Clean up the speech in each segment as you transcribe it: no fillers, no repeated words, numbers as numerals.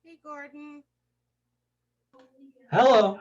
Hey, Gordon. Hello.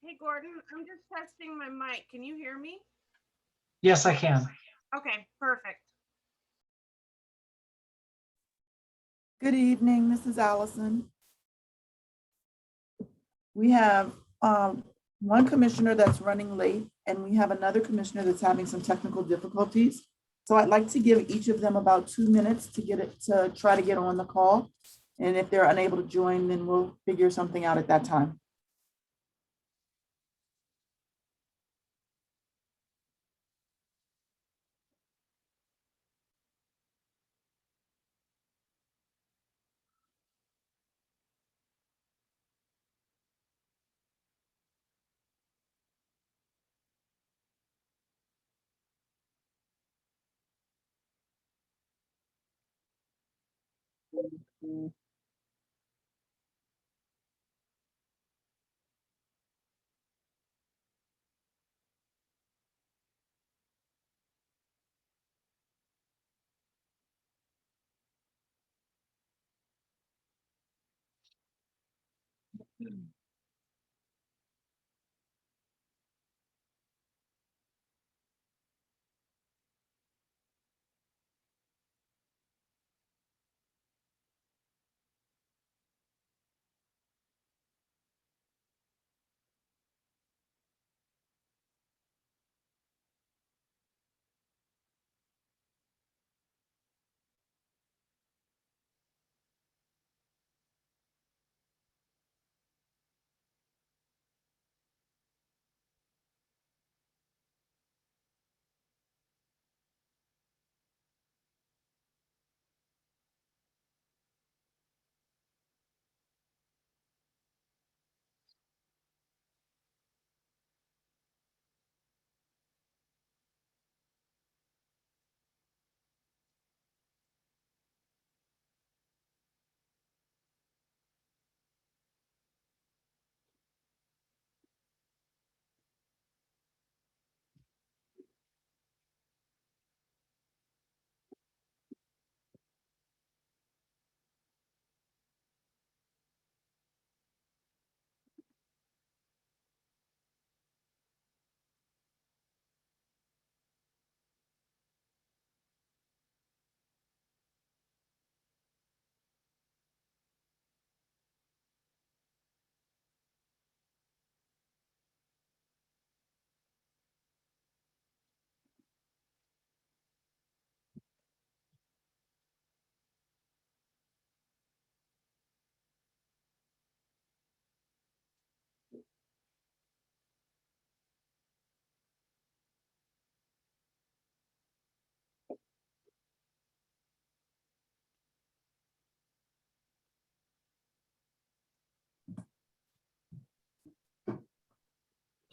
Hey, Gordon. I'm just testing my mic. Can you hear me? Yes, I can. Okay, perfect. Good evening, this is Allison. We have one commissioner that's running late, and we have another commissioner that's having some technical difficulties. So I'd like to give each of them about 2 minutes to get it, to try to get on the call. And if they're unable to join, then we'll figure something out at that time.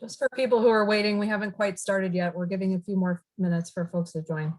Just for people who are waiting, we haven't quite started yet. We're giving a few more minutes for folks to join.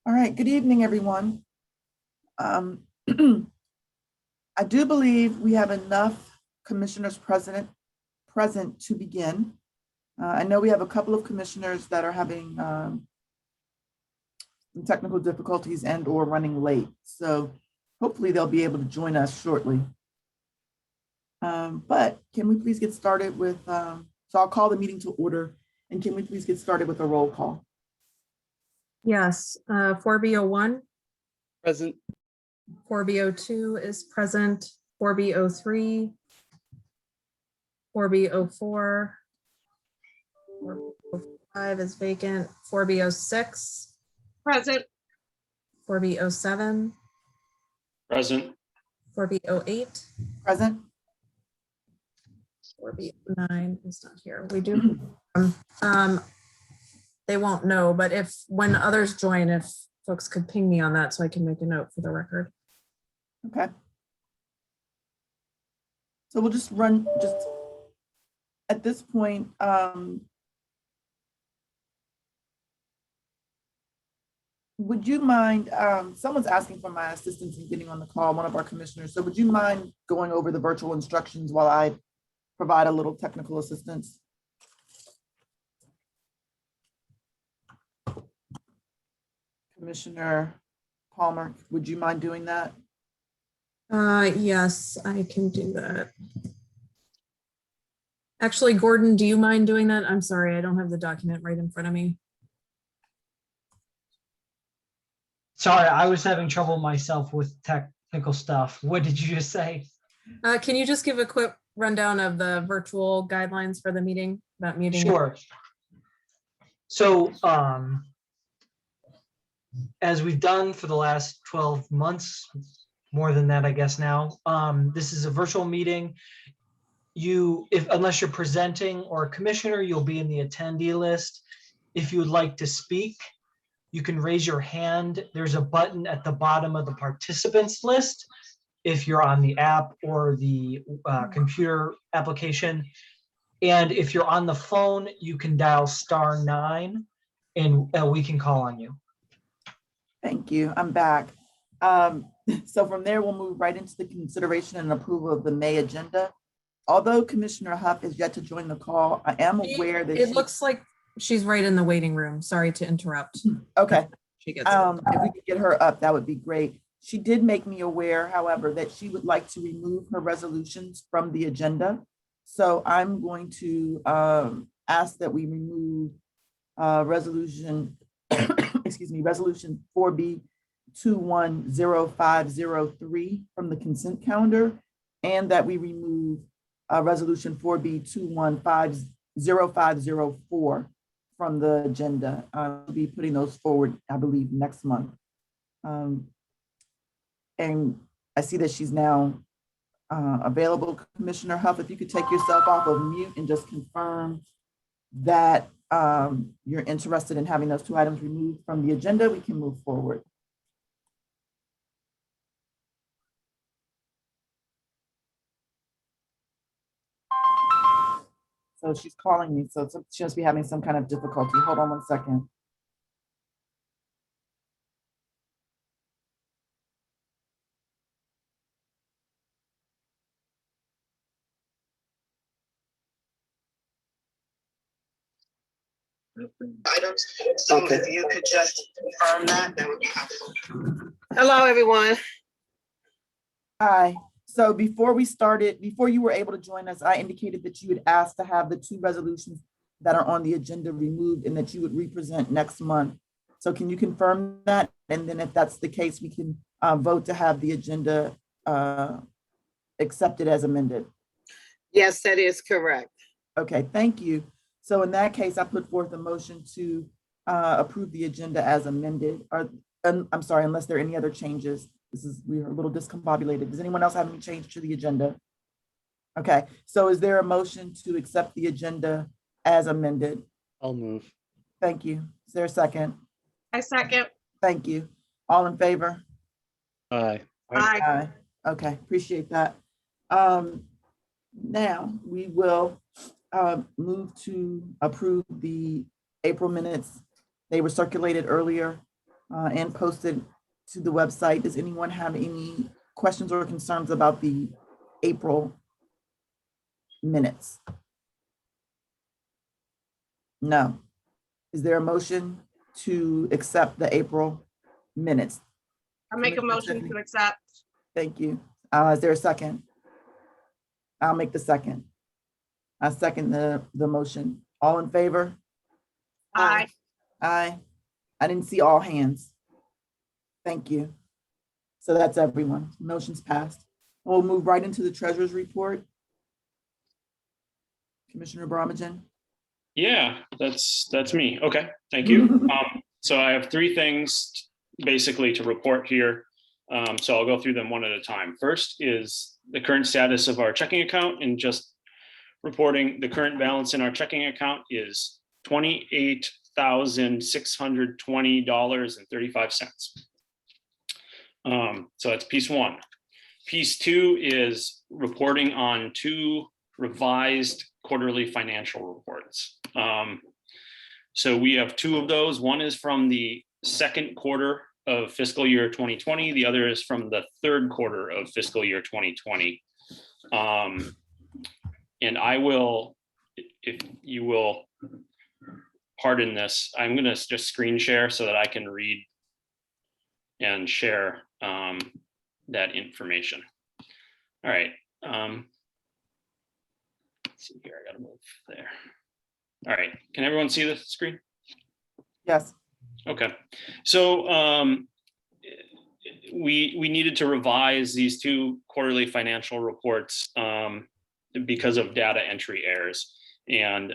All right, good evening, everyone. I do believe we have enough commissioners present to begin. I know we have a couple of commissioners that are having some technical difficulties and or running late. So hopefully they'll be able to join us shortly. But can we please get started with, so I'll call the meeting to order, and can we please get started with a roll call? Yes, 4B01, Present. 4B02 is present, 4B03, 4B04, 4B05 is vacant, 4B06, Present. 4B07, Present. 4B08, Present? 4B09 is not here. We do. They won't know, but when others join, if folks could ping me on that so I can make a note for the record. Okay. So we'll just run, at this point, would you mind, someone's asking for my assistance in getting on the call, one of our commissioners. So would you mind going over the virtual instructions while I provide a little technical assistance? Commissioner Palmer, would you mind doing that? Yes, I can do that. Actually, Gordon, do you mind doing that? I'm sorry, I don't have the document right in front of me. Sorry, I was having trouble myself with technical stuff. What did you just say? Can you just give a quick rundown of the virtual guidelines for the meeting about muting? Sure. So, as we've done for the last 12 months, more than that, I guess now, this is a virtual meeting. Unless you're presenting or a commissioner, you'll be in the attendee list. If you would like to speak, you can raise your hand. There's a button at the bottom of the participants list if you're on the app or the computer application. And if you're on the phone, you can dial *9 and we can call on you. Thank you. I'm back. So from there, we'll move right into the consideration and approval of the May agenda. Although Commissioner Huff is yet to join the call, I am aware that it looks like she's right in the waiting room. Sorry to interrupt. Okay. She gets If we could get her up, that would be great. She did make me aware, however, that she would like to remove her resolutions from the agenda. So I'm going to ask that we remove resolution, excuse me, resolution 4B 210503 from the consent calendar, and that we remove resolution 4B 210504 from the agenda. I'll be putting those forward, I believe, next month. And I see that she's now available. Commissioner Huff, if you could take yourself off of mute and just confirm that you're interested in having those two items removed from the agenda, we can move forward. So she's calling me, so she must be having some kind of difficulty. Hold on one second. Items, so if you could just confirm that, that would be helpful. Hello, everyone. Hi. So before we started, before you were able to join us, I indicated that you had asked to have the two resolutions that are on the agenda removed and that you would represent next month. So can you confirm that? And then if that's the case, we can vote to have the agenda accepted as amended. Yes, that is correct. Okay, thank you. So in that case, I put forth a motion to approve the agenda as amended. I'm sorry, unless there are any other changes. We are a little discombobulated. Does anyone else have any change to the agenda? Okay, so is there a motion to accept the agenda as amended? I'll move. Thank you. Is there a second? I second. Thank you. All in favor? Aye. Aye. Aye. Okay, appreciate that. Now we will move to approve the April minutes. They were circulated earlier and posted to the website. Does anyone have any questions or concerns about the April minutes? No. Is there a motion to accept the April minutes? I make a motion to accept. Thank you. Is there a second? I'll make the second. I second the motion. All in favor? Aye. Aye. I didn't see all hands. Thank you. So that's everyone. Motion's passed. We'll move right into the treasurer's report. Commissioner Bramagen. Yeah, that's me. Okay, thank you. So I have three things basically to report here. So I'll go through them one at a time. First is the current status of our checking account, and just reporting the current balance in our checking account is $28,620.35. So that's piece one. Piece two is reporting on two revised quarterly financial reports. So we have two of those. One is from the second quarter of fiscal year 2020. The other is from the third quarter of fiscal year 2020. And I will, if you will pardon this, I'm going to just screen share so that I can read and share that information. All right. Let's see here. I got to move there. All right. Can everyone see the screen? Yes. Okay. So we needed to revise these two quarterly financial reports because of data entry errors. And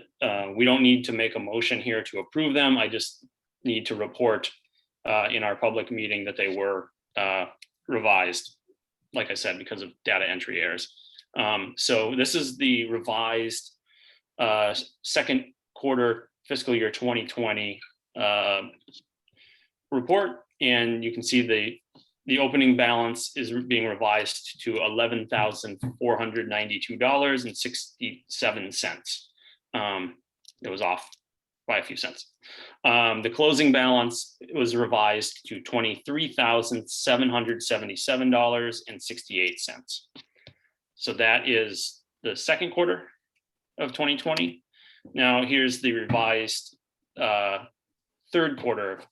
we don't need to make a motion here to approve them. I just need to report in our public meeting that they were revised, like I said, because of data entry errors. So this is the revised second quarter fiscal year 2020 report. And you can see the opening balance is being revised to $11,492.67. It was off by a few cents. The closing balance was revised to $23,777.68. So that is the second quarter of 2020. Now here's the revised third quarter of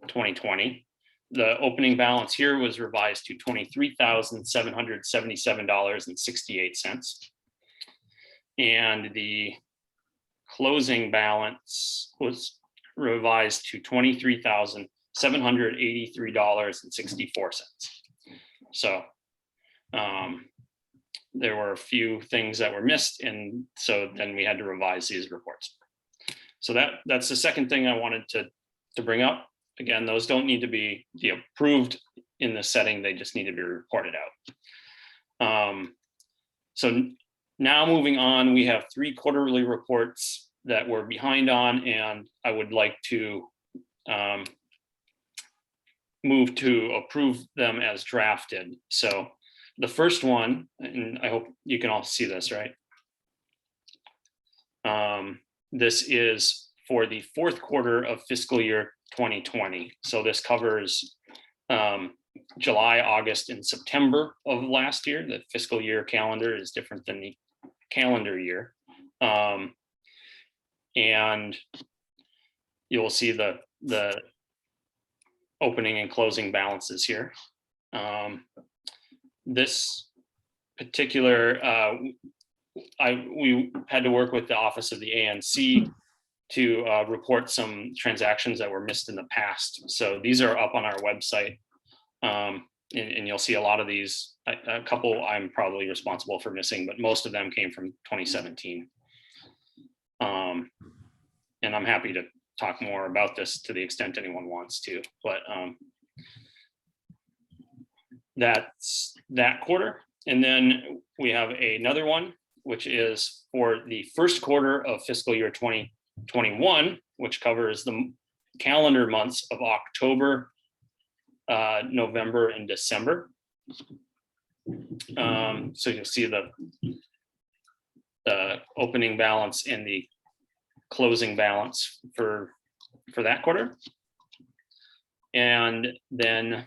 2020. The opening balance here was revised to $23,777.68. And the closing balance was revised to $23,783.64. So there were a few things that were missed, and so then we had to revise these reports. So that's the second thing I wanted to bring up. again, those don't need to be approved in the setting, they just need to be reported out. So now moving on, we have 3 quarterly reports that we're behind on, and I would like to move to approve them as drafted. So the first one, and I hope you can all see this, right? This is for the 4th quarter of fiscal year 2020. So this covers July, August, and September of last year. The fiscal year calendar is different than the calendar year. And you'll see the opening and closing balances here. This particular, we had to work with the Office of the ANC to report some transactions that were missed in the past. So these are up on our website. And you'll see a lot of these, a couple I'm probably responsible for missing, but most of them came from 2017. And I'm happy to talk more about this to the extent anyone wants to, but that's that quarter. And then we have another one, which is for the 1st quarter of fiscal year 2021, which covers the calendar months of October, November, and December. So you'll see the opening balance and the closing balance for that quarter. And then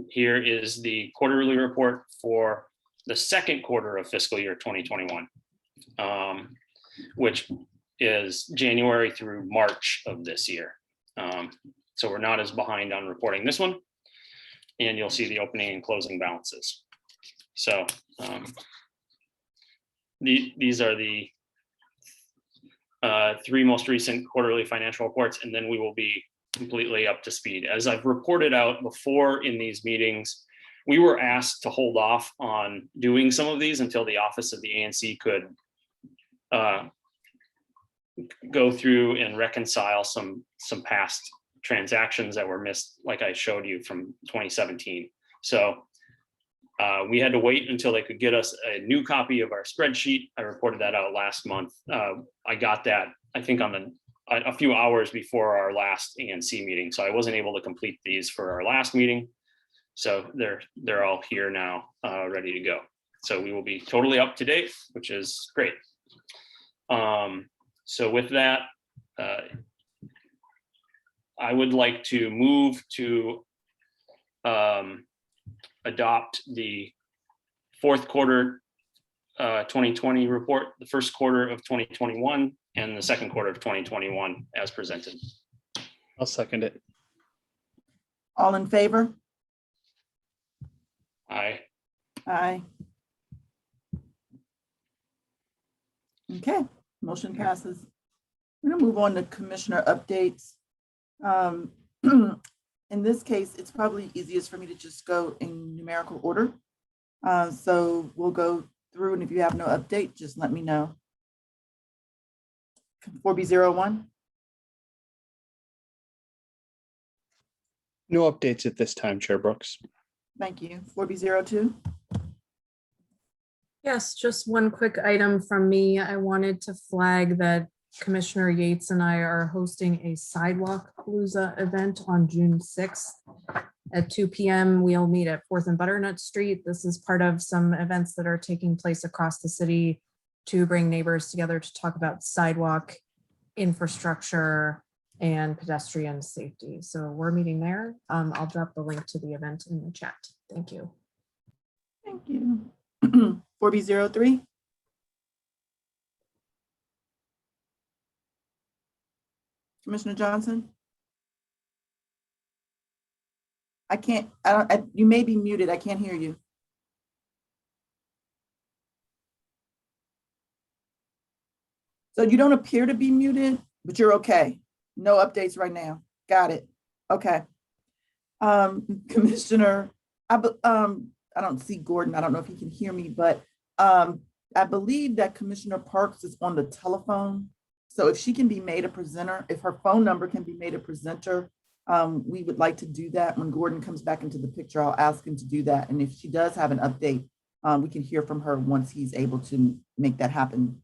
here is the quarterly report for the 2nd quarter of fiscal year 2021, which is January through March of this year. So we're not as behind on reporting this one. And you'll see the opening and closing balances. So these are the 3 most recent quarterly financial reports, and then we will be completely up to speed. As I've reported out before in these meetings, we were asked to hold off on doing some of these until the Office of the ANC could go through and reconcile some past transactions that were missed, like I showed you from 2017. So we had to wait until they could get us a new copy of our spreadsheet. I reported that out last month. I got that, I think, on a few hours before our last ANC meeting. So I wasn't able to complete these for our last meeting. So they're all here now, ready to go. So we will be totally up to date, which is great. So with that, I would like to move to adopt the 4th quarter 2020 report, the 1st quarter of 2021, and the 2nd quarter of 2021 as presented. I'll second it. All in favor? Aye. Aye. Okay, motion passes. We're gonna move on to commissioner updates. In this case, it's probably easiest for me to just go in numerical order. So we'll go through, and if you have no update, just let me know. 4B01. No updates at this time, Chair Brooks. Thank you. 4B02. Yes, just one quick item from me. I wanted to flag that Commissioner Yates and I are hosting a Sidewalk Palooza event on June 6th at 2 p.m. We'll meet at 4th and Butternut Street. This is part of some events that are taking place across the city to bring neighbors together to talk about sidewalk infrastructure and pedestrian safety. So we're meeting there. I'll drop the link to the event in the chat. Thank you. Thank you. 4B03. Commissioner Johnson? I can't, you may be muted. I can't hear you. So you don't appear to be muted, but you're okay. No updates right now. Got it. Okay. Commissioner, I don't see Gordon. I don't know if he can hear me, but I believe that Commissioner Parks is on the telephone. So if she can be made a presenter, if her phone number can be made a presenter, we would like to do that. When Gordon comes back into the picture, I'll ask him to do that. And if she does have an update, we can hear from her once he's able to make that happen.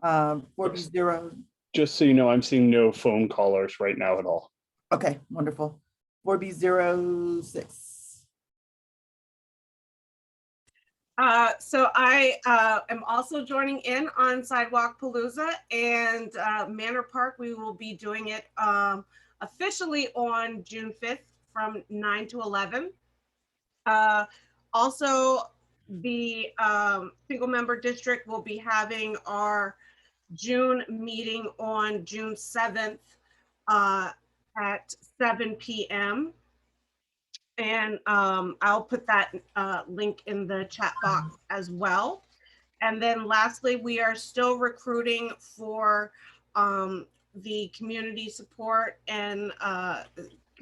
4B0. Just so you know, I'm seeing no phone callers right now at all. Okay, wonderful. 4B06. So I am also joining in on Sidewalk Palooza, and Manor Park, we will be doing it officially on June 5th from 9 to 11. Also, the single member district will be having our June meeting on June 7th at 7 p.m. And I'll put that link in the chat box as well. And then lastly, we are still recruiting for the community support and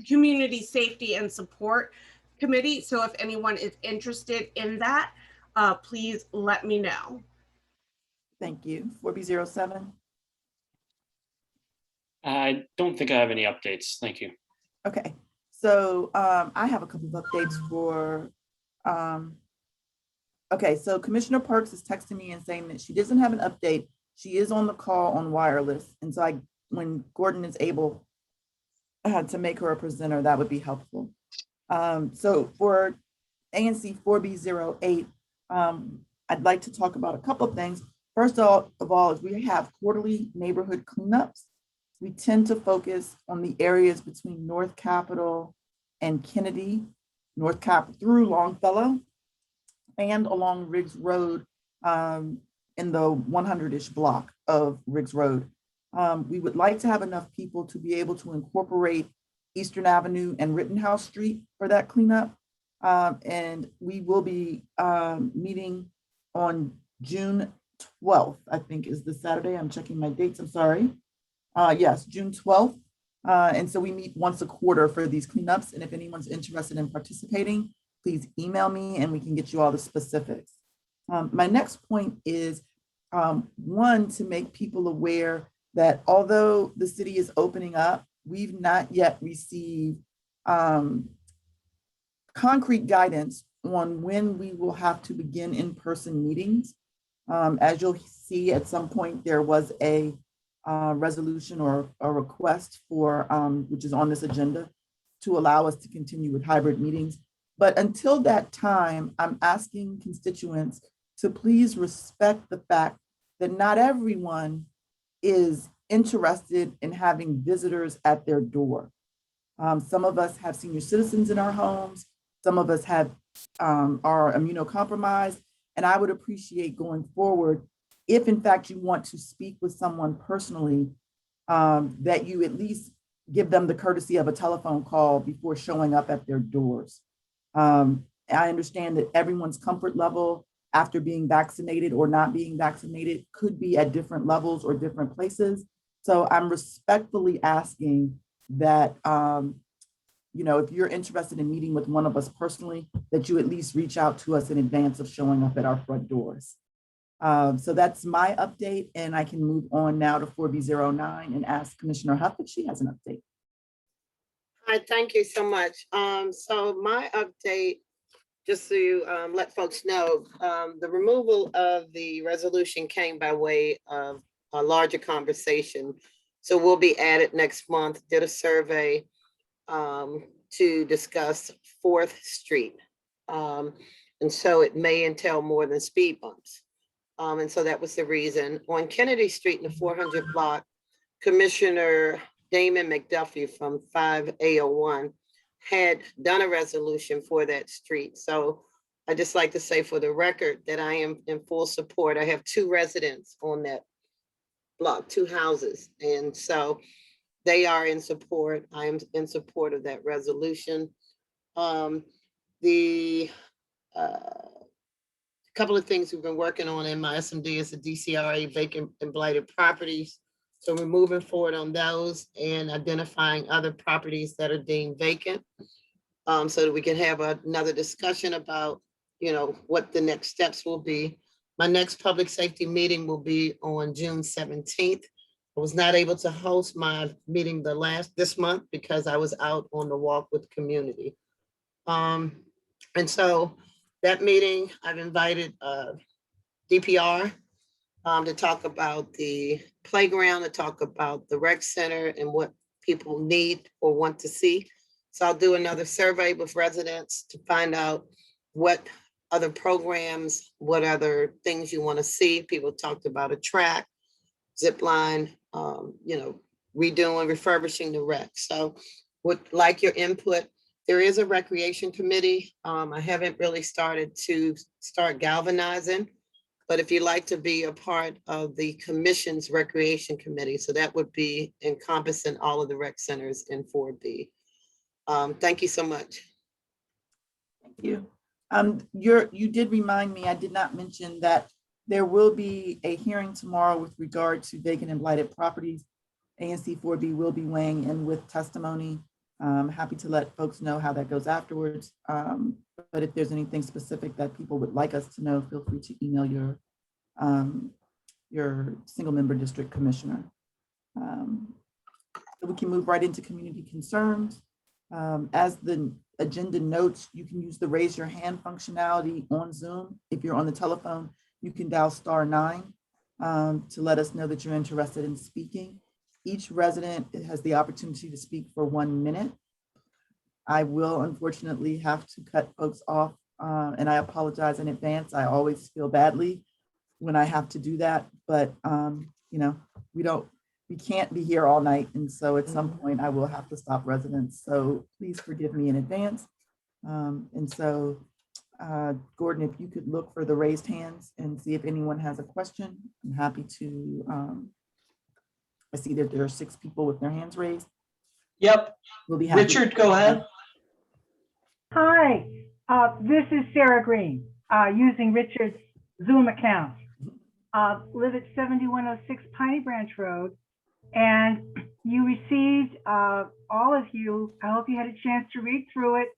community safety and support committee. So if anyone is interested in that, please let me know. Thank you. 4B07. I don't think I have any updates. Thank you. Okay. So I have a couple of updates for, okay, so Commissioner Parks is texting me and saying that she doesn't have an update. She is on the call on wireless. And so when Gordon is able to make her a presenter, that would be helpful. So for ANC 4B08, I'd like to talk about a couple of things. First of all, is we have quarterly neighborhood cleanups. We tend to focus on the areas between North Capitol and Kennedy, North Capitol through Longfellow, and along Riggs Road in the 100-ish block of Riggs Road. We would like to have enough people to be able to incorporate Eastern Avenue and Rittenhouse Street for that cleanup. And we will be meeting on June 12th, I think is the Saturday. I'm checking my dates, I'm sorry. Yes, June 12th. And so we meet once a quarter for these cleanups. And if anyone's interested in participating, please email me and we can get you all the specifics. My next point is one, to make people aware that although the city is opening up, we've not yet received concrete guidance on when we will have to begin in-person meetings. As you'll see, at some point, there was a resolution or a request for, which is on this agenda, to allow us to continue with hybrid meetings. But until that time, I'm asking constituents to please respect the fact that not everyone is interested in having visitors at their door. Some of us have senior citizens in our homes. Some of us are immunocompromised. And I would appreciate going forward, if in fact you want to speak with someone personally, that you at least give them the courtesy of a telephone call before showing up at their doors. I understand that everyone's comfort level after being vaccinated or not being vaccinated could be at different levels or different places. So I'm respectfully asking that, if you're interested in meeting with one of us personally, that you at least reach out to us in advance of showing up at our front doors. So that's my update, and I can move on now to 4B09 and ask Commissioner Huff if she has an update. Hi, thank you so much. So my update, just to let folks know, the removal of the resolution came by way of a larger conversation. So we'll be at it next month, did a survey to discuss 4th Street. And so it may entail more than speed bumps. And so that was the reason. On Kennedy Street in the 400 block, Commissioner Damon McDuffie from 5A01 had done a resolution for that street. So I just like to say for the record that I am in full support. I have 2 residents on that block, 2 houses. And so they are in support. I am in support of that resolution. The couple of things we've been working on in my SMD is the DCRA vacant and blighted properties. So we're moving forward on those and identifying other properties that are deemed vacant, so that we can have another discussion about, what the next steps will be. My next public safety meeting will be on June 17th I was not able to host my meeting this month because I was out on the walk with the community. And so that meeting, I've invited DPR to talk about the playground, to talk about the rec center and what people need or want to see. So I'll do another survey with residents to find out what other programs, what other things you want to see. People talked about a track, zip line, redoing, refurbishing the rec. So would like your input. There is a recreation committee. I haven't really started galvanizing, but if you'd like to be a part of the commission's recreation committee, so that would be encompassing all of the rec centers in 4B. Thank you so much. Thank you. You did remind me, I did not mention that there will be a hearing tomorrow with regard to vacant and blighted properties. ANC 4B will be weighing in with testimony. I'm happy to let folks know how that goes afterwards. But if there's anything specific that people would like us to know, feel free to email your single member district commissioner. So we can move right into community concerns. As the agenda notes, you can use the raise your hand functionality on Zoom. If you're on the telephone, you can dial *9 to let us know that you're interested in speaking. Each resident has the opportunity to speak for 1 minute. I will unfortunately have to cut folks off, and I apologize in advance. I always feel badly when I have to do that, but we can't be here all night, and so at some point I will have to stop residents. So please forgive me in advance. And so, Gordon, if you could look for the raised hands and see if anyone has a question, I'm happy to. I see that there are 6 people with their hands raised. Yep. We'll be happy. Richard, go ahead. Hi, this is Sarah Green, using Richard's Zoom account. Live at 7106 Piney Branch Road, and you received, all of you, I hope you had a chance to read through it,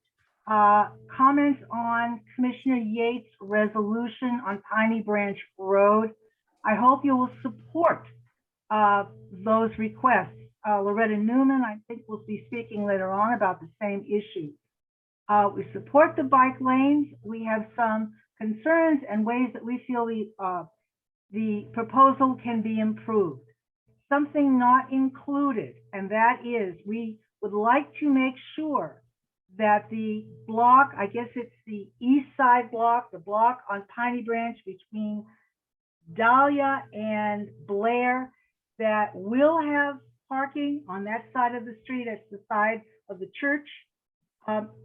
comments on Commissioner Yates' resolution on Piney Branch Road. I hope you will support those requests. Loretta Newman, I think, will be speaking later on about the same issue. We support the bike lanes. We have some concerns and ways that we feel the proposal can be improved. Something not included, and that is we would like to make sure that the block, I guess it's the east side block, the block on Piney Branch between Dahlia and Blair, that will have parking on that side of the street. It's the side of the church.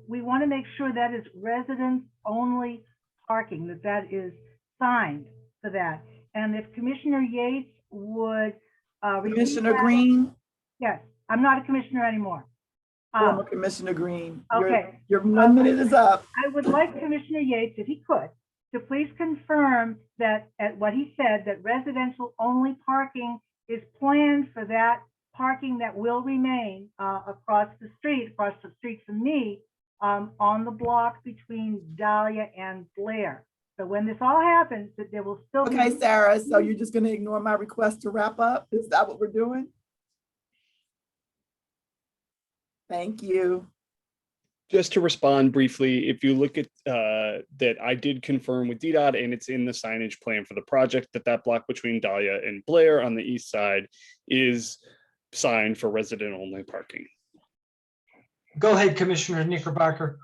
We want to make sure that is residents only parking, that is signed for that. And if Commissioner Yates would Commissioner Green. Yes, I'm not a commissioner anymore. Former Commissioner Green. Okay. Your 1 minute is up. I would like Commissioner Yates, if he could, to please confirm that at what he said, that residential only parking is planned for that parking that will remain across the street from me, on the block between Dahlia and Blair. So when this all happens, that there will still be. Okay, Sarah, so you're just going to ignore my request to wrap up? Is that what we're doing? Thank you. Just to respond briefly, if you look at that, I did confirm with DDOT, and it's in the signage plan for the project, that block between Dahlia and Blair on the east side is signed for resident only parking. Go ahead, Commissioner Knickerbocker.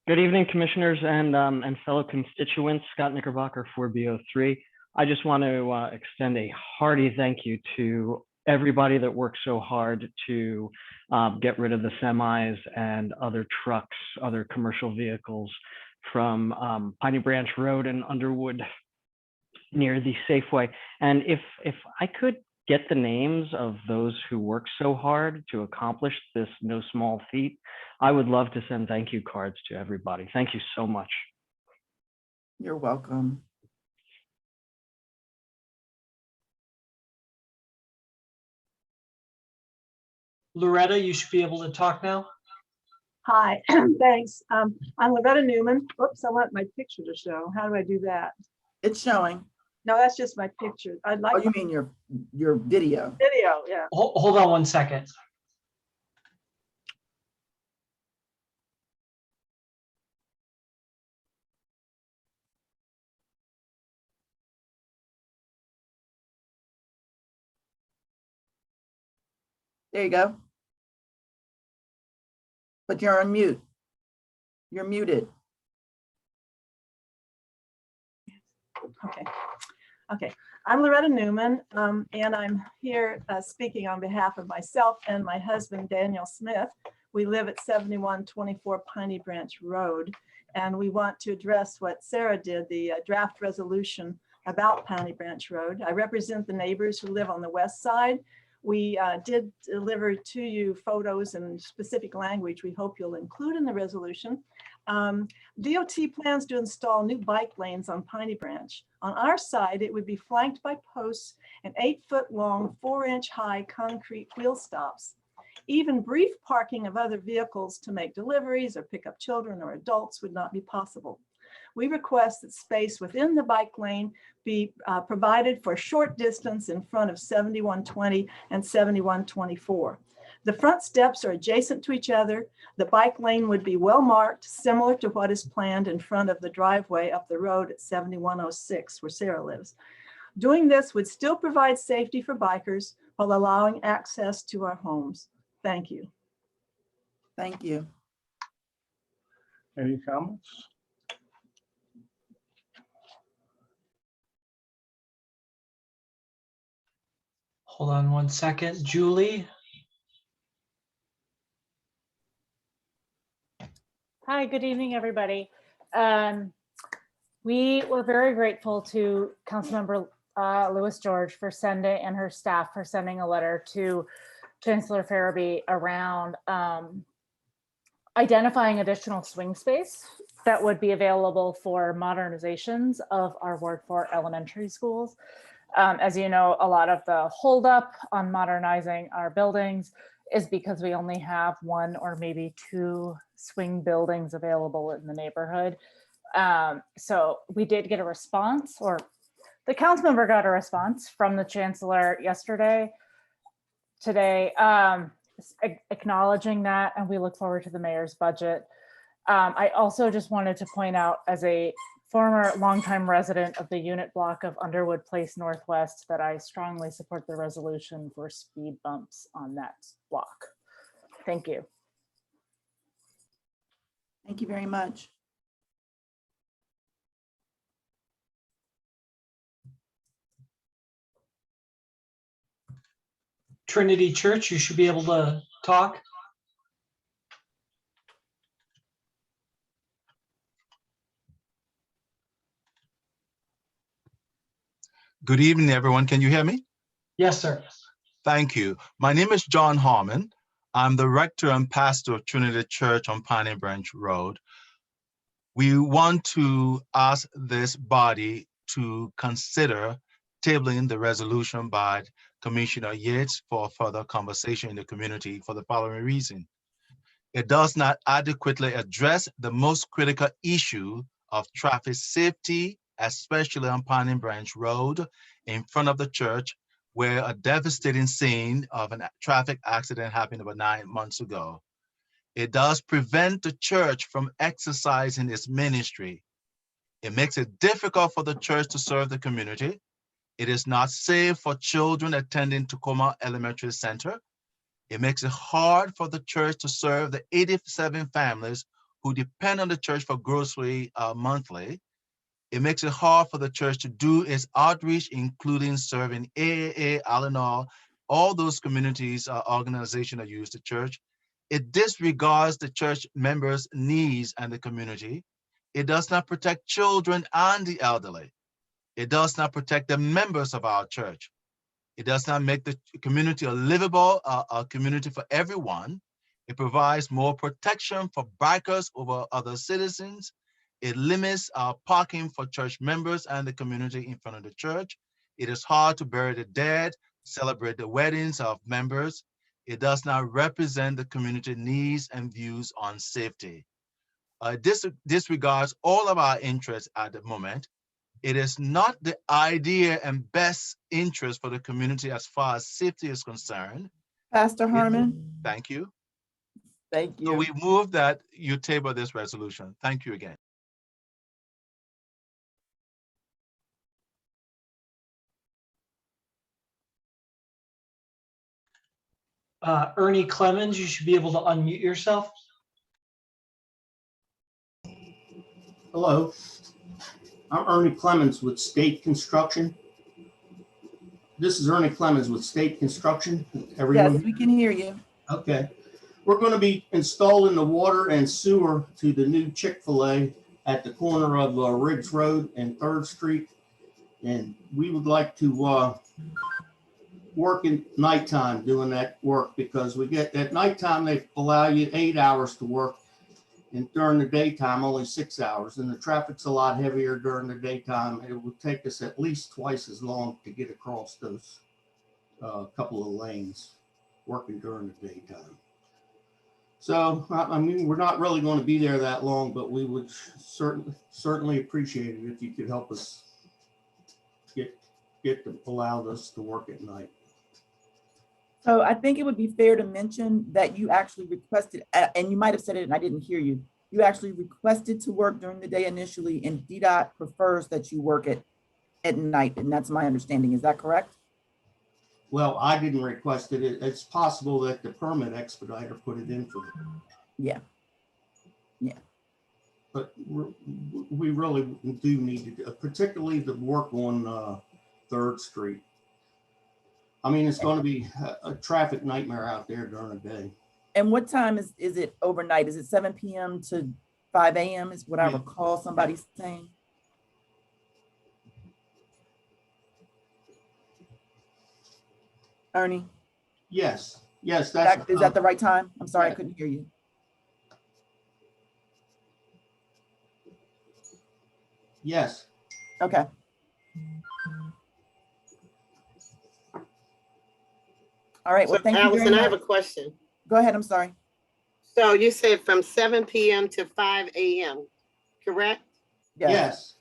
Good evening, commissioners and fellow constituents. Scott Knickerbocker, 4B03. I just want to extend a hearty thank you to everybody that worked so hard to get rid of the semis and other trucks, other commercial vehicles from Piney Branch Road and Underwood near the Safeway. And if I could get the names of those who worked so hard to accomplish this no small feat, I would love to send thank you cards to everybody. Thank you so much. You're welcome. Loretta, you should be able to talk now. Hi, thanks. I'm Loretta Newman. Oops, I want my picture to show. How do I do that? It's showing. No, that's just my picture. I'd Oh, like you mean your video? video, yeah. Hold on one second. There you go. But you're on mute. You're muted. Okay. Okay. I'm Loretta Newman, and I'm here speaking on behalf of myself and my husband, Daniel Smith. We live at 7124 Piney Branch Road, and we want to address what Sarah did, the draft resolution about Piney Branch Road. I represent the neighbors who live on the west side. We did deliver to you photos and specific language we hope you'll include in the resolution. DOT plans to install new bike lanes on Piney Branch. On our side, it would be flanked by posts and 8-foot-long, 4-inch-high concrete wheel stops. Even brief parking of other vehicles to make deliveries or pick up children or adults would not be possible. We request that space within the bike lane be provided for a short distance in front of 7120 and 7124. The front steps are adjacent to each other. The bike lane would be well marked, similar to what is planned in front of the driveway up the road at 7106, where Sarah lives. Doing this would still provide safety for bikers while allowing access to our homes. Thank you. Thank you. Any comments? Hold on one second. Julie? Hi, good evening, everybody. We were very grateful to Councilmember Lewis George for sending, and her staff for sending a letter to Chancellor Farabee around identifying additional swing space that would be available for modernizations of our Ward 4 elementary schools. As you know, a lot of the holdup on modernizing our buildings is because we only have 1 or maybe 2 swing buildings available in the neighborhood. So we did get a response, or the council member got a response from the chancellor today, acknowledging that, and we look forward to the mayor's budget. I also just wanted to point out, as a former longtime resident of the unit block of Underwood Place Northwest, that I strongly support the resolution for speed bumps on that block. Thank you. Thank you very much. Trinity Church, you should be able to talk. Good evening, everyone. Can you hear me? Yes, sir. Thank you. My name is John Harmon. I'm the rector and pastor of Trinity Church on Piney Branch Road. We want to ask this body to consider tabling the resolution by Commissioner Yates for further conversation in the community for the following reason. It does not adequately address the most critical issue of traffic safety, especially on Piney Branch Road in front of the church, where a devastating scene of a traffic accident happened about 9 months ago. It does prevent the church from exercising its ministry. It makes it difficult for the church to serve the community. It is not safe for children attending Tacoma Elementary Center. It makes it hard for the church to serve the 87 families who depend on the church for grocery monthly. It makes it hard for the church to do its outreach, including serving AAA, Al-Anon, all those communities, organizations that use the church. It disregards the church members' needs and the community. It does not protect children and the elderly. It does not protect the members of our church. It does not make the community a livable a community for everyone. It provides more protection for bikers over other citizens. It limits parking for church members and the community in front of the church. It is hard to bury the dead, celebrate the weddings of members. It does not represent the community needs and views on safety. This disregards all of our interests at the moment. it is not the idea and best interest for the community as far as safety is concerned. Pastor Harmon, Thank you. thank So you. we move that you table this resolution. Thank you again. Ernie Clemens, you should be able to unmute yourself. Hello, I'm Ernie Clemens with State Construction. This is Ernie Clemens with State Construction. Everyone? Yes, we can hear you. Okay. We're going to be installing the water and sewer to the new Chick-fil-A at the corner of Ridge Road and 3rd Street. And we would like to work in nighttime doing that work, because we get at nighttime, they allow you 8 hours to work, and during the daytime, only 6 hours. And the traffic's a lot heavier during the daytime. It would take us at least twice as long to get across those couple of lanes working during the daytime. So, I mean, we're not really going to be there that long, but we would certainly appreciate it if you could help us allowed us to work at night. So I think it would be fair to mention that you actually requested, and you might have said it and I didn't hear you. You actually requested to work during the day initially, and DDOT prefers that you work at night, and that's my understanding. Is that correct? Well, I didn't request it. It's possible that the permit expediter put it in for me. Yeah. Yeah. But we really do need to, particularly the work on 3rd Street. I mean, it's going to be a traffic nightmare out there during the day. And what time is it overnight? Is it 7 p.m. to 5 a.m. is what I recall somebody saying? Ernie? Yes, yes. Is that the right time? I'm sorry, I couldn't hear you. Yes. Okay. All right, well, So, thank you very Allison, much. I have a question. Go ahead, I'm sorry. So you said from 7 p.m. to 5 a.m., correct? Yes.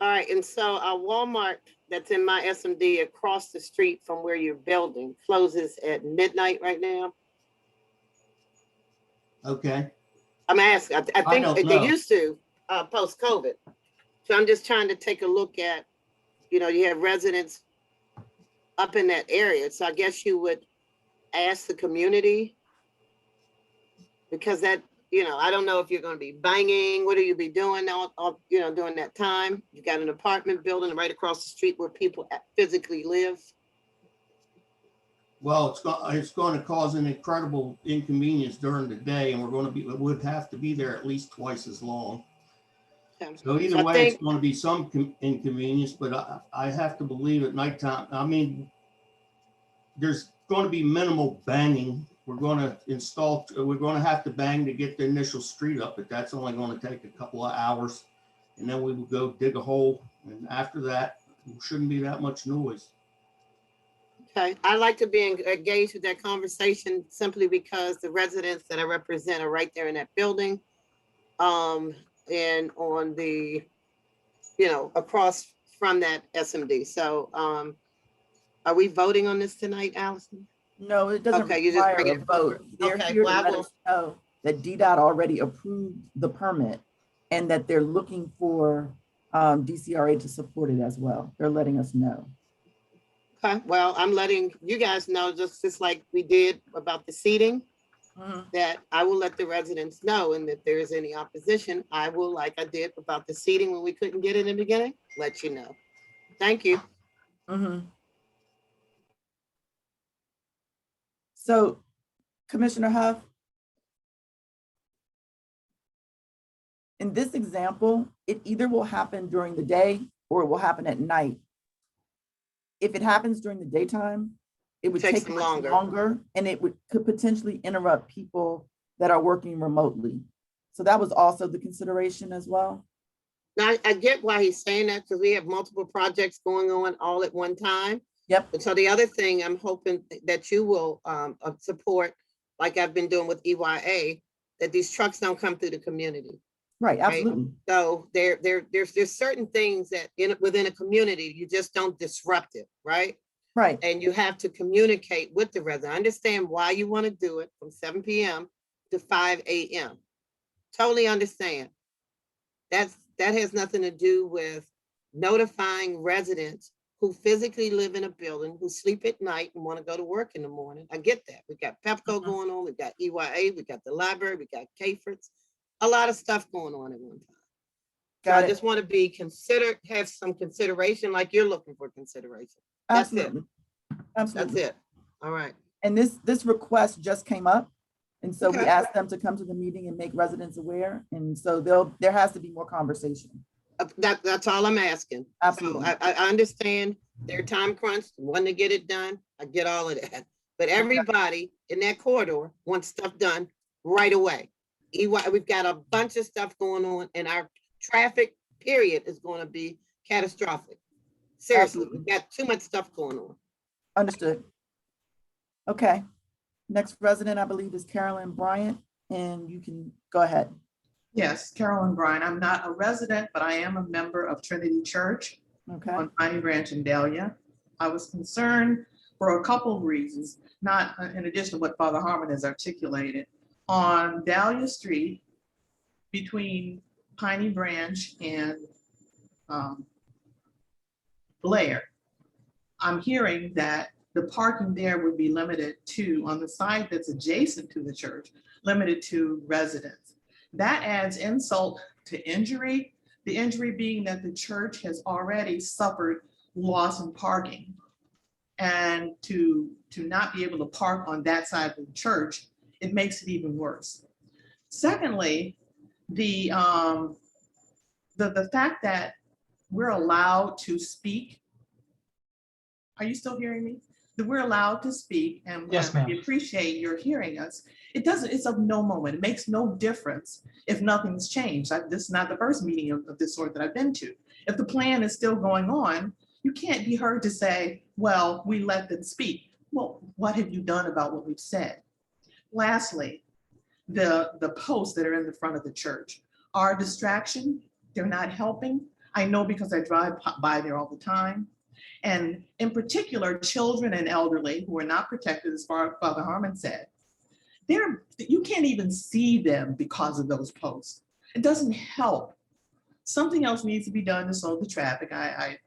All right, and so our Walmart that's in my SMD across the street from where you're building closes at midnight right now? Okay. I'm asking, I think don't they know. used to post-COVID. So I'm just trying to take a look at, you have residents up in that area. So I guess you would ask the community, because that, I don't know if you're going to be banging. What do you be doing during that time? You got an apartment building right across the street where people physically live. Well, it's going to cause an incredible inconvenience during the day, and would have to be there at least twice as long. Okay. So either way, it's going to be some inconvenience, but I have to believe at nighttime, I mean, there's going to be minimal banging. We're going to have to bang to get the initial street up, but that's only going to take a couple of hours. And then we will go dig a hole. And after that, there shouldn't be that much noise. Okay, I like to be engaged with that conversation simply because the residents that I represent are right there in that building. And on the, across from that SMD. So are we voting on this tonight, Allison? No, it doesn't Okay, you just require bring a it vote. forward. They're Okay, here to well, I let will- us know that DDOT already approved the permit and that they're looking for DCRA to support it as well. They're letting us know. Okay, well, I'm letting you guys know, just like we did about the seating, that I will let the residents know, and if there is any opposition, I will, like I did about the seating when we couldn't get it in the beginning, let you know. Thank you. So, Commissioner Huff, in this example, it either will happen during the day or it will happen at night. If it happens during the daytime, it would take much longer, and it could potentially interrupt people that are working remotely. So that was also the consideration as well. Now, I get why he's saying that, because we have multiple projects going on all at one time. Yep. And so the other thing I'm hoping that you will support, like I've been doing with EYA, that these trucks don't come through the community. Right, absolutely. So there's certain things that within a community, you just don't disrupt it, right? Right. And you have to communicate with the resident. I understand why you want to do it from 7 p.m. to 5 a.m. Totally understand. That has nothing to do with notifying residents who physically live in a building, who sleep at night and want to go to work in the morning. I get that. We got PEPCO going on, we got EYA, we got the library, we got CAFERTS, a lot of stuff going on at one time. So I just want to be considered, have some consideration, like you're looking for consideration. That's Absolutely. it. Absolutely. That's it. All right. And this request just came up. And so we Okay. asked them to come to the meeting and make residents aware. And so there has to be more conversation. That's all I'm asking. Absolutely. So I understand their time crunch, want to get it done. I get all of that. But everybody in that corridor wants stuff done right away. We've got a bunch of stuff going on, and our traffic period is going to be catastrophic. Seriously, we've got too much stuff going on. Understood. Okay. Next resident, I believe, is Carolyn Bryant, and you can go ahead. Yes, Carolyn Bryant. I'm not a resident, but I am a member of Trinity Church on Piney Branch and Dahlia. I was concerned for a couple of reasons, not in addition to what Father Harmon has articulated. On Dahlia Street, between Piney Branch and Blair, I'm hearing that the parking there would be limited to, on the side that's adjacent to the church, limited to residents. That adds insult to injury, the injury being that the church has already suffered loss in parking. And to not be able to park on that side of the church, it makes it even worse. Secondly, the fact that we're allowed to speak. Are you still hearing me? That we're allowed to speak, and Yes, ma'am. we appreciate your hearing us. It's of no moment. It makes no difference if nothing's changed. This is not the first meeting of this sort that I've been to. If the plan is still going on, you can't be heard to say, well, we let them speak. Well, what have you done about what we've said? Lastly, the posts that are in the front of the church are a distraction. They're not helping. I know because I drive by there all the time. And in particular, children and elderly who are not protected, as far as Father Harmon said, you can't even see them because of those posts. It doesn't help. Something else needs to be done to slow the traffic. I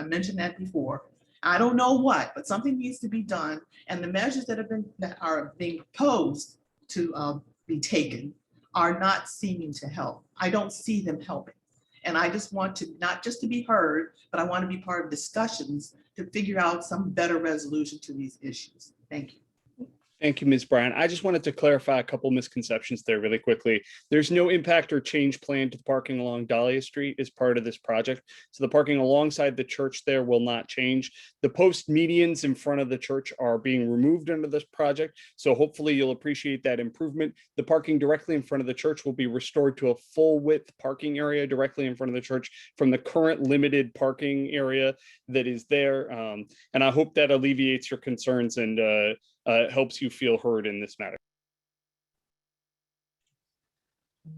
mentioned that before. I don't know what, but something needs to be done. And the measures that are being proposed to be taken are not seeming to help. I don't see them helping. And I just want to, not just to be heard, but I want to be part of discussions to figure out some better resolution to these issues. Thank you. Thank you, Ms. Bryant. I just wanted to clarify a couple misconceptions there really quickly. There's no impact or change plan to the parking along Dahlia Street as part of this project. So the parking alongside the church there will not change. The post medians in front of the church are being removed under this project. So hopefully you'll appreciate that improvement. The parking directly in front of the church will be restored to a full width parking area directly in front of the church from the current limited parking area that is there. And I hope that alleviates your concerns and helps you feel heard in this matter.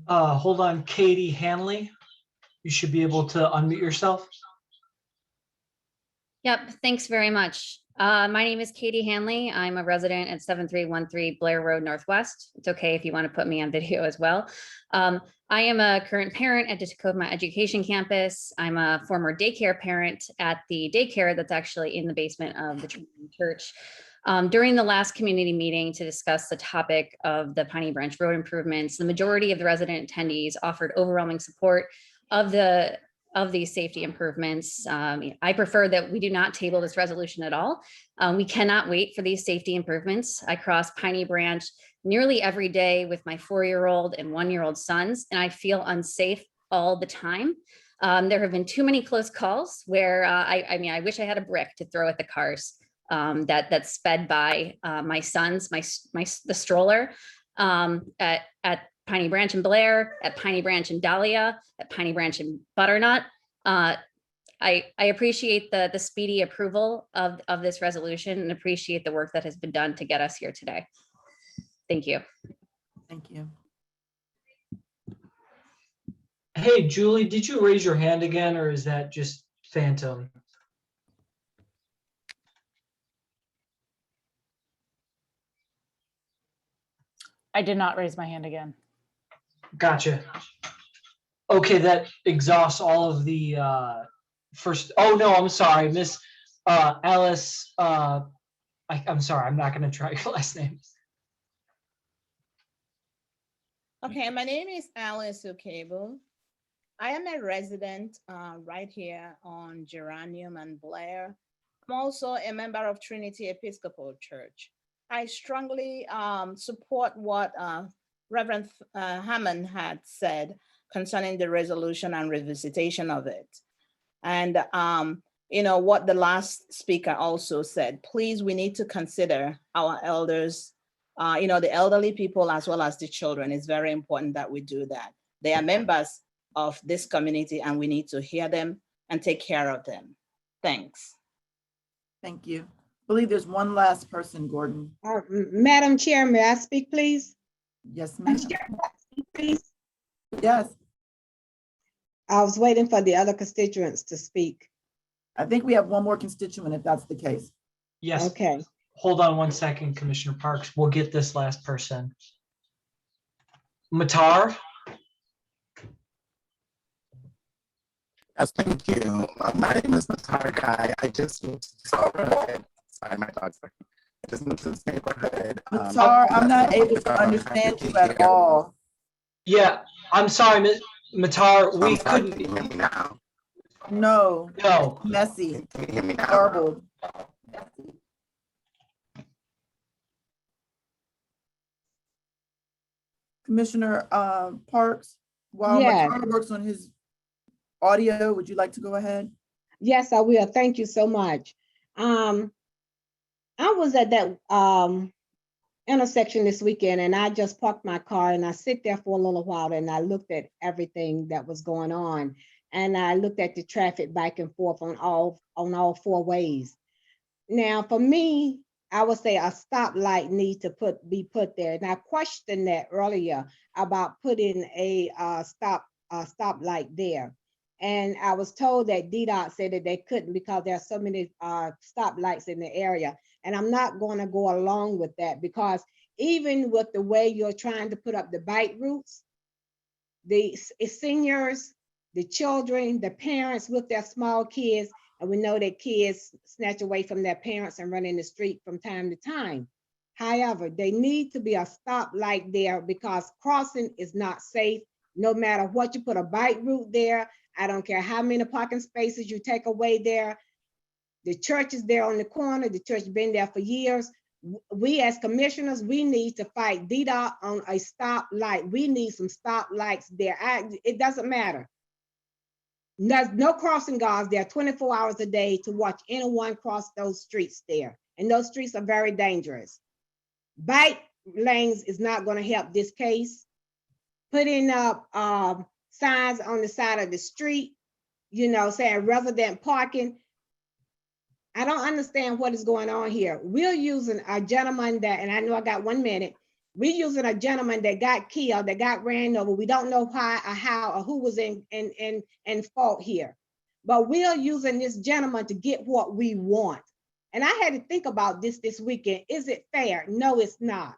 Hold on, Katie Hanley. You should be able to unmute yourself. Yep, thanks very much. My name is Katie Hanley. I'm a resident at 7313 Blair Road Northwest. It's okay if you want to put me on video as well. I am a current parent at the Tacoma Education Campus. I'm a former daycare parent at the daycare that's actually in the basement of the church. During the last community meeting to discuss the topic of the Piney Branch Road improvements, the majority of the resident attendees offered overwhelming support of these safety improvements. I prefer that we do not table this resolution at all. We cannot wait for these safety improvements. I cross Piney Branch nearly every day with my 4-year-old and 1-year-old sons, and I feel unsafe all the time. There have been too many close calls where I wish I had a brick to throw at the cars that sped by my sons, the stroller at Piney Branch and Blair, at Piney Branch and Dahlia, at Piney Branch and Butternut. I appreciate the speedy approval of this resolution and appreciate the work that has been done to get us here today. Thank you. Thank you. Hey, Julie, did you raise your hand again, or is that just phantom? I did not raise my hand again. Gotcha. Okay, that exhausts all of the first. Oh no, I'm sorry, Miss Alice. I'm sorry, I'm not going to try your last name. Okay, my name is Alice Okebo. I am a resident right here on Geranium and Blair. I'm also a member of Trinity Episcopal Church. I strongly support what Reverend Hammond had said concerning the resolution and revisitation of it. And you know what the last speaker also said, please, we need to consider our elders, you know, the elderly people as well as the children. It's very important that we do that. They are members of this community and we need to hear them and take care of them. Thanks. Thank you. I believe there's one last person, Gordon. Madam Chair, may I speak, please? Yes, ma'am. Please. Yes. I was waiting for the other constituents to speak. I think we have one more constituent if that's the case. Yes. Okay. Hold on one second, Commissioner Parks. We'll get this last person. Matar? Yes, thank you. My name is Matar Guy. I just moved to this neighborhood. Sorry, my dog's barking. I just moved to this neighborhood. Matar, I'm not able to understand you at all. Yeah, I'm sorry, Matar. We couldn't. Can you hear me now? No. No. Messy. Can you hear me now? Garbled. Commissioner Parks, while Yes. Matar works on his audio, would you like to go ahead? Yes, I will. Thank you so much. I was at that intersection this weekend and I just parked my car and I sit there for a little while and I looked at everything that was going on. And I looked at the traffic back and forth on all four ways. Now, for me, I would say a stoplight needs to be put there. And I questioned that earlier about putting a stoplight there. And I was told that DDOT said that they couldn't because there are so many stoplights in the area. And I'm not going to go along with that because even with the way you're trying to put up the bike routes, the seniors, the children, the parents with their small kids, and we know that kids snatch away from their parents and run in the street from time to time. However, they need to be a stoplight there because crossing is not safe. No matter what, you put a bike route there. I don't care how many parking spaces you take away there. The church is there on the corner. The church has been there for years. We as commissioners, we need to fight DDOT on a stoplight. We need some stoplights there. It doesn't matter. There's no crossing guards there 24 hours a day to watch anyone cross those streets there. And those streets are very dangerous. Bike lanes is not going to help this case. Putting up signs on the side of the street, you know, saying resident parking. I don't understand what is going on here. We're using a gentleman that, and I know I got 1 minute, we're using a gentleman that got killed, that got ran over. We don't know why or how or who was in fault here. But we're using this gentleman to get what we want. And I had to think about this weekend. Is it fair? No, it's not.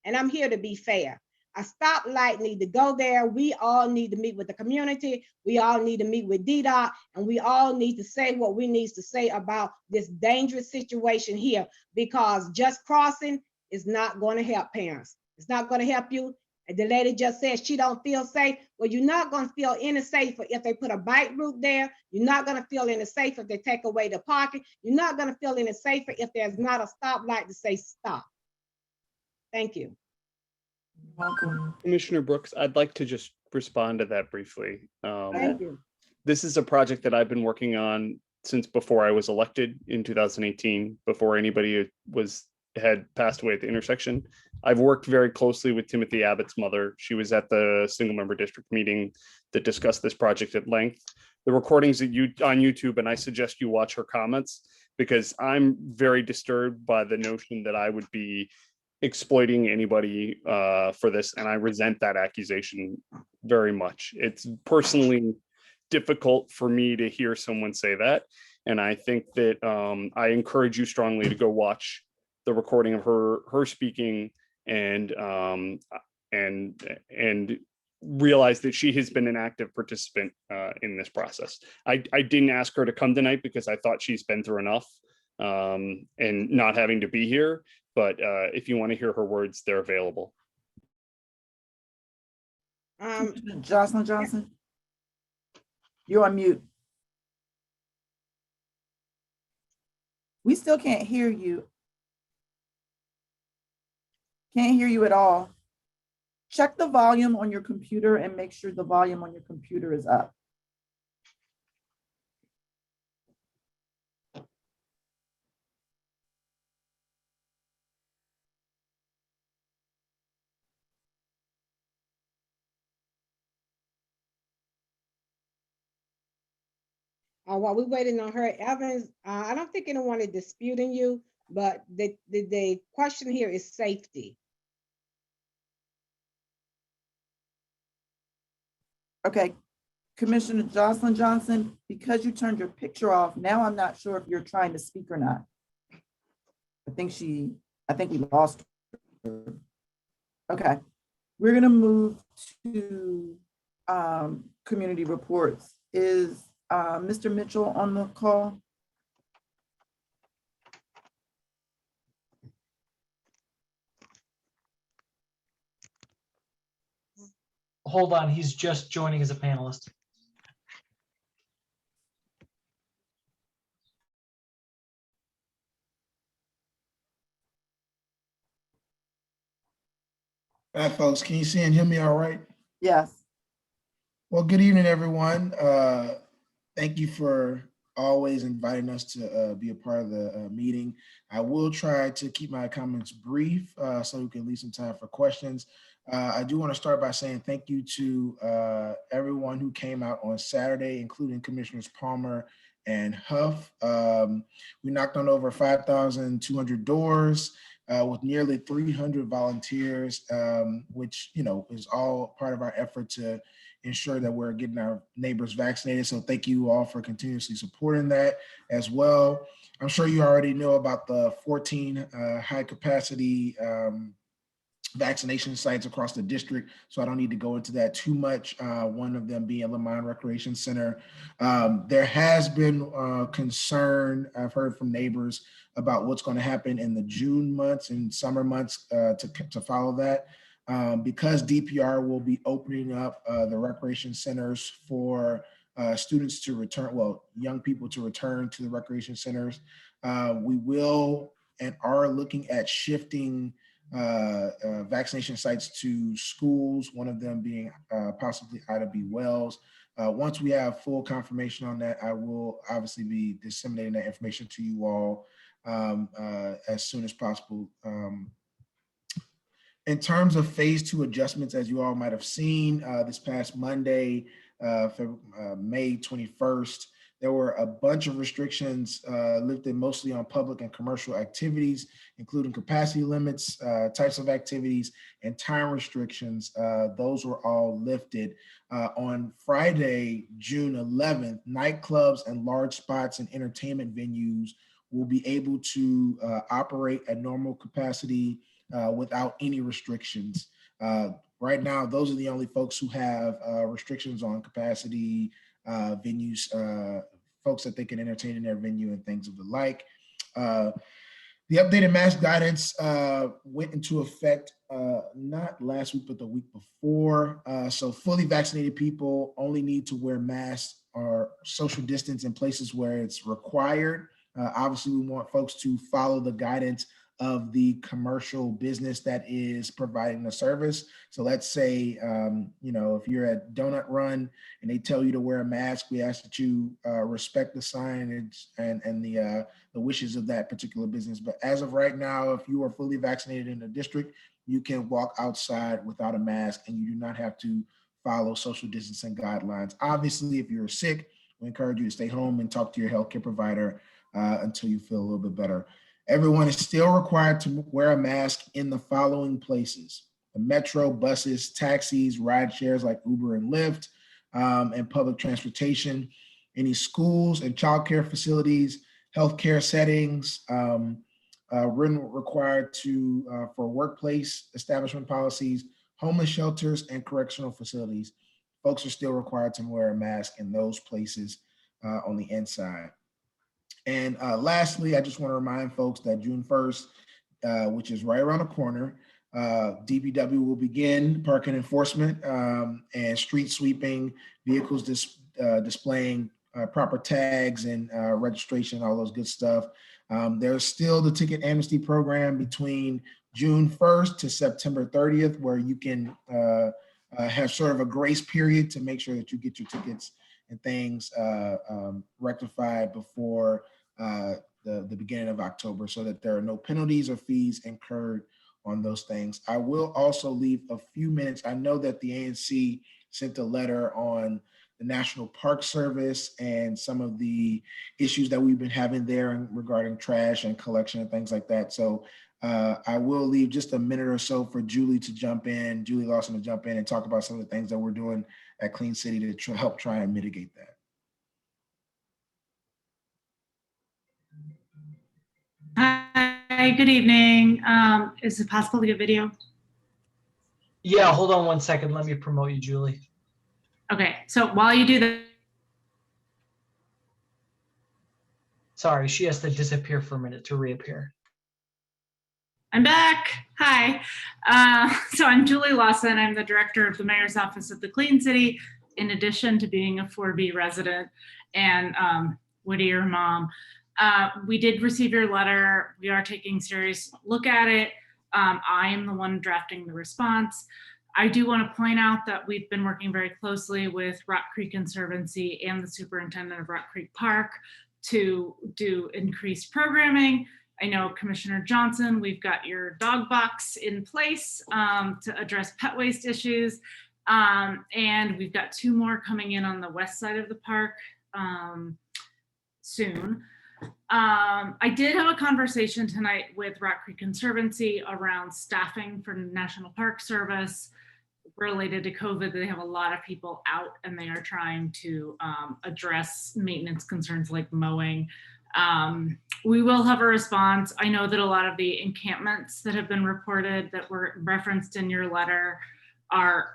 And I'm here to be fair. A stoplight need to go there. We all need to meet with the community. We all need to meet with DDOT, and we all need to say what we need to say about this dangerous situation here, because just crossing is not going to help parents. It's not going to help you. And the lady just said she don't feel safe. Well, you're not going to feel any safer if they put a bike route there. You're not going to feel any safer if they take away the parking. You're not going to feel any safer if there's not a stoplight to say stop. Thank you. Welcome. Commissioner Brooks, I'd like to just respond to that briefly. Thank you. This is a project that I've been working on since before I was elected in 2018, before anybody had passed away at the intersection. I've worked very closely with Timothy Abbott's mother. She was at the single member district meeting that discussed this project at length. The recordings on YouTube, and I suggest you watch her comments, because I'm very disturbed by the notion that I would be exploiting anybody for this, and I resent that accusation very much. It's personally difficult for me to hear someone say that, and I think that I encourage you strongly to go watch the recording of her speaking and realize that she has been an active participant in this process. I didn't ask her to come tonight because I thought she's been through enough and not having to be here. But if you want to hear her words, they're available. Jocelyn Johnson, you're on mute. We still can't hear you. Can't hear you at all. Check the volume on your computer and make sure the volume on your computer is up. While we're waiting on her, Evans, I don't think anyone is disputing you, but the question here is safety. Okay, Commissioner Jocelyn Johnson, because you turned your picture off, now I'm not sure if you're trying to speak or not. I think we lost her. Okay, we're gonna move to community reports. Is Mr. Mitchell on the call? Hold on, he's just joining as a panelist. All right, folks, can you see and hear me all right? Yes. Well, good evening, everyone. Thank you for always inviting us to be a part of the meeting. I will try to keep my comments brief so we can leave some time for questions. I do want to start by saying thank you to everyone who came out on Saturday, including Commissioners Palmer and Huff. We knocked on over 5,200 doors with nearly 300 volunteers, which is all part of our effort to ensure that we're getting our neighbors vaccinated. So thank you all for continuously supporting that as well. I'm sure you already know about the 14 high capacity vaccination sites across the district, so I don't need to go into that too much. One of them being Lamont Recreation Center. There has been concern, I've heard from neighbors, about what's going to happen in the June months and summer months to follow that. Because DPR will be opening up the recreation centers for students to return, well, young people to return to the recreation centers. We will and are looking at shifting vaccination sites to schools, one of them being possibly Ida B. Wells. Once we have full confirmation on that, I will obviously be disseminating that information to you all as soon as possible. In terms of phase 2 adjustments, as you all might have seen this past Monday, May 21st, there were a bunch of restrictions lifted mostly on public and commercial activities, including capacity limits, types of activities, and time restrictions. Those were all lifted. On Friday, June 11th, nightclubs and large spots and entertainment venues will be able to operate at normal capacity without any restrictions. Right now, those are the only folks who have restrictions on capacity, venues, folks that they can entertain in their venue and things of the like. The updated mask guidance went into effect not last week, but the week before. So fully vaccinated people only need to wear masks or social distance in places where it's required. Obviously, we want folks to follow the guidance of the commercial business that is providing the service. So let's say, if you're at Donut Run and they tell you to wear a mask, we ask that you respect the signage and the wishes of that particular business. But as of right now, if you are fully vaccinated in the district, you can walk outside without a mask and you do not have to follow social distancing guidelines. Obviously, if you're sick, we encourage you to stay home and talk to your healthcare provider until you feel a little bit better. Everyone is still required to wear a mask in the following places: the metro, buses, taxis, ride shares like Uber and Lyft, and public transportation, any schools and childcare facilities, healthcare settings, required for workplace establishment policies, homeless shelters, and correctional facilities. Folks are still required to wear a mask in those places on the inside. And lastly, I just want to remind folks that June 1st, which is right around the corner, DPW will begin parking enforcement and street sweeping, vehicles displaying proper tags and registration, all those good stuff. There's still the ticket amnesty program between June 1st to September 30th, where you can have sort of a grace period to make sure that you get your tickets and things rectified before the beginning of October, so that there are no penalties or fees incurred on those things. I will also leave a few minutes. I know that the ANC sent a letter on the National Park Service and some of the issues that we've been having there regarding trash and collection and things like that. So I will leave just a minute or so for Julie Lawson to jump in and talk about some of the things that we're doing at Clean City to help try and mitigate that. Hi, good evening. Is it possible to get video? Yeah, hold on one second. Let me promote you, Julie. Okay, so while you do that. Sorry, she has to disappear for a minute to reappear. I'm back. Hi. So I'm Julie Lawson. I'm the director of the Mayor's Office of the Clean City, in addition to being a 4B resident and Whittier mom. We did receive your letter. We are taking a serious look at it. I am the one drafting the response. I do want to point out that we've been working very closely with Rock Creek Conservancy and the superintendent of Rock Creek Park to do increased programming. I know Commissioner Johnson, we've got your dog box in place to address pet waste issues. And we've got 2 more coming in on the west side of the park soon. I did have a conversation tonight with Rock Creek Conservancy around staffing for National Park Service related to COVID. They have a lot of people out and they are trying to address maintenance concerns like mowing. We will have a response. I know that a lot of the encampments that have been reported that were referenced in your letter are,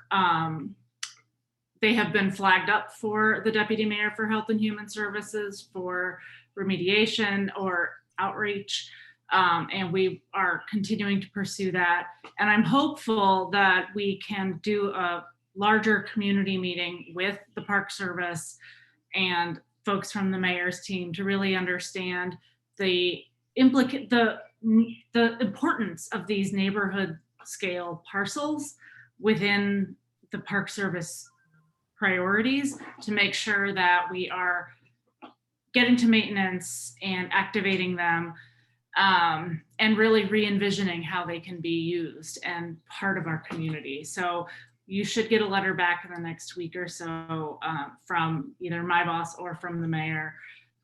they have been flagged up for the Deputy Mayor for Health and Human Services for remediation or outreach. And we are continuing to pursue that. And I'm hopeful that we can do a larger community meeting with the Park Service and folks from the mayor's team to really understand the importance of these neighborhood scale parcels within the Park Service priorities, to make sure that we are getting to maintenance and activating them, and really re-envisioning how they can be used and part of our community. So you should get a letter back in the next week or so from either my boss or from the mayor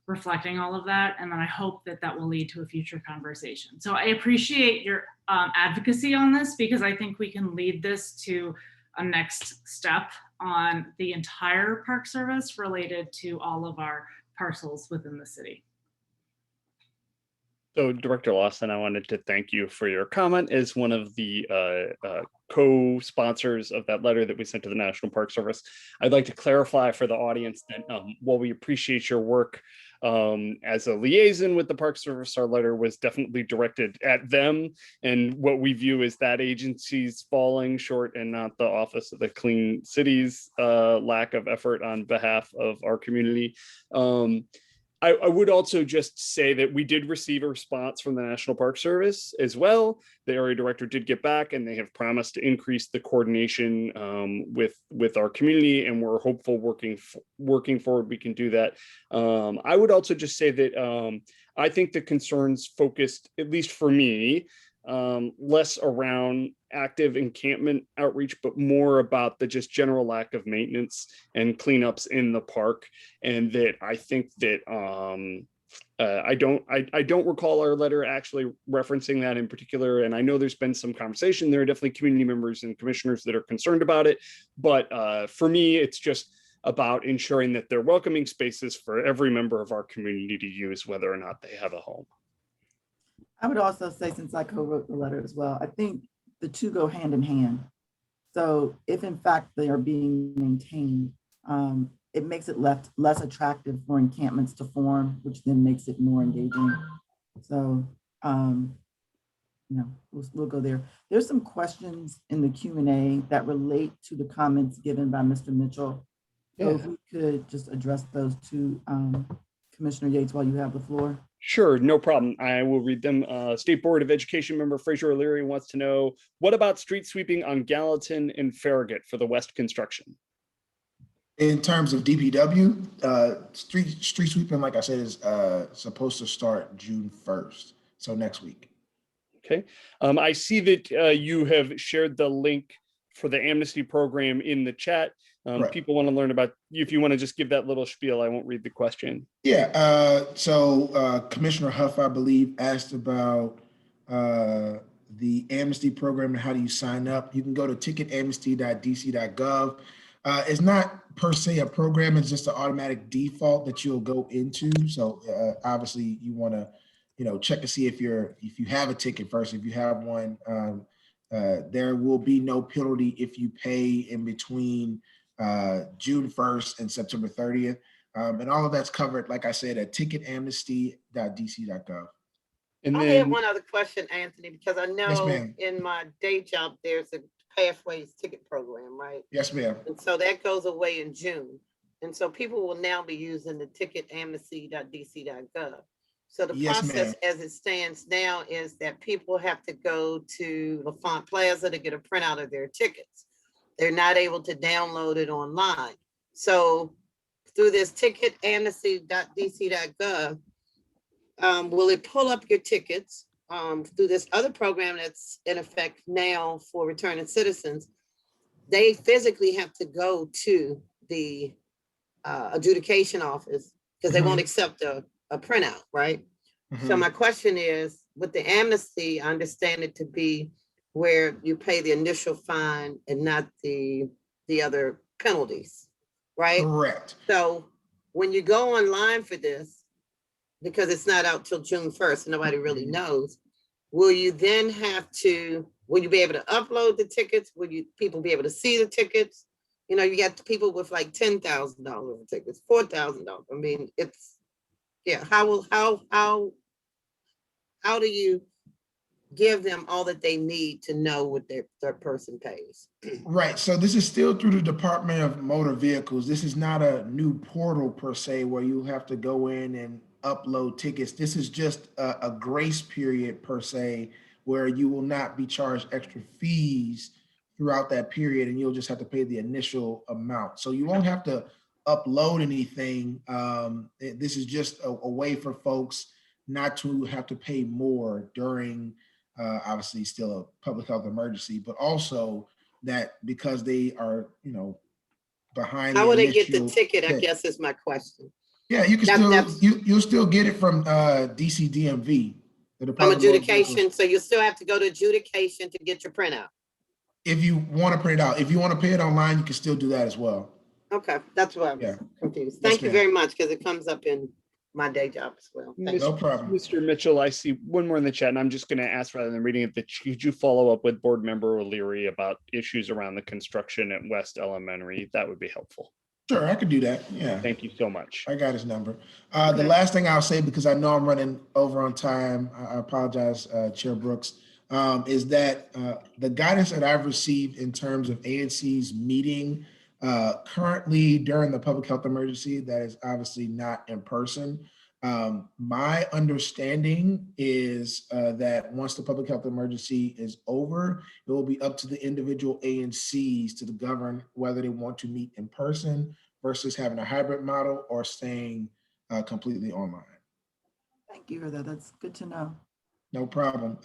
reflecting all of that. And then I hope that that will lead to a future conversation. So I appreciate your advocacy on this, because I think we can lead this to a next step on the entire Park Service related to all of our parcels within the city. So Director Lawson, I wanted to thank you for your comment as one of the co-sponsors of that letter that we sent to the National Park Service. I'd like to clarify for the audience that while we appreciate your work as a liaison with the Park Service, our letter was definitely directed at them and what we view as that agency's falling short and not the Office of the Clean Cities lack of effort on behalf of our community. I would also just say that we did receive a response from the National Park Service as well. The area director did get back and they have promised to increase the coordination with our community, and we're hopeful working forward we can do that. I would also just say that I think the concerns focused, at least for me, less around active encampment outreach, but more about the just general lack of maintenance and cleanups in the park. And that I think that I don't recall our letter actually referencing that in particular, and I know there's been some conversation. There are definitely community members and commissioners that are concerned about it, but for me, it's just about ensuring that they're welcoming spaces for every member of our community to use, whether or not they have a home. I would also say, since I co-wrote the letter as well, I think the two go hand in hand. So if in fact they are being maintained, it makes it less attractive for encampments to form, which then makes it more engaging. So, we'll go there. There's some questions in the Q&A that relate to the comments given by Mr. Mitchell. So if we could just address those to Commissioner Yates while you have the floor. Sure, no problem. I will read them. State Board of Education member Fraser O'Leary wants to know, what about street sweeping on Gallatin and Farragut for the West construction? In terms of DPW, street sweeping, like I said, is supposed to start June 1st, so next week. Okay. I see that you have shared the link for the amnesty program in the chat. Right. People want to learn about you. If you want to just give that little spiel, I won't read the question. Yeah, so Commissioner Huff, I believe, asked about the amnesty program and how do you sign up. You can go to ticketamnesty.dc.gov. It's not per se a program, it's just an automatic default that you'll go into. So obviously you want to, check to see if you have a ticket first. If you have one, there will be no penalty if you pay in between June 1st and September 30th. And all of that's covered, like I said, at ticketamnesty.dc.gov. And I have one other question, Anthony, because I know ma'am. in my day job, there's a Pathways ticket program, right? Yes, ma'am. And so that goes away in June. And so people will now be using the ticketamnesty.dc.gov. So the Yes, process ma'am. as it stands now is that people have to go to LaFont Plaza to get a printout of their tickets. They're not able to download it online. So through this ticketamnesty.dc.gov, will it pull up your tickets through this other program that's in effect now for returning citizens? They physically have to go to the adjudication office because they won't accept a printout, right? So my question is, with the amnesty, I understand it to be where you pay the initial fine and not the other penalties, right? Correct. So when you go online for this, because it's not out till June 1st, and nobody really knows, will you then will you be able to upload the tickets? Will people be able to see the tickets? You got people with like $10,000 tickets, $4,000. I mean, how do you give them all that they need to know what their person pays? Right. So this is still through the Department of Motor Vehicles. This is not a new portal per se where you have to go in and upload tickets. This is just a grace period per se, where you will not be charged extra fees throughout that period, and you'll just have to pay the initial amount. So you won't have to upload anything. This is just a way for folks not to have to pay more during obviously still a public health emergency, but also that because they are, behind. How would they get the ticket? I guess is my question. Yeah, you can you'll still get it from DC DMV. From adjudication, so you still have to go to adjudication to get your printout. If you want to print it out, if you want to pay it online, you can still do that as well. Okay, that's why I was confused. Thank you very much, because it comes up in my day job as well. No problem. Mr. Mitchell, I see one more in the chat, and I'm just going to ask, rather than reading it, that could you follow up with Board Member O'Leary about issues around the construction at West Elementary? That would be helpful. Sure, I could do that. Yeah. Thank you so much. I got his number. The last thing I'll say, because I know I'm running over on time, I apologize, Chair Brooks, is that the guidance that I've received in terms of ANC's meeting currently during the public health emergency, that is obviously not in person. My understanding is that once the public health emergency is over, it will be up to the individual ANCs to govern whether they want to meet in person versus having a hybrid model or staying completely online. Thank you for that. That's good to know. No problem.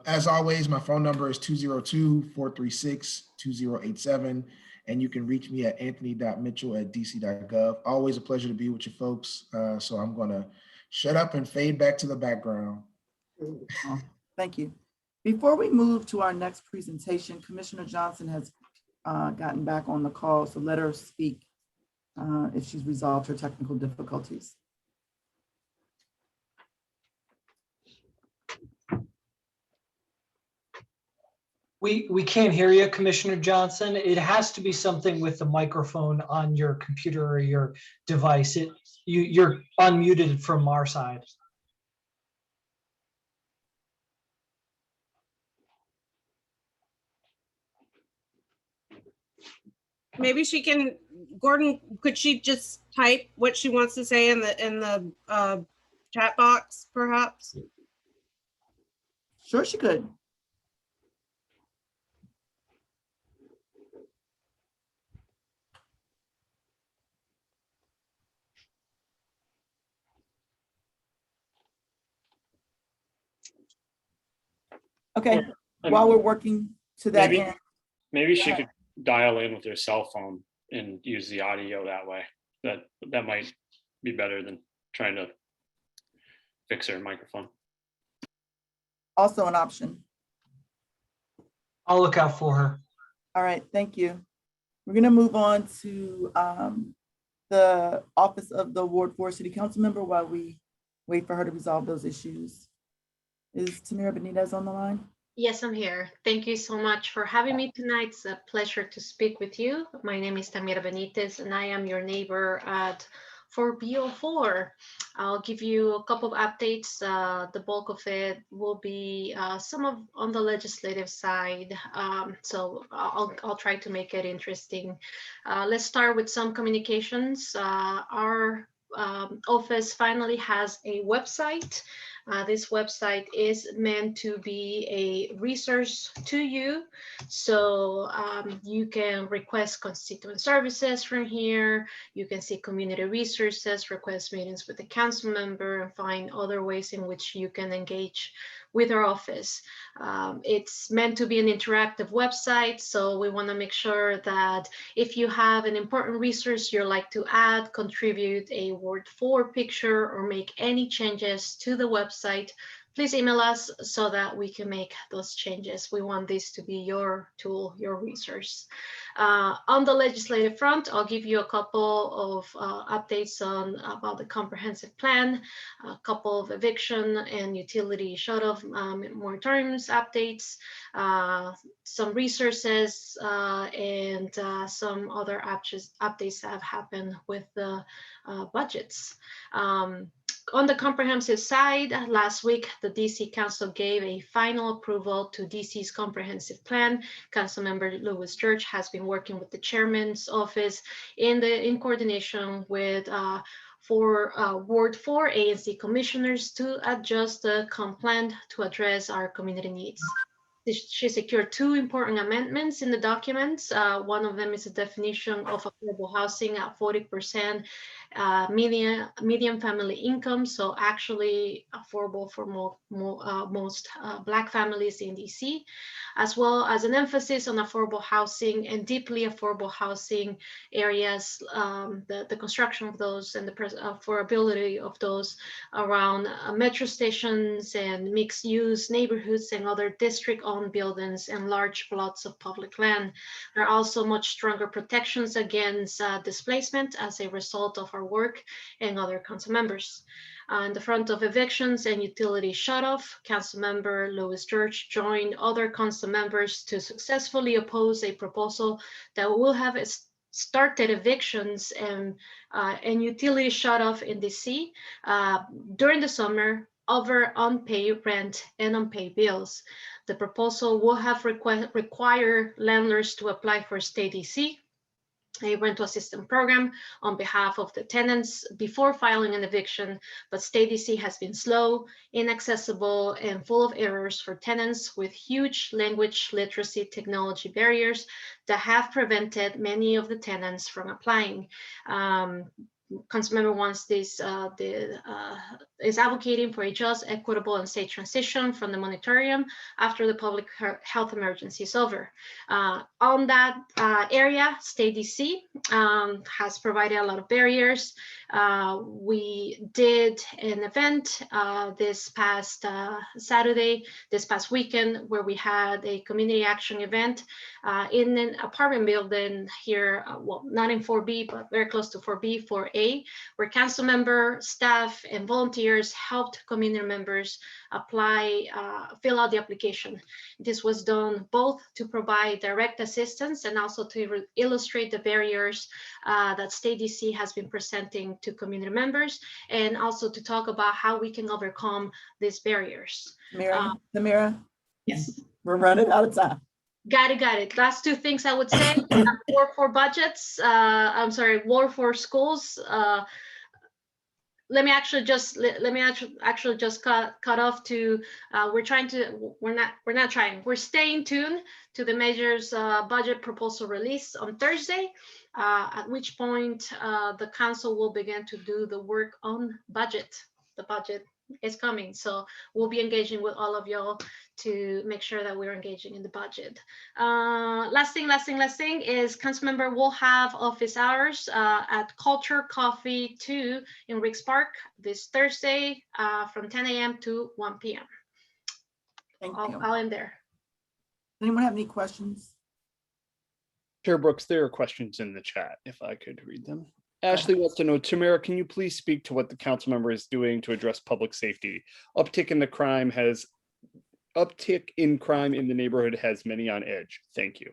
As always, my phone number is 202-436-2087. And you can reach me at anthony.mitchell@dc.gov. Always a pleasure to be with you folks. So I'm going to shut up and fade back to the background. Oh, thank you. Before we move to our next presentation, Commissioner Johnson has gotten back on the call, so let her speak if she's resolved her technical difficulties. We can't hear you, Commissioner Johnson. It has to be something with the microphone on your computer or your device. You're unmuted from our side. Maybe she can, Gordon, could she just type what she wants to say in the chat box, perhaps? Sure, she could. Okay, while we're working to that end. Maybe she could dial in with her cell phone and use the audio that way. That might be better than trying to fix her microphone. Also an option. I'll look out for her. All right, thank you. We're gonna move on to the office of the Ward 4 City Council member while we wait for her to resolve those issues. Is Tamira Benitez on the line? Yes, I'm here. Thank you so much for having me tonight. It's a pleasure to speak with you. My name is Tamira Benitez, and I am your neighbor at 4B04. I'll give you a couple of updates. The bulk of it will be some of on the legislative side. So I'll try to make it interesting. Let's start with some communications. Our office finally has a website. This website is meant to be a resource to you. So you can request constituent services from here. You can see community resources, request meetings with the council member, and find other ways in which you can engage with our office. It's meant to be an interactive website, so we want to make sure that if you have an important resource you'd like to add, contribute a Ward 4 picture, or make any changes to the website, please email us so that we can make those changes. We want this to be your tool, your resource. On the legislative front, I'll give you a couple of updates about the comprehensive plan, a couple of eviction and utility shut-off moratoriums updates, some resources, and some other updates that have happened with the budgets. On the comprehensive side, last week, the DC Council gave a final approval to DC's comprehensive plan. Councilmember Lewis Church has been working with the chairman's office in coordination with Ward 4 ANC commissioners to adjust the comp plan to address our community needs. She secured two important amendments in the documents. One of them is a definition of affordable housing at 40% median family income, so actually affordable for most Black families in DC, as well as an emphasis on affordable housing and deeply affordable housing areas, the construction of those and the affordability of those around metro stations and mixed-use neighborhoods and other district-owned buildings and large plots of public land. There are also much stronger protections against displacement as a result of our work and other council members. On the front of evictions and utility shutoff, Councilmember Lewis Church joined other council members to successfully oppose a proposal that will have started evictions and utility shutoff in DC during the summer over unpaid rent and unpaid bills. The proposal will have require landlords to apply for state DC, a rental assistance program, on behalf of the tenants before filing an eviction, but state DC has been slow, inaccessible, and full of errors for tenants with huge language literacy technology barriers that have prevented many of the tenants from applying. Councilmember wants this is advocating for a just, equitable, and safe transition from the moratorium after the public health emergency is over. On that area, State DC has provided a lot of barriers. We did an event this past Saturday, this past weekend, where we had a community action event in an apartment building here, well, not in 4B, but very close to 4B, 4A, where council member, staff, and volunteers helped community members apply, fill out the application. This was done both to provide direct assistance and also to illustrate the barriers that State DC has been presenting to community members, and also to talk about how we can overcome these barriers. Samira, yes, we're running out of time. Got it. Last two things I would say: war for budgets. I'm sorry, war for schools. Let me actually just cut off to. We're staying tuned to the measures budget proposal release on Thursday. At which point the council will begin to do the work on budget. The budget is coming, so we'll be engaging with all of y'all to make sure that we're engaging in the budget. Last thing is Councilmember will have office hours at Culture Coffee 2 in Riggs Park this Thursday from 10 a.m. to 1 p.m. I'll end there. Anyone have any questions? Chair Brooks, there are questions in the chat, if I could read them. Ashley wants to know, Tamara, can you please speak to what the council member is doing to address public safety? Uptick in crime in the neighborhood has many on edge. Thank you.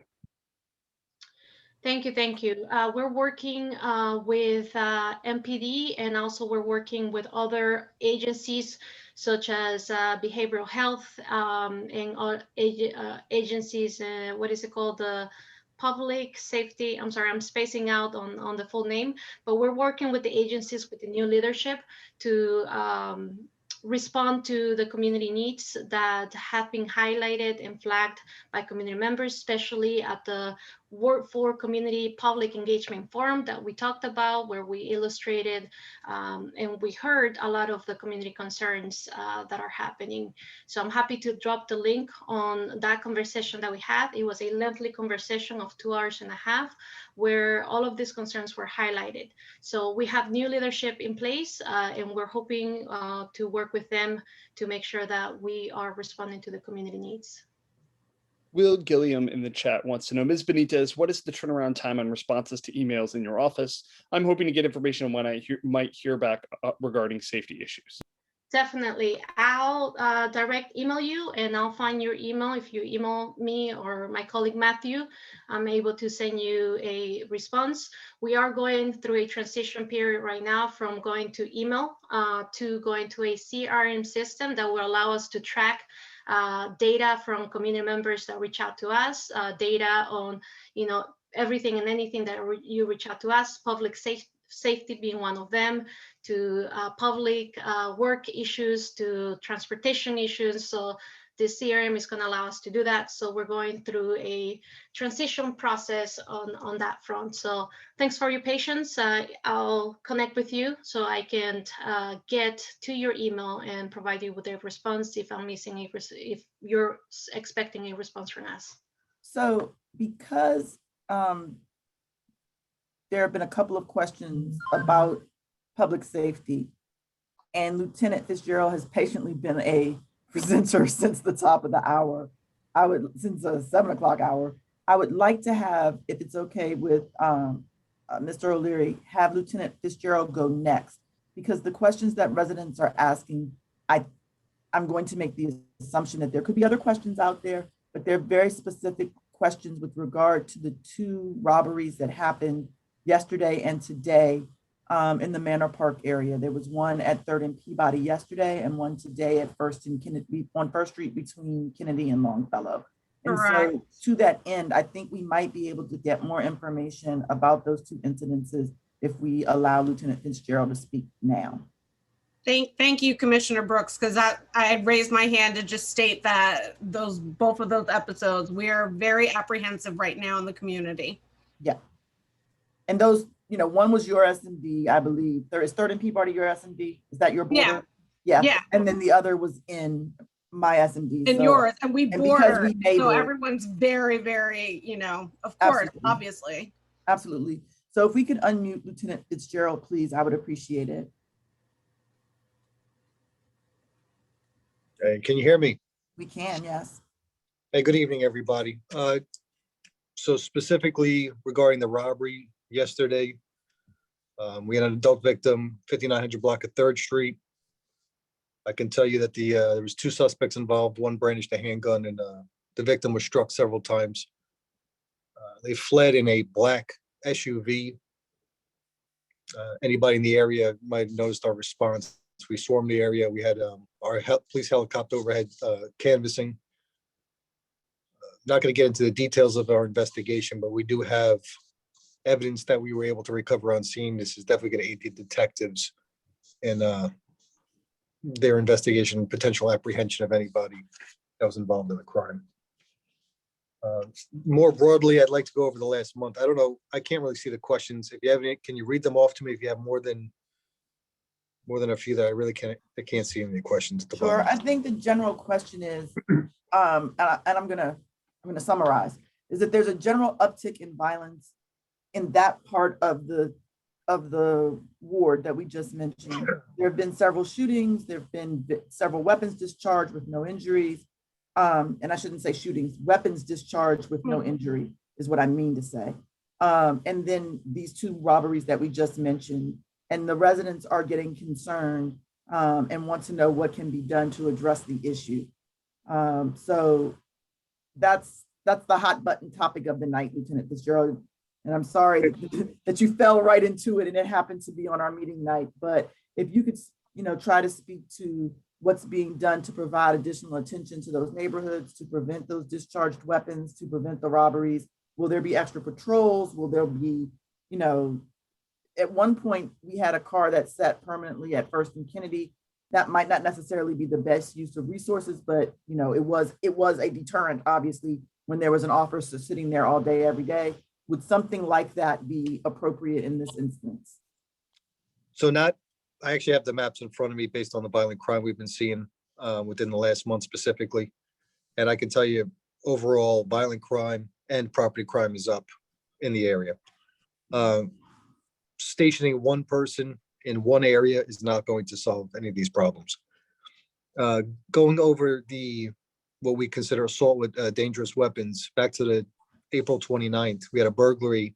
Thank you. We're working with MPD, and also we're working with other agencies such as behavioral health and agencies, what is it called? The public safety. I'm sorry, I'm spacing out on the full name, but we're working with the agencies, with the new leadership, to respond to the community needs that have been highlighted and flagged by community members, especially at the Ward 4 Community Public Engagement Forum that we talked about, where we illustrated and we heard a lot of the community concerns that are happening. So I'm happy to drop the link on that conversation that we had. It was a lengthy conversation of 2.5 hours, where all of these concerns were highlighted. So we have new leadership in place, and we're hoping to work with them to make sure that we are responding to the community needs. Will Gilliam in the chat wants to know, Ms. Benitez, what is the turnaround time on responses to emails in your office? I'm hoping to get information on when I might hear back regarding safety issues. Definitely. I'll direct email you, and I'll find your email. If you email me or my colleague Matthew, I'm able to send you a response. We are going through a transition period right now from going to email to going to a CRM system that will allow us to track data from community members that reach out to us, data on, everything and anything that you reach out to us, public safety being one of them, to public work issues, to transportation issues. So this CRM is going to allow us to do that. So we're going through a transition process on that front. So thanks for your patience. I'll connect with you so I can get to your email and provide you with a response if I'm missing if you're expecting a response from us. So because there have been a couple of questions about public safety, and Lieutenant Fitzgerald has patiently been a presenter since the top of the hour. Since the 7 o'clock hour, I would like to have, if it's okay with Mr. O'Leary, have Lieutenant Fitzgerald go next, because the questions that residents are asking, I'm going to make the assumption that there could be other questions out there, but they're very specific questions with regard to the 2 robberies that happened yesterday and today in the Manor Park area. There was one at 3rd and Peabody yesterday, and one today at First and Kennedy, on First Street between Kennedy and Longfellow. And Correct. so to that end, I think we might be able to get more information about those 2 incidences if we allow Lieutenant Fitzgerald to speak now. Thank you, Commissioner Brooks, because I had raised my hand to just state that both of those episodes, we are very apprehensive right now in the community. Yeah. And those, one was your S&D, I believe. There is Third and Peabody your S&D. Is that your border? Yeah. Yeah. And then the other was in my S&D. And yours, and we border, so neighbor, everyone's very, very, of course, absolutely. obviously. Absolutely. So if we could unmute Lieutenant Fitzgerald, please, I would appreciate it. And can you hear me? We can, yes. Hey, good evening, everybody. So specifically regarding the robbery yesterday, we had an adult victim, 5900 block of 3rd Street. I can tell you that there was 2 suspects involved. One brandished a handgun, and the victim was struck several times. They fled in a black SUV. Anybody in the area might have noticed our response. We swarmed the area. We had our police helicopter overhead canvassing. Not going to get into the details of our investigation, but we do have evidence that we were able to recover on scene. This is definitely going to aid the detectives in their investigation and potential apprehension of anybody that was involved in the crime. More broadly, I'd like to go over the last month. I don't know. I can't really see the questions. If you have any, can you read them off to me? If you have more than a few that I can't see any questions. At the Sure. bottom. I think the general question is, and I'm gonna summarize, is that there's a general uptick in violence in that part of the ward that we just mentioned. There have been several shootings. There have been several weapons discharged with no injuries. And I shouldn't say shootings, weapons discharged with no injury is what I mean to say. And then these 2 robberies that we just mentioned, and the residents are getting concerned and want to know what can be done to address the issue. So that's the hot button topic of the night, Lieutenant Fitzgerald. And I'm sorry that you fell right into it and it happened to be on our meeting night. But if you could, try to speak to what's being done to provide additional attention to those neighborhoods, to prevent those discharged weapons, to prevent the robberies. Will there be extra patrols? Will there be, at one point we had a car that sat permanently at First and Kennedy. That might not necessarily be the best use of resources, but it was a deterrent, obviously, when there was an officer sitting there all day, every day. Would something like that be appropriate in this instance? So I actually have the maps in front of me based on the violent crime we've been seeing within the last month specifically. And I can tell you overall violent crime and property crime is up in the area. Stationing one person in one area is not going to solve any of these problems. Going over what we consider assault with dangerous weapons, back to the April 29th, we had a burglary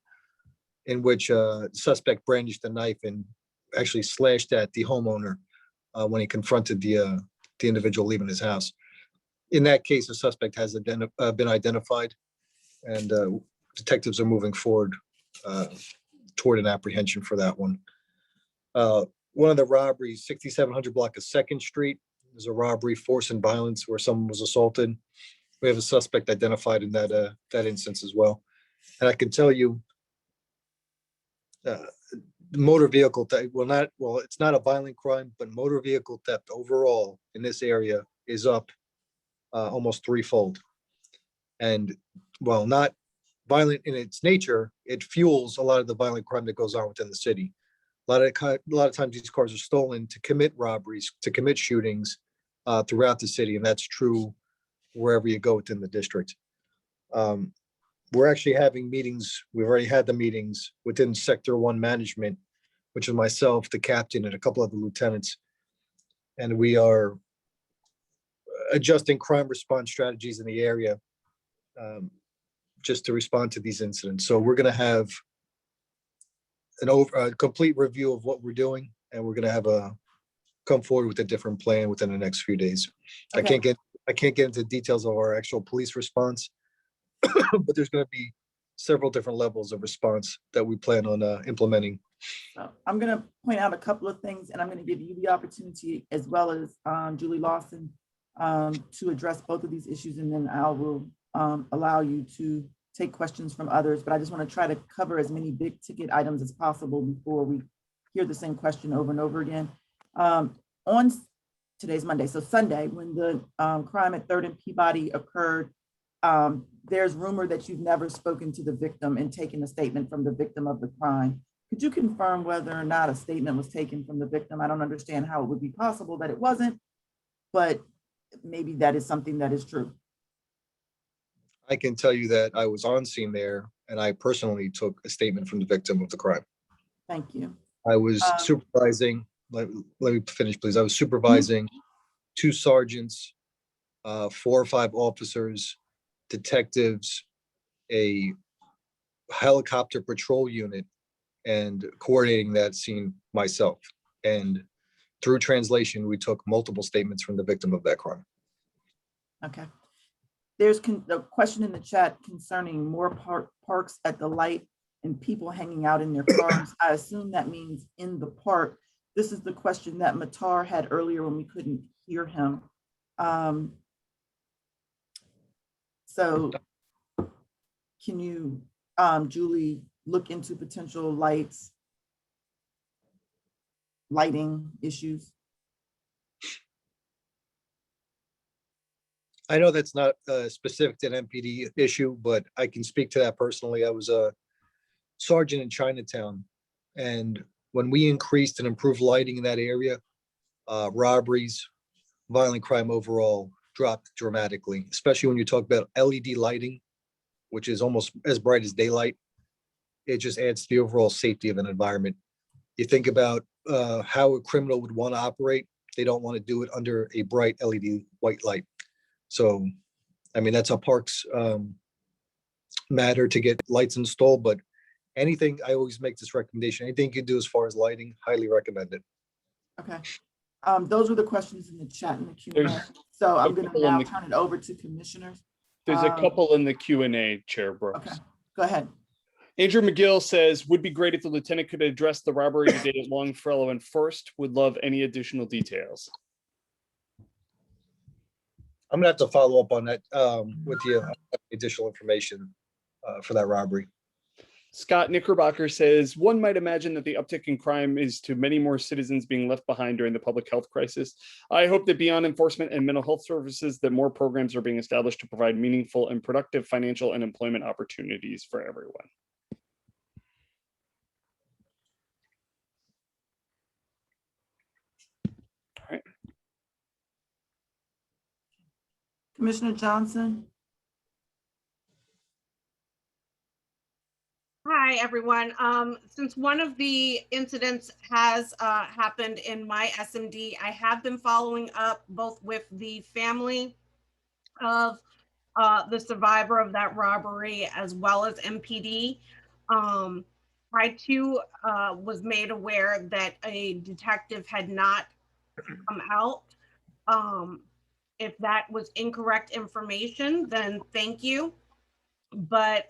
in which a suspect brandished a knife and actually slashed at the homeowner when he confronted the individual leaving his house. In that case, the suspect has been identified, and detectives are moving forward toward an apprehension for that one. One of the robberies, 6700 block of 2nd Street, there's a robbery, force and violence where someone was assaulted. We have a suspect identified in that instance as well. And I can tell you, motor vehicle theft, it's not a violent crime, but motor vehicle theft overall in this area is up almost 3-fold. And while not violent in its nature, it fuels a lot of the violent crime that goes on within the city. A lot of times these cars are stolen to commit robberies, to commit shootings throughout the city, and that's true wherever you go within the district. We're actually having meetings. We've already had the meetings within Sector 1 management, which is myself, the captain, and a couple of the lieutenants. And we are adjusting crime response strategies in the area just to respond to these incidents. So we're going to have a complete review of what we're doing, and we're going to have come forward with a different plan within the next few days. Okay. I can't get into details of our actual police response, but there's going to be several different levels of response that we plan on implementing. I'm going to point out a couple of things, and I'm going to give you the opportunity, as well as Julie Lawson, to address both of these issues, and then I will allow you to take questions from others. But I just want to try to cover as many big ticket items as possible before we hear the same question over and over again. on today's Monday, so Sunday, when the crime at 3rd and Peabody occurred, there's rumor that you've never spoken to the victim and taken a statement from the victim of the crime. Could you confirm whether or not a statement was taken from the victim? I don't understand how it would be possible that it wasn't, but maybe that is something that is true. I can tell you that I was on scene there and I personally took a statement from the victim of the crime. Thank you. I was supervising, let me finish, please. I was supervising 2 sergeants, 4 or 5 officers, detectives, a helicopter patrol unit, and coordinating that scene myself. And through translation, we took multiple statements from the victim of that crime. Okay. There's a question in the chat concerning more parks at the light and people hanging out in their cars. I assume that means in the park. This is the question that Matar had earlier when we couldn't hear him. So can you, Julie, look into potential lighting issues? I know that's not specific to an MPD issue, but I can speak to that personally. I was a sergeant in Chinatown, and when we increased and improved lighting in that area, robberies, violent crime overall dropped dramatically, especially when you talk about LED lighting, which is almost as bright as daylight. It just adds to the overall safety of an environment. You think about how a criminal would want to operate. They don't want to do it under a bright LED white light. So, I mean, that's a parks matter to get lights installed, but anything, I always make this recommendation, anything you can do as far as lighting, highly recommend it. Okay. Those were the questions in the chat and the Q&A. So I'm going to now turn it over to commissioners. There's a couple in the Q&A, Chair Brooks. Okay, go ahead. Andrew McGill says, would be great if the lieutenant could address the robbery today at Longfellow and First. Would love any additional details. I'm gonna have to follow up on that with you, additional information for that robbery. Scott Knickerbocker says, one might imagine that the uptick in crime is to many more citizens being left behind during the public health crisis. I hope that beyond enforcement and mental health services, that more programs are being established to provide meaningful and productive financial and employment opportunities for everyone. All right. Commissioner Johnson. Hi, everyone. Since one of the incidents has happened in my SMD, I have been following up both with the family of the survivor of that robbery as well as MPD. I too was made aware that a detective had not come out. If that was incorrect information, then thank you. But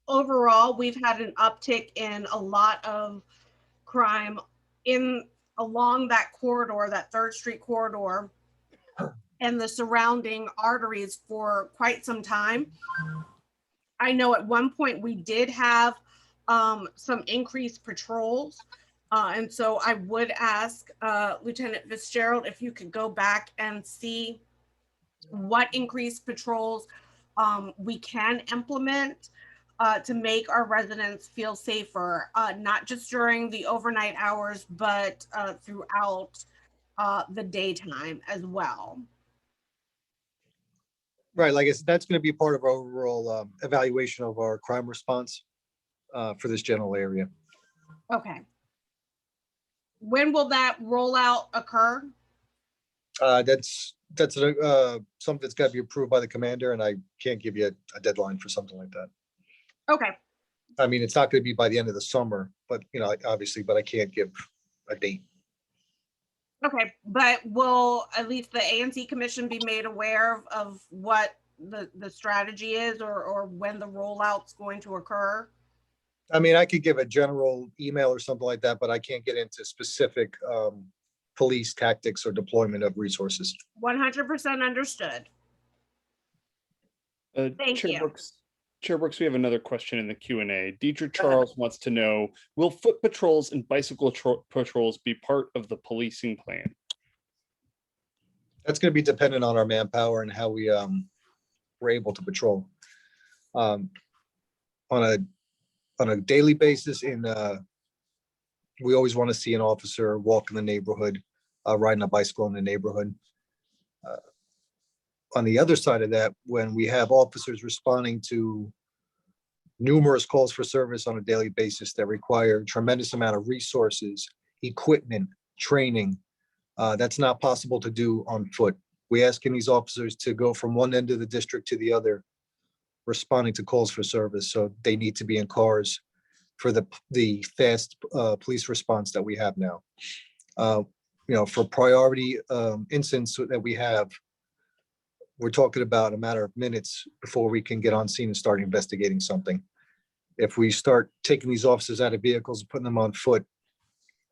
overall, we've had an uptick in a lot of crime along that corridor, that 3rd Street corridor, and the surrounding arteries for quite some time. I know at one point we did have some increased patrols. And so I would ask Lieutenant Fitzgerald if you could go back and see what increased patrols we can implement to make our residents feel safer, not just during the overnight hours, but throughout the daytime as well. Right, like I said, that's going to be part of our overall evaluation of our crime response for this general area. Okay. When will that rollout occur? That's something that's got to be approved by the commander, and I can't give you a deadline for something like that. Okay. I mean, it's not going to be by the end of the summer, but obviously, but I can't give a date. Okay, but will at least the ANC commission be made aware of what the strategy is, or when the rollout's going to occur? I mean, I could give a general email or something like that, but I can't get into specific police tactics or deployment of resources. 100% understood. Thank you. Chair Brooks, we have another question in the Q&A. Deidre Charles wants to know, will foot patrols and bicycle patrols be part of the policing plan? That's going to be dependent on our manpower and how we're able to patrol. On a daily basis, we always want to see an officer walk in the neighborhood, riding a bicycle in the neighborhood. On the other side of that, when we have officers responding to numerous calls for service on a daily basis that require a tremendous amount of resources, equipment, training, that's not possible to do on foot. We're asking these officers to go from one end of the district to the other, responding to calls for service. So they need to be in cars for the fast police response that we have now. For priority incidents that we have, we're talking about a matter of minutes before we can get on scene and start investigating something. If we start taking these officers out of vehicles and putting them on foot,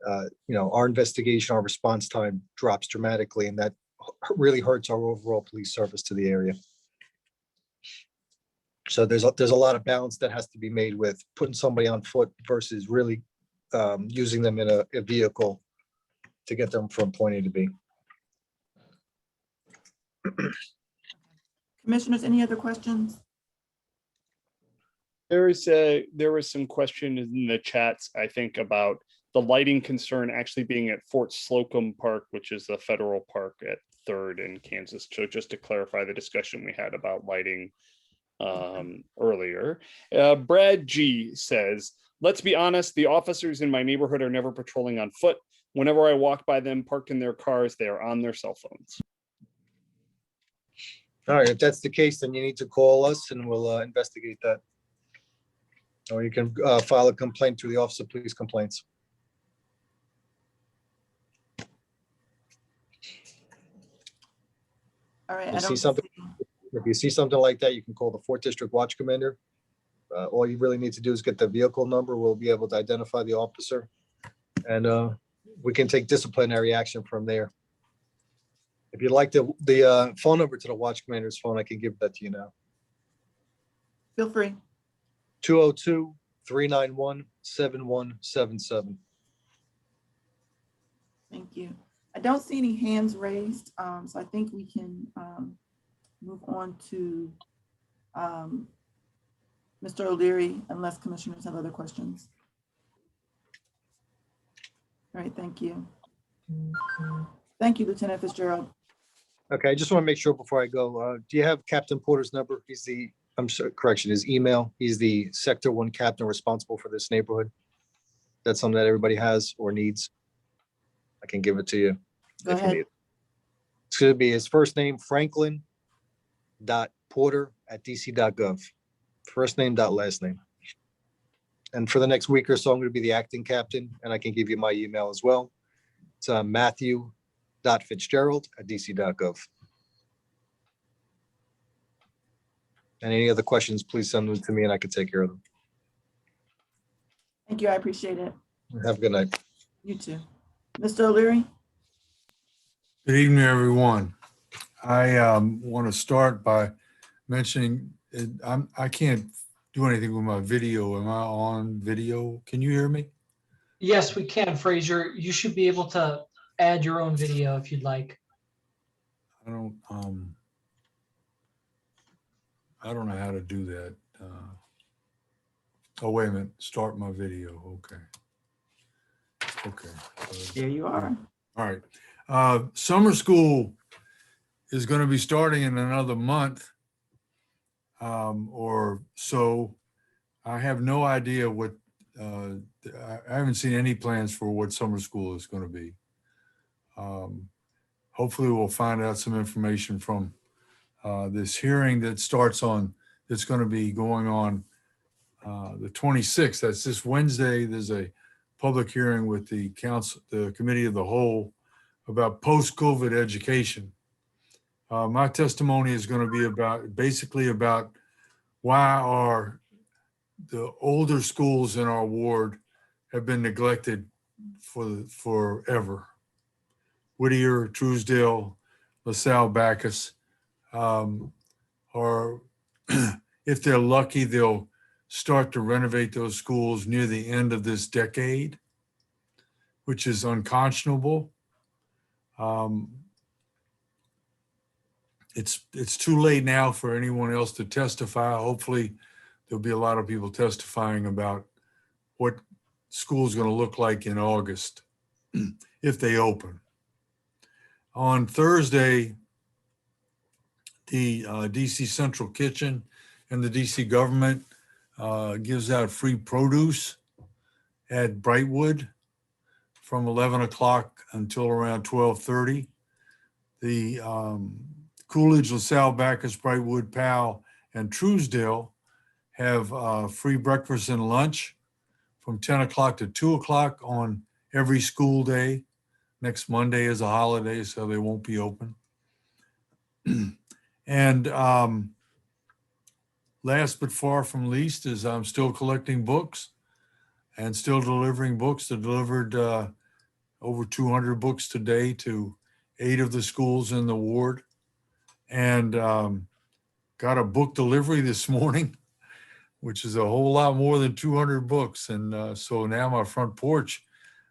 our investigation, our response time drops dramatically, and that really hurts our overall police service to the area. So there's a lot of balance that has to be made with putting somebody on foot versus really using them in a vehicle to get them from point A to B. Commissioners, any other questions? There was some question in the chats, I think, about the lighting concern actually being at Fort Slocum Park, which is the federal park at 3rd in Kansas. So just to clarify the discussion we had about lighting earlier. Brad G says, let's be honest, the officers in my neighborhood are never patrolling on foot. Whenever I walk by them parked in their cars, they are on their cell phones. All right, if that's the case, then you need to call us and we'll investigate that. Or you can file a complaint through the Office of Police Complaints. All right. If you see something like that, you can call the 4th District Watch Commander. All you really need to do is get the vehicle number. We'll be able to identify the officer, and we can take disciplinary action from there. If you'd like the phone number to the Watch Commander's phone, I can give that to you now. Feel free. 202-391-7177. Thank you. I don't see any hands raised, so I think we can move on to Mr. O'Leary, unless commissioners have other questions. All right, thank you. Thank you, Lieutenant Fitzgerald. Okay, I just want to make sure before I go, do you have Captain Porter's number? He's the, his email. He's the Sector 1 captain responsible for this neighborhood. That's something that everybody has or needs. I can give it to you. Go ahead. You need it. It's going to be his first name, franklin.porter@dc.gov. First name, last name. And for the next week or so, I'm going to be the acting captain, and I can give you my email as well. It's matthew.fitzgerald@dc.gov. And any other questions, please send them to me and I can take care of them. Thank you, I appreciate it. Have a good night. You too. Mr. O'Leary? Good evening, everyone. I want to start by mentioning I can't do anything with my video. Am I on video? Can you hear me? Yes, we can, Fraser. You should be able to add your own video if you'd like. I don't know how to do that. Oh, wait a minute. Start my video. Okay. There you are. All right. Summer school is going to be starting in another month or so. I have no idea what, I haven't seen any plans for what summer school is going to be. Hopefully we'll find out some information from this hearing that starts on, that's going to be going on the 26th. That's this Wednesday. There's a public hearing with the council, the committee of the whole, about post-COVID education. My testimony is going to be basically about why the older schools in our ward have been neglected forever. Whittier, Truesdale, LaSalle, Bacchus, or if they're lucky, they'll start to renovate those schools near the end of this decade, which is unconscionable. it's too late now for anyone else to testify. Hopefully, there'll be a lot of people testifying about what school's going to look like in August if they open. On Thursday, the DC Central Kitchen and the DC government gives out free produce at Brightwood from 11 o'clock until around 12:30. The Coolidge, LaSalle, Bacchus, Brightwood, Powell, and Truesdale have free breakfast and lunch from 10 o'clock to 2 o'clock on every school day. Next Monday is a holiday, so they won't be open. And last but far from least is I'm still collecting books and still delivering books. I delivered over 200 books today to 8 of the schools in the ward, and got a book delivery this morning, which is a whole lot more than 200 books. And so now my front porch,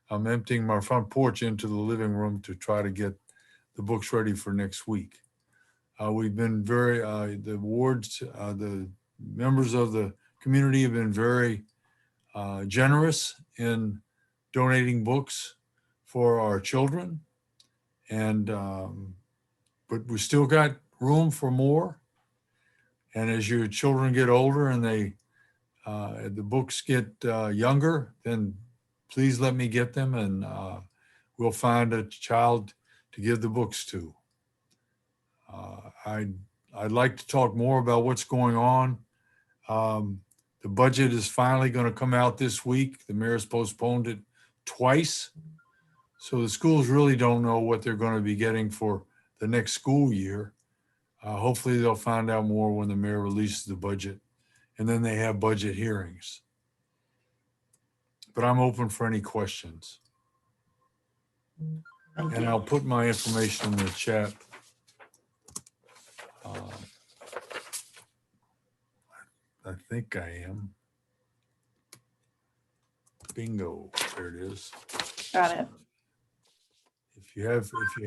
I'm emptying my front porch into the living room to try to get the books ready for next week. We've been very, the wards, the members of the community have been very generous in donating books for our children. And, but we still got room for more. And as your children get older and the books get younger, then please let me get them, and we'll find a child to give the books to. I'd like to talk more about what's going on. The budget is finally going to come out this week. The mayor's postponed it twice. So the schools really don't know what they're going to be getting for the next school year. Hopefully they'll find out more when the mayor releases the budget, and then they have budget hearings. But I'm open for any questions. And I'll put my information in the chat. I think I am. Bingo, there it is. Got it. If you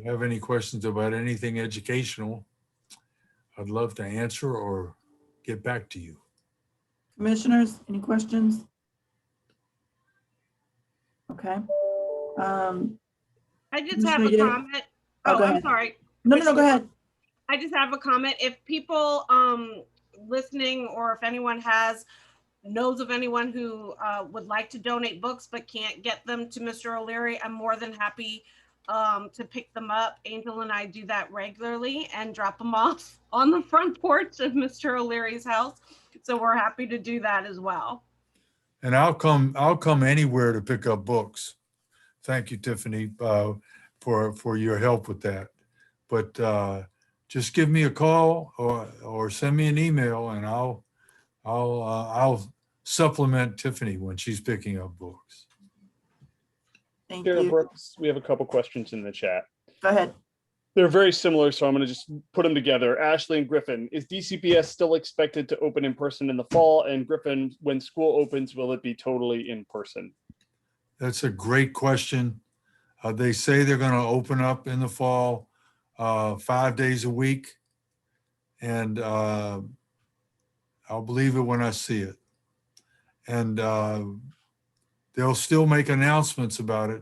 have any questions about anything educational, I'd love to answer or get back to you. Commissioners, any questions? Okay. I just have a comment. Oh, go I'm ahead. sorry. No, go ahead. I just have a comment. If people listening, or if anyone knows of anyone who would like to donate books but can't get them to Mr. O'Leary, I'm more than happy to pick them up. Angel and I do that regularly and drop them off on the front porch of Mr. O'Leary's house. So we're happy to do that as well. And I'll come anywhere to pick up books. Thank you, Tiffany, for your help with that. But just give me a call or send me an email, and I'll supplement Tiffany when she's picking up books. Thank Chair you. Brooks, we have a couple questions in the chat. Go ahead. They're very similar, so I'm going to just put them together. Ashley and Griffin, is DCPS still expected to open in person in the fall? And Griffin, when school opens, will it be totally in person? That's a great question. They say they're going to open up in the fall 5 days a week. And I'll believe it when I see it. And they'll still make announcements about it.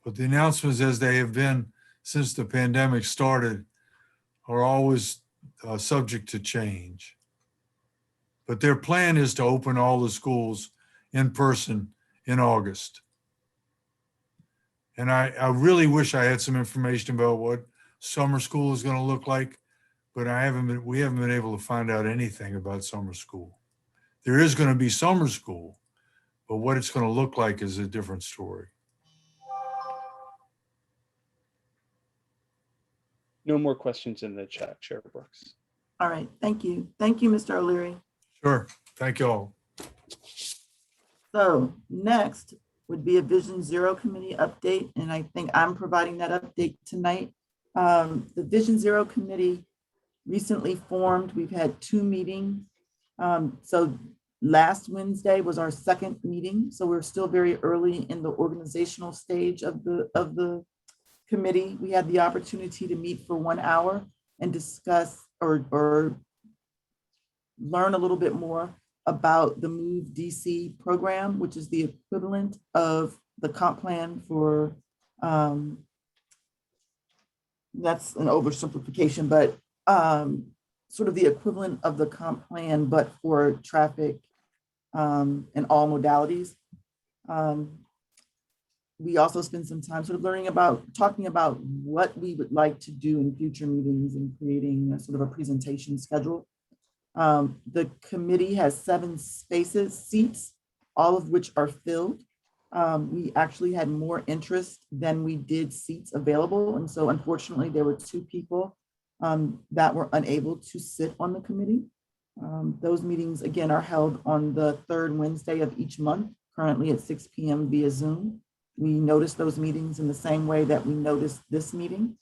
But the announcements, as they have been since the pandemic started, are always subject to change. But their plan is to open all the schools in person in August. And I really wish I had some information about what summer school is going to look like, but we haven't been able to find out anything about summer school. There is going to be summer school, but what it's going to look like is a different story. No more questions in the chat, Chair Brooks. All right. Thank you. Thank you, Mr. O'Leary. Sure. Thank you all. So next would be a Vision Zero committee update. And I think I'm providing that update tonight. The Vision Zero committee recently formed. We've had 2 meetings. So last Wednesday was our 2nd meeting. So we're still very early in the organizational stage of the committee. We had the opportunity to meet for 1 hour. and discuss or learn a little bit more about the Move DC program, which is the equivalent of the comp plan for, that's an oversimplification, but sort of the equivalent of the comp plan, but for traffic in all modalities. We also spend some time sort of talking about what we would like to do in future meetings and creating a sort of a presentation schedule. The committee has 7 seats, all of which are filled. We actually had more interest than we did seats available. And so unfortunately, there were 2 people that were unable to sit on the committee. Those meetings, again, are held on the 3rd Wednesday of each month, currently at 6 p.m. via Zoom. We notice those meetings in the same way that we noticed this meeting.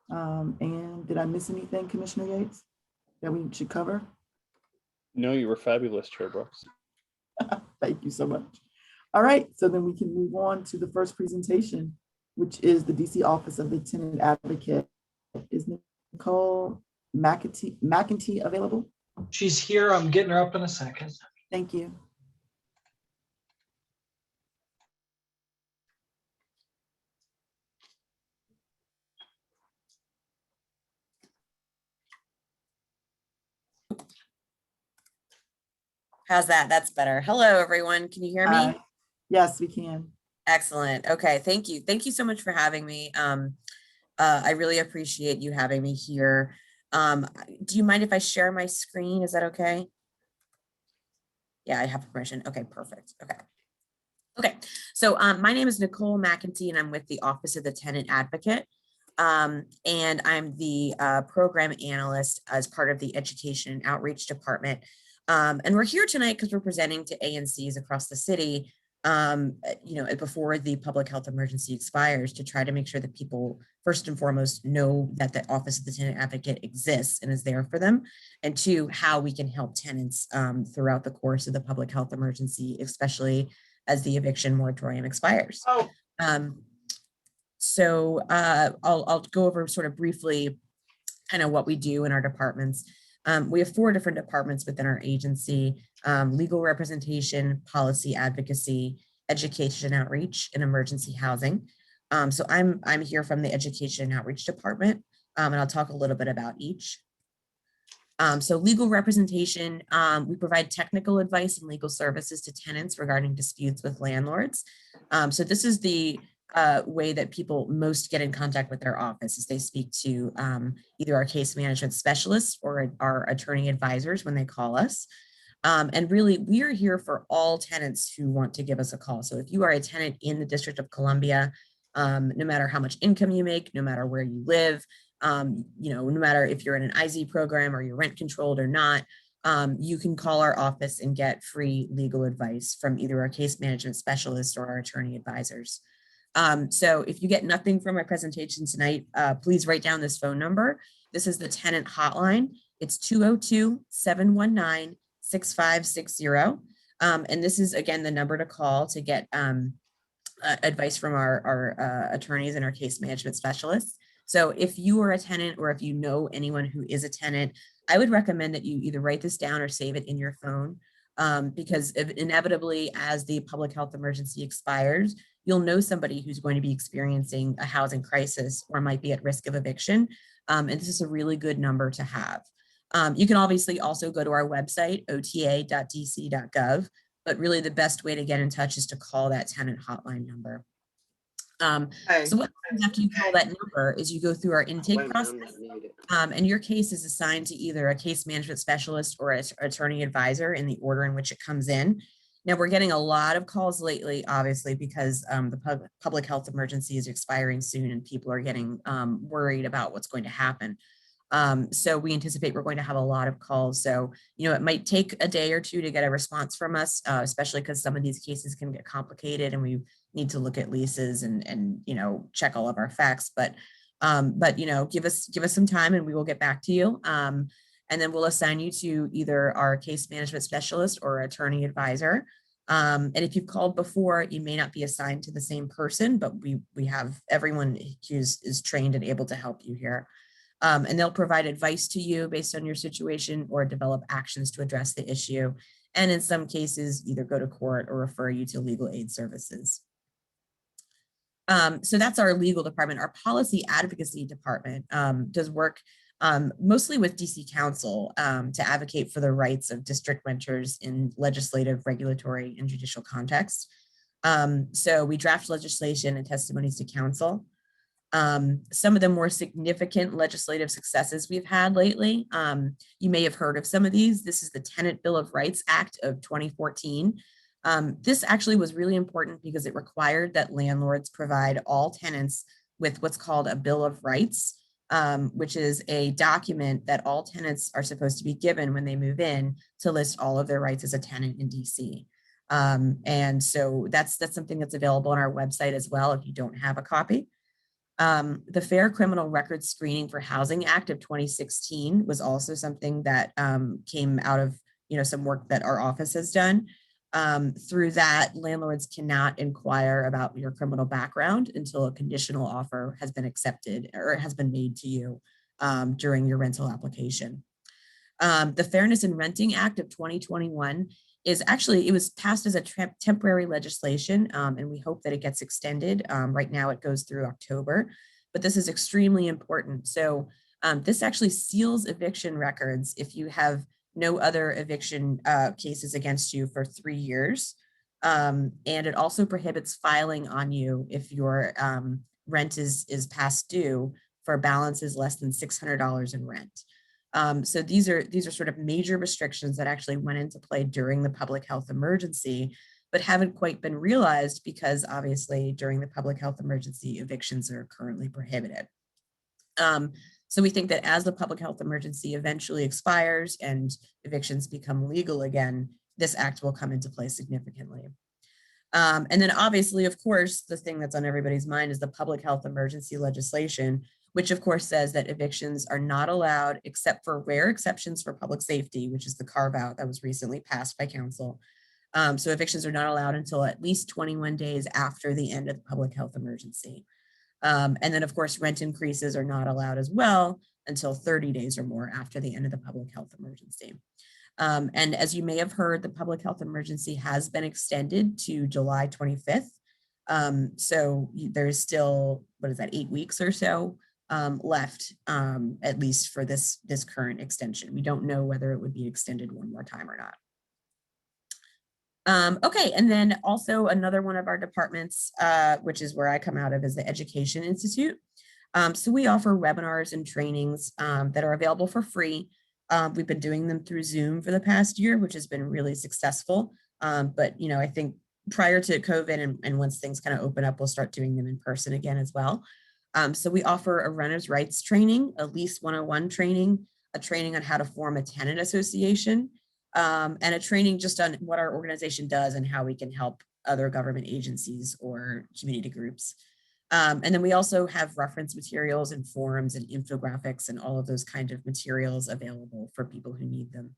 And did I miss anything, Commissioner Yates, that we should cover? No, you were fabulous, Chair Brooks. Thank you so much. All right, so then we can move on to the first presentation, which is the DC Office of the Tenant Advocate. Is Nicole McEntee available? She's here. I'm getting her up in a second. Thank you. How's that? That's better. Hello, everyone. Can you hear me? Hi. Yes, we can. Excellent. Okay. Thank you. Thank you so much for having me. I really appreciate you having me here. Do you mind if I share my screen? Is that okay? Yeah, I have permission. Okay, perfect. Okay. So my name is Nicole McEntee, and I'm with the Office of the Tenant Advocate. And I'm the program analyst as part of the Education and Outreach Department. And we're here tonight because we're presenting to ANCs across the city, before the public health emergency expires, to try to make sure that people, first and foremost, know that the Office of the Tenant Advocate exists and is there for them, and 2, how we can help tenants throughout the course of the public health emergency, especially as the eviction moratorium expires. So I'll go over sort of briefly kind of what we do in our departments. We have 4 different departments within our agency: legal representation, policy advocacy, education and outreach, and emergency housing. So I'm here from the Education and Outreach Department, and I'll talk a little bit about each. So legal representation, we provide technical advice and legal services to tenants regarding disputes with landlords. So this is the way that people most get in contact with their office, is they speak to either our case management specialists or our attorney advisors when they call us. And really, we are here for all tenants who want to give us a call. So if you are a tenant in the District of Columbia, no matter how much income you make, no matter where you live, no matter if you're in an IZ program or you're rent controlled or not, you can call our office and get free legal advice from either our case management specialists or our attorney advisors. So if you get nothing from my presentation tonight, please write down this phone number. This is the tenant hotline. It's 202-719-6560. And this is, again, the number to call to get advice from our attorneys and our case management specialists. So if you are a tenant, or if you know anyone who is a tenant, I would recommend that you either write this down or save it in your phone, because inevitably, as the public health emergency expires, you'll know somebody who's going to be experiencing a housing crisis or might be at risk of eviction. And this is a really good number to have. You can obviously also go to our website, ota.dc.gov, but really the best way to get in touch is to call that tenant hotline number. So what happens after you call that number is you go through our intake process, and your case is assigned to either a case management specialist or an attorney advisor in the order in which it comes in. Now, we're getting a lot of calls lately, obviously, because the public health emergency is expiring soon and people are getting worried about what's going to happen. So we anticipate we're going to have a lot of calls. So, it might take a day or 2 to get a response from us, especially because some of these cases can get complicated and we need to look at leases and check all of our facts. But give us some time and we will get back to you. And then we'll assign you to either our case management specialist or attorney advisor. And if you've called before, you may not be assigned to the same person, but we have everyone who is trained and able to help you here. And they'll provide advice to you based on your situation or develop actions to address the issue. And in some cases, either go to court or refer you to legal aid services. So that's our legal department. Our policy advocacy department does work mostly with DC Council to advocate for the rights of district renters in legislative, regulatory, and judicial contexts. So we draft legislation and testimonies to council. Some of the more significant legislative successes we've had lately, you may have heard of some of these. This is the Tenant Bill of Rights Act of 2014. This actually was really important because it required that landlords provide all tenants with what's called a Bill of Rights, which is a document that all tenants are supposed to be given when they move in to list all of their rights as a tenant in DC. And so that's something that's available on our website as well if you don't have a copy. The Fair Criminal Record Screening for Housing Act of 2016 was also something that came out of some work that our office has done. Through that, landlords cannot inquire about your criminal background until a conditional offer has been accepted or has been made to you during your rental application. The Fairness in Renting Act of 2021 is actually, it was passed as a temporary legislation, and we hope that it gets extended. Right now it goes through October, but this is extremely important. So this actually seals eviction records if you have no other eviction cases against you for 3 years. And it also prohibits filing on you if your rent is past due for balances less than $600 in rent. So these are sort of major restrictions that actually went into play during the public health emergency, but haven't quite been realized because obviously during the public health emergency, evictions are currently prohibited. So we think that as the public health emergency eventually expires and evictions become legal again, this act will come into play significantly. And then obviously, of course, the thing that's on everybody's mind is the public health emergency legislation, which of course says that evictions are not allowed except for rare exceptions for public safety, which is the carve out that was recently passed by council. So evictions are not allowed until at least 21 days after the end of the public health emergency. And then of course, rent increases are not allowed as well until 30 days or more after the end of the public health emergency. And as you may have heard, the public health emergency has been extended to July 25th. So there's still, 8 weeks or so left, at least for this current extension. We don't know whether it would be extended one more time or not. Okay, and then also another one of our departments, which is where I come out of, is the Education Institute. So we offer webinars and trainings that are available for free. We've been doing them through Zoom for the past year, which has been really successful. But I think prior to COVID and once things kind of open up, we'll start doing them in person again as well. So we offer a renters' rights training, a lease 101 training, a training on how to form a tenant association, and a training just on what our organization does and how we can help other government agencies or community groups. And then we also have reference materials and forums and infographics and all of those kind of materials available for people who need them.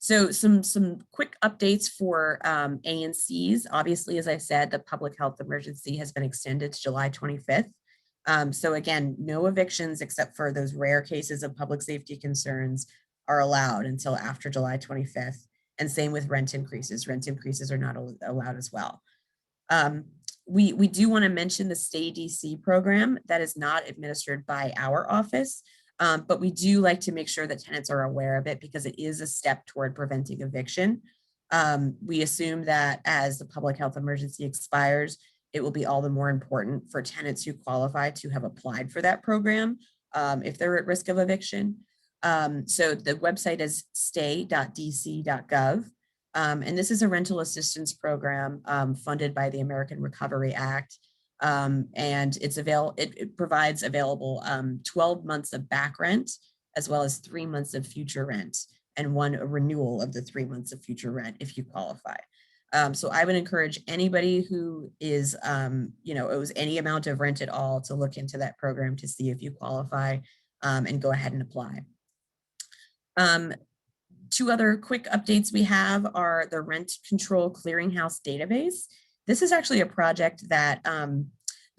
So some quick updates for ANCs. Obviously, as I said, the public health emergency has been extended to July 25th. So again, no evictions except for those rare cases of public safety concerns are allowed until after July 25th. And same with rent increases. Rent increases are not allowed as well. We do want to mention the Stay DC program that is not administered by our office, but we do like to make sure that tenants are aware of it because it is a step toward preventing eviction. We assume that as the public health emergency expires, it will be all the more important for tenants who qualify to have applied for that program if they're at risk of eviction. So the website is stay.dc.gov. And this is a rental assistance program funded by the American Recovery Act. And it provides available 12 months of back rent, as well as 3 months of future rent, and a renewal of the 3 months of future rent if you qualify. So I would encourage anybody who is, owes any amount of rent at all to look into that program to see if you qualify and go ahead and apply. Two other quick updates we have are the Rent Control Clearinghouse database. This is actually a project that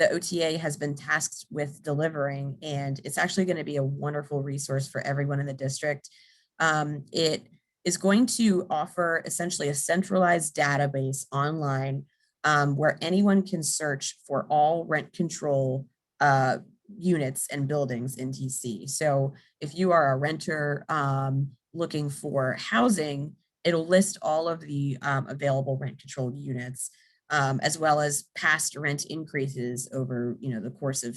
the OTA has been tasked with delivering, and it's actually going to be a wonderful resource for everyone in the district. It is going to offer essentially a centralized database online where anyone can search for all rent control units and buildings in DC. So if you are a renter looking for housing, it'll list all of the available rent controlled units, as well as past rent increases over, the course of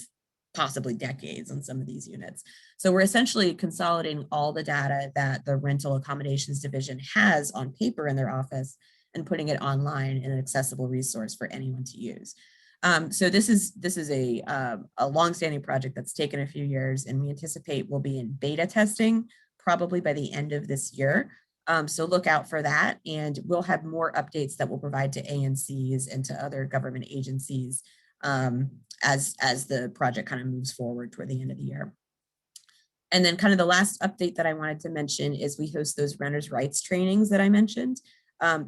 possibly decades on some of these units. So we're essentially consolidating all the data that the rental accommodations division has on paper in their office and putting it online in an accessible resource for anyone to use. So this is a longstanding project that's taken a few years, and we anticipate will be in beta testing probably by the end of this year. So look out for that, and we'll have more updates that we'll provide to ANCs and to other government agencies as the project kind of moves forward toward the end of the year. And then kind of the last update that I wanted to mention is we host those renters' rights trainings that I mentioned.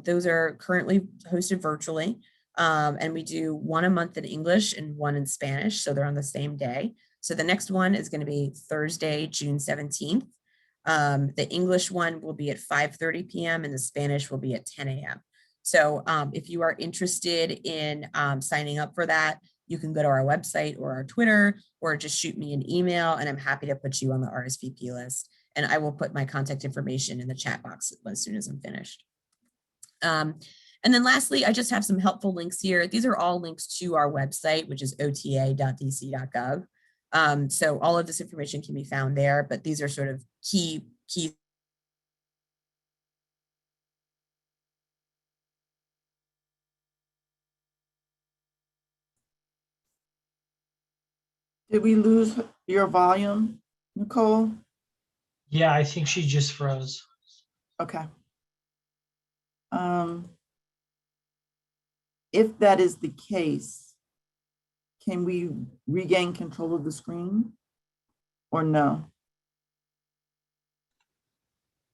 Those are currently hosted virtually, and we do one a month in English and one in Spanish, so they're on the same day. So the next one is going to be Thursday, June 17th. The English one will be at 5:30 p.m. and the Spanish will be at 10 a.m. So if you are interested in signing up for that, you can go to our website or our Twitter, or just shoot me an email, and I'm happy to put you on the RSVP list. And I will put my contact information in the chat box as soon as I'm finished. And then lastly, I just have some helpful links here. These are all links to our website, which is ota.dc.gov. So all of this information can be found there, but these are sort of key. Did we lose your volume, Nicole? Yeah, I think she just froze. Okay. If that is the case, can we regain control of the screen or no?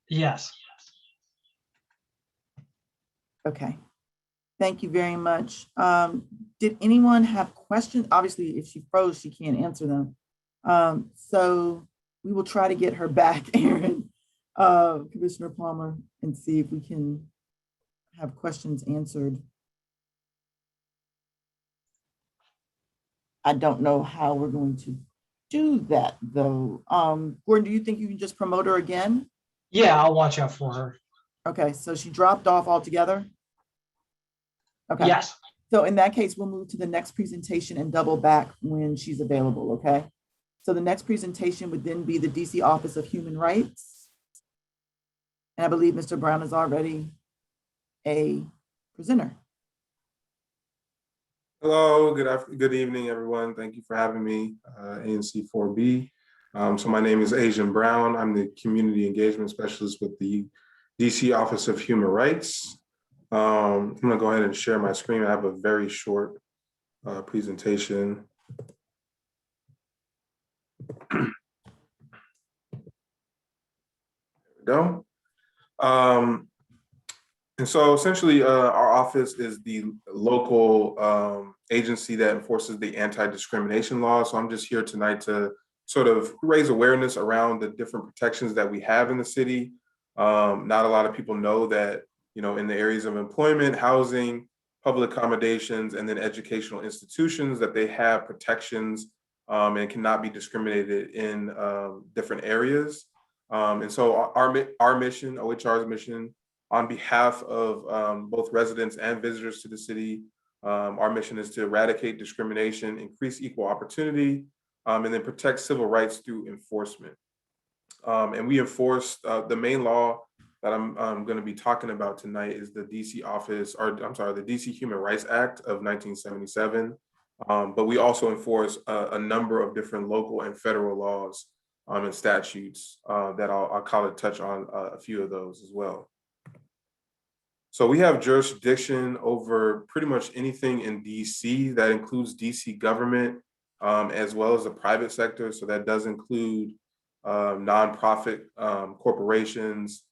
Yes. Okay. Thank you very much. Did anyone have questions? Obviously, if she froze, she can't answer them. So we will try to get her back, Aaron, Commissioner Palmer, and see if we can have questions answered. I don't know how we're going to do that, though. Gordon, do you think you can just promote her again? Yeah, I'll watch out for her. Okay, so she dropped off altogether? Okay. Yes. So in that case, we'll move to the next presentation and double back when she's available, okay? So the next presentation would then be the DC Office of Human Rights. And I believe Mr. Brown is already a presenter. Hello, good evening, everyone. Thank you for having me, ANC 4B. So my name is Asian Brown. I'm the Community Engagement Specialist with the DC Office of Human Rights. I'm gonna go ahead and share my screen. I have a very short presentation. There we go. And so essentially our office is the local agency that enforces the anti-discrimination law. So I'm just here tonight to sort of raise awareness around the different protections that we have in the city. Not a lot of people know that, in the areas of employment, housing, public accommodations, and then educational institutions, that they have protections and cannot be discriminated in different areas. And so our mission, OHR's mission, on behalf of both residents and visitors to the city, our mission is to eradicate discrimination, increase equal opportunity, and then protect civil rights through enforcement. And we enforce the main law that I'm going to be talking about tonight is the DC Office, or I'm sorry, the DC Human Rights Act of 1977. But we also enforce a number of different local and federal laws and statutes that I'll kind of touch on a few of those as well. So we have jurisdiction over pretty much anything in DC. That includes DC government, as well as the private sector. So that does include nonprofit corporations,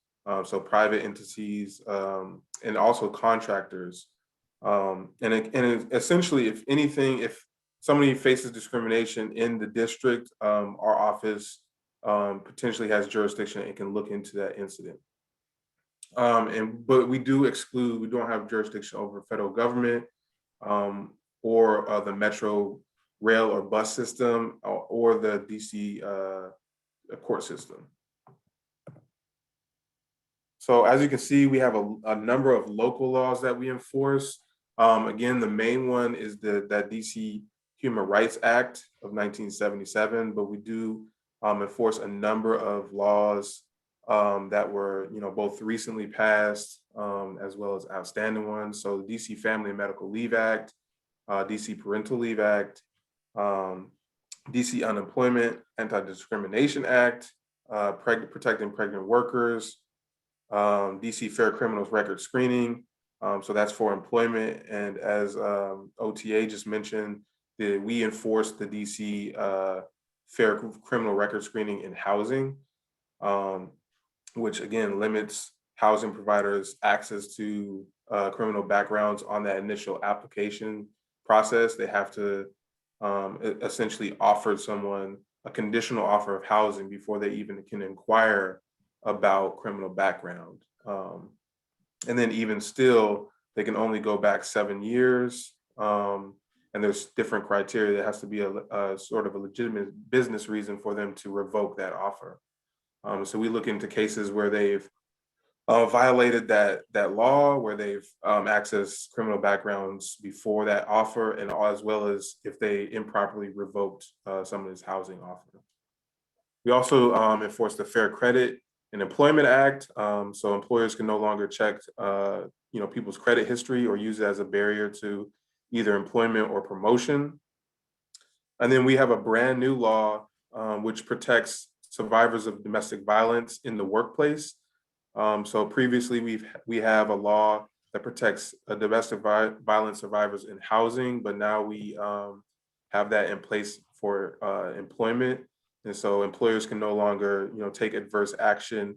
so private entities, and also contractors. And essentially, if anything, if somebody faces discrimination in the district, our office potentially has jurisdiction and can look into that incident. But we don't have jurisdiction over federal government or the metro rail or bus system or the DC court system. So as you can see, we have a number of local laws that we enforce. Again, the main one is that DC Human Rights Act of 1977, but we do enforce a number of laws that were, both recently passed as well as outstanding ones. So the DC Family and Medical Leave Act, DC Parental Leave Act, DC Unemployment Anti-Discrimination Act, Protecting Pregnant Workers, DC Fair Criminals Record Screening. So that's for employment. And as OTA just mentioned, we enforce the DC Fair Criminal Record Screening in housing, which again limits housing providers' access to criminal backgrounds on that initial application process. They have to essentially offer someone a conditional offer of housing before they even can inquire about criminal background. And then even still, they can only go back 7 years. And there's different criteria. There has to be a sort of a legitimate business reason for them to revoke that offer. So we look into cases where they've violated that law, where they've accessed criminal backgrounds before that offer, and as well as if they improperly revoked someone's housing offer. We also enforce the Fair Credit and Employment Act. So employers can no longer check people's credit history or use it as a barrier to either employment or promotion. And then we have a brand new law which protects survivors of domestic violence in the workplace. So previously we have a law that protects domestic violence survivors in housing, but now we have that in place for employment. And so employers can no longer, take adverse action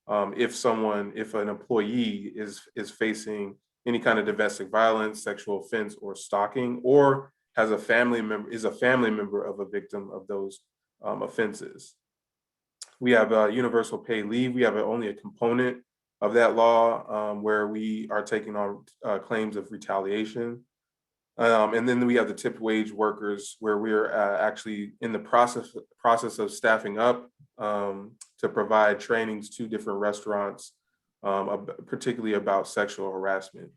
if an employee is facing any kind of domestic violence, sexual offense, or stalking, or is a family member of a victim of those offenses. We have universal paid leave. We have only a component of that law where we are taking on claims of retaliation. And then we have the tipped wage workers, where we're actually in the process of staffing up to provide trainings to different restaurants, particularly about sexual harassment.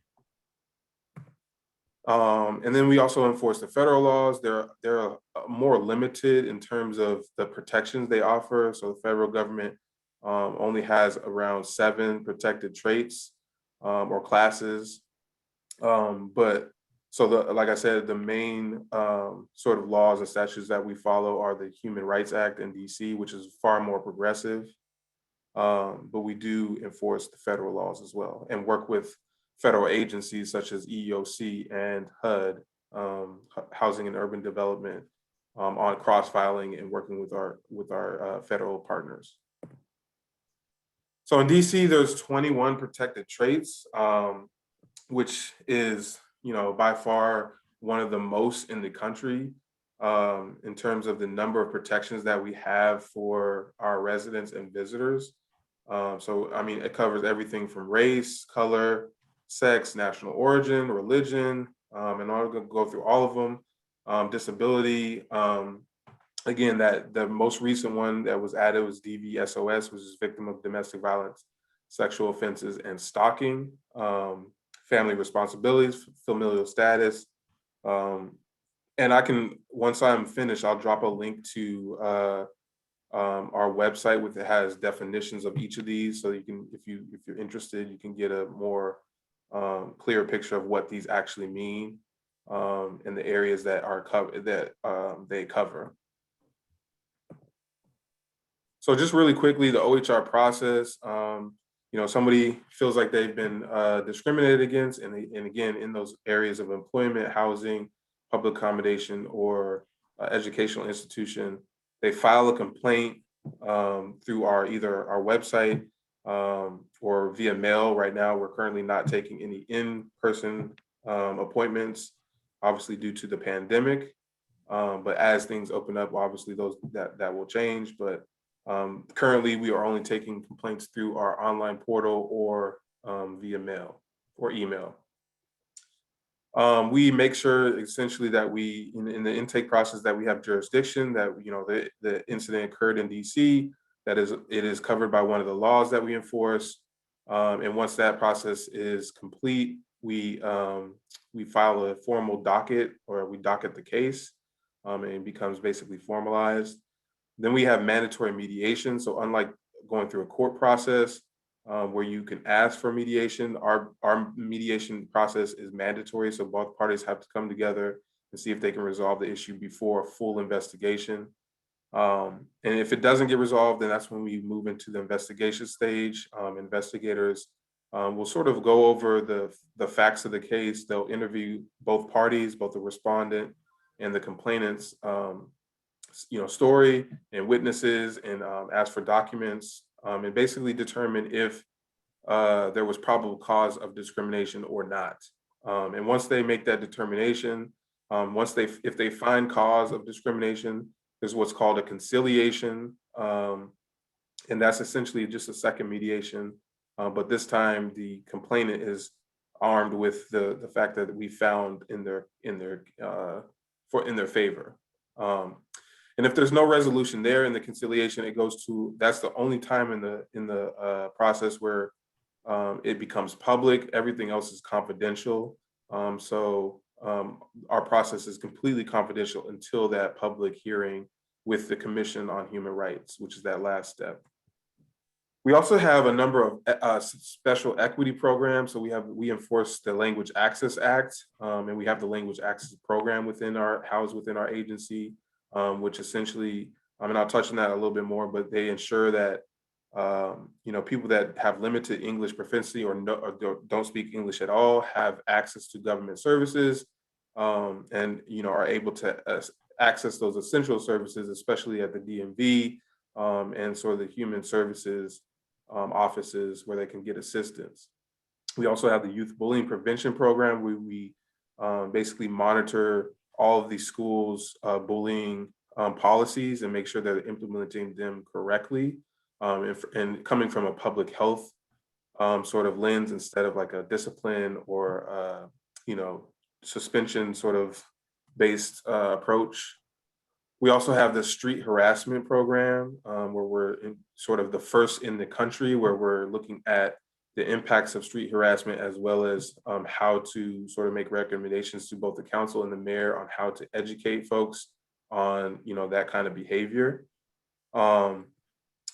And then we also enforce the federal laws. They're more limited in terms of the protections they offer. So the federal government only has around 7 protected traits or classes. Like I said, the main sort of laws and statutes that we follow are the Human Rights Act in DC, which is far more progressive. But we do enforce the federal laws as well and work with federal agencies such as EEOC and HUD, Housing and Urban Development, on cross-filing and working with our federal partners. So in DC, there's 21 protected traits, which is, by far one of the most in the country in terms of the number of protections that we have for our residents and visitors. It covers everything from race, color, sex, national origin, religion, and I'm going to go through all of them. Disability. Again, that the most recent one that was added was DVSOS, which is victim of domestic violence, sexual offenses, and stalking. Family responsibilities, familial status. And once I'm finished, I'll drop a link to our website, which has definitions of each of these. So you can, if you're interested, you can get a more clear picture of what these actually mean in the areas that are they cover. So just really quickly, the OHR process. Somebody feels like they've been discriminated against, and again, in those areas of employment, housing, public accommodation, or educational institution, they file a complaint through either our website or via mail. Right now, we're currently not taking any in-person appointments, obviously due to the pandemic. But as things open up, obviously that will change. But currently, we are only taking complaints through our online portal or via mail or email. We make sure essentially that we, in the intake process, that we have jurisdiction, that the incident occurred in DC, that it is covered by one of the laws that we enforce. And once that process is complete, we file a formal docket, or we docket the case, and it becomes basically formalized. Then we have mandatory mediation. So unlike going through a court process, where you can ask for mediation, our mediation process is mandatory. So both parties have to come together and see if they can resolve the issue before a full investigation. And if it doesn't get resolved, then that's when we move into the investigation stage. Investigators will sort of go over the facts of the case. They'll interview both parties, both the respondent and the complainant's story and witnesses, and ask for documents, and basically determine if there was probable cause of discrimination or not. And once they make that determination, if they find cause of discrimination, there's what's called a conciliation, and that's essentially just a second mediation. But this time, the complainant is armed with the fact that we found in their favor. And if there's no resolution there in the conciliation, it goes to, that's the only time in the process where it becomes public. Everything else is confidential. So our process is completely confidential until that public hearing with the Commission on Human Rights, which is that last step. We also have a number of special equity programs. So we enforce the Language Access Act, and we have the Language Access Program housed within our agency, which essentially, and I'll touch on that a little bit more, but they ensure that people that have limited English proficiency or don't speak English at all have access to government services, and are able to access those essential services, especially at the DMV and sort of the human services offices where they can get assistance. We also have the Youth Bullying Prevention Program, where we basically monitor all of these schools' bullying policies and make sure that they're implementing them correctly, and coming from a public health sort of lens instead of like a discipline or suspension sort of based approach. We also have the Street Harassment Program, where we're sort of the first in the country, where we're looking at the impacts of street harassment, as well as how to sort of make recommendations to both the council and the mayor on how to educate folks on that kind of behavior. And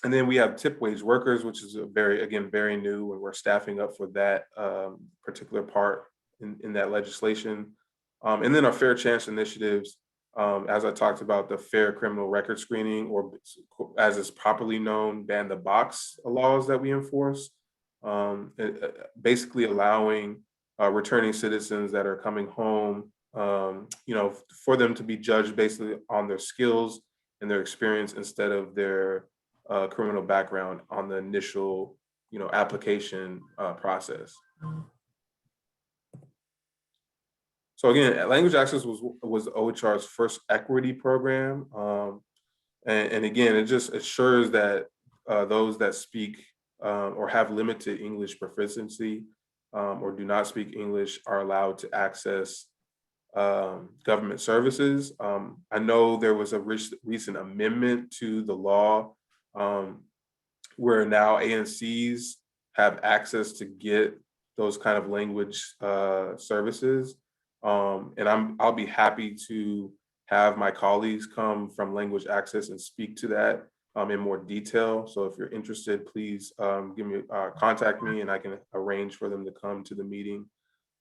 then we have tip wage workers, which is very new, and we're staffing up for that particular part in that legislation. And then our fair chance initiatives, as I talked about, the fair criminal record screening, or as it's properly known, ban the box laws that we enforce, basically allowing returning citizens that are coming home, for them to be judged basically on their skills and their experience instead of their criminal background on the initial, application process. So again, Language Access was OHR's first equity program. And again, it just assures that those that speak or have limited English proficiency or do not speak English are allowed to access government services. I know there was a recent amendment to the law where now ANCs have access to get those kind of language services. And I'll be happy to have my colleagues come from Language Access and speak to that in more detail. So if you're interested, please contact me, and I can arrange for them to come to the meeting.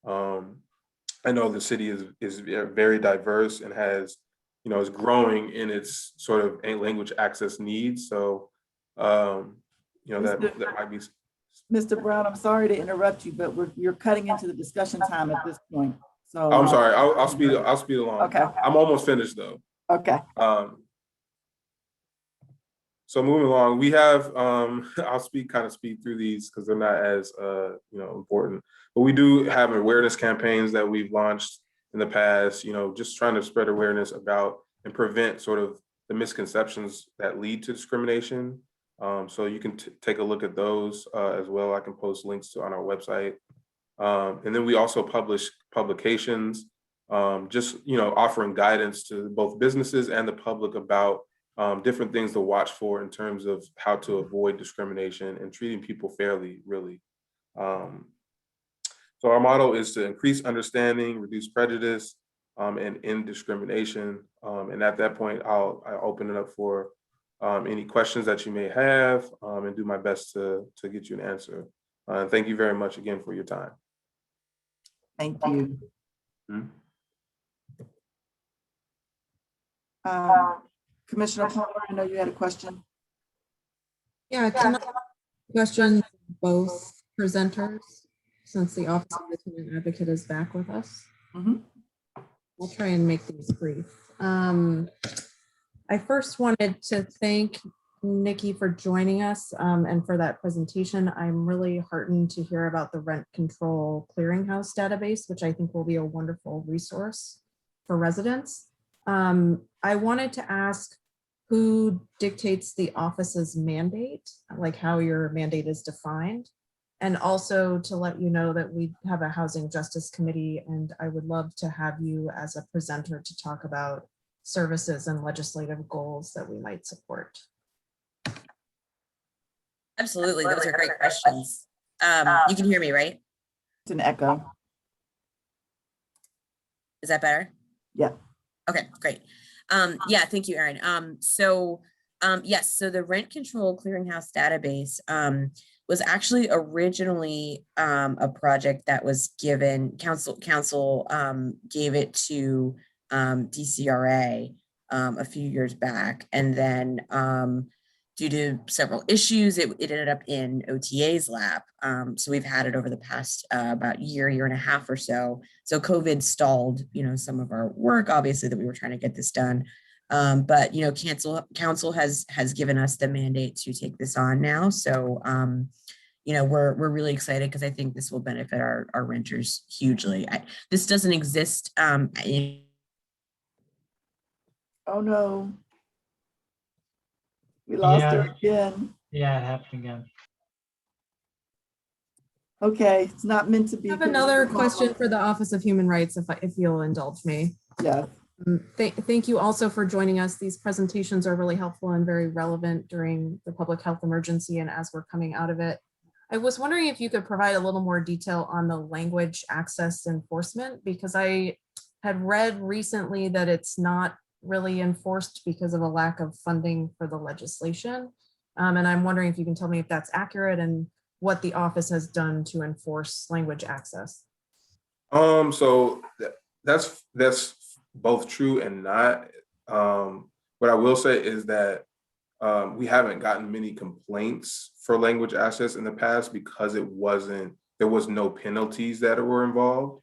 I know the city is very diverse and has, is growing in its sort of language access needs. So, that might be. Mr. Brown, I'm sorry to interrupt you, but you're cutting into the discussion time at this point. So I'm sorry. I'll speed along. Okay. I'm almost finished though. Okay. So moving along, we have I'll speed through these because they're not as important, but we do have awareness campaigns that we've launched in the past, just trying to spread awareness about and prevent sort of the misconceptions that lead to discrimination. So you can take a look at those as well. I can post links to on our website. And then we also publish publications, just, offering guidance to both businesses and the public about different things to watch for in terms of how to avoid discrimination and treating people fairly, really. So our motto is to increase understanding, reduce prejudice, and end discrimination. And at that point, I'll open it up for any questions that you may have, and do my best to get you an answer. And thank you very much again for your time. Thank you. Mhm. Commissioner Palmer, I know you had a question. Yeah, can I question both presenters since the Office of the Tenant Advocate is back with us? We'll try and make these brief. I first wanted to thank Nikki for joining us and for that presentation. I'm really heartened to hear about the rent control clearinghouse database, which I think will be a wonderful resource for residents. I wanted to ask who dictates the office's mandate, like how your mandate is defined, and also to let you know that we have a Housing Justice Committee, and I would love to have you as a presenter to talk about services and legislative goals that we might support. Absolutely, those are great questions. You can hear me, right? It's an echo. Is that better? Yeah. Okay, great. Yeah, thank you, Erin. Yes, so the rent control clearinghouse database was actually originally a project that was given, council gave it to DCRA a few years back, and then due to several issues, it ended up in OTA's lap. So we've had it over the past about year and a half or so. So COVID stalled, some of our work, obviously, that we were trying to get this done. But council has given us the mandate to take this on now. So we're really excited because I think this will benefit our renters hugely. This doesn't exist. Oh no. We lost her again. Yeah, it happened again. Okay, it's not meant to be. I have another question for the Office of Human Rights, if you'll indulge me. Yeah. Thank you also for joining us. These presentations are really helpful and very relevant during the public health emergency and as we're coming out of it. I was wondering if you could provide a little more detail on the language access enforcement, because I had read recently that it's not really enforced because of a lack of funding for the legislation. And I'm wondering if you can tell me if that's accurate and what the office has done to enforce language access. So that's both true and not. What I will say is that we haven't gotten many complaints for language access in the past because there was no penalties that were involved.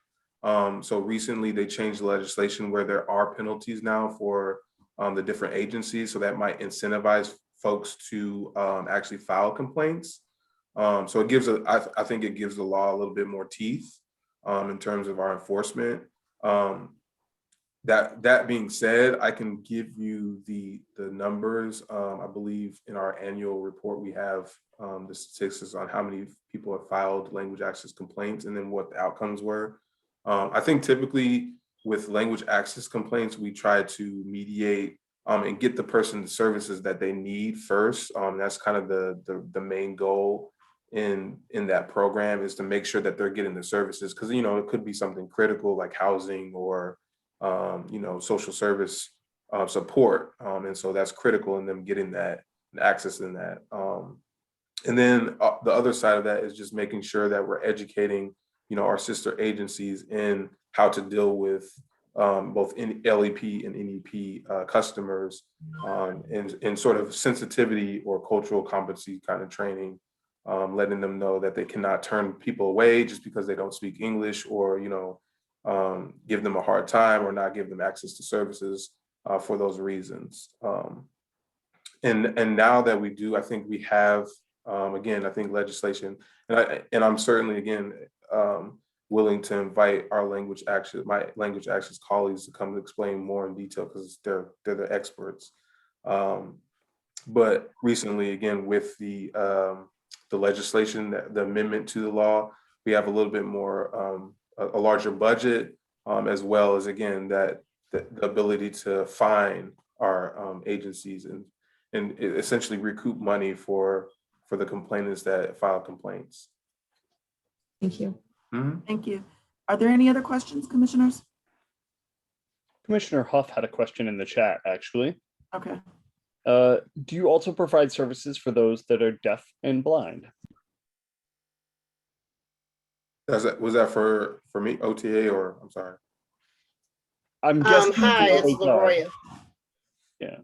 So recently they changed the legislation where there are penalties now for the different agencies. So that might incentivize folks to actually file complaints. So it gives I think it gives the law a little bit more teeth in terms of our enforcement. That being said, I can give you the numbers. I believe in our annual report, we have the statistics on how many people have filed language access complaints and then what the outcomes were. I think typically with language access complaints, we try to mediate and get the person the services that they need first. That's kind of the main goal in that program, is to make sure that they're getting the services, because it could be something critical like housing or social service support, and so that's critical in them getting that access in that. And then the other side of that is just making sure that we're educating our sister agencies in how to deal with both LEP and NEP customers, in sort of sensitivity or cultural competency kind of training, letting them know that they cannot turn people away just because they don't speak English, or give them a hard time or not give them access to services for those reasons. And now that we do, I think we have, again, I think legislation, and I'm certainly, again, willing to invite our my language access colleagues to come explain more in detail because they're the experts. But recently, again, with the legislation, the amendment to the law, we have a little bit more, a larger budget, as well as, again, that the ability to fine our agencies and essentially recoup money for the complainants that file complaints. Thank you. Thank you. Are there any other questions, commissioners? Commissioner Huff had a question in the chat, actually. Okay. Do you also provide services for those that are deaf and blind? Was that for me, OTA, or I'm sorry? I'm guessing. Hi, it's LaRoya. Yeah.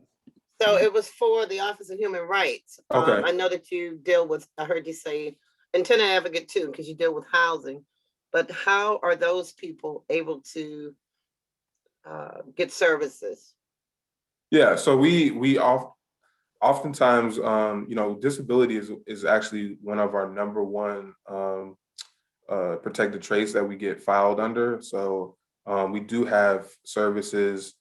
So it was for the Office of Human Rights. Okay. I know that you deal with, I heard you say, and tenant advocate too, because you deal with housing. But how are those people able to get services? Yeah, so we oftentimes, disability is actually one of our number one protected traits that we get filed under. So we do have services,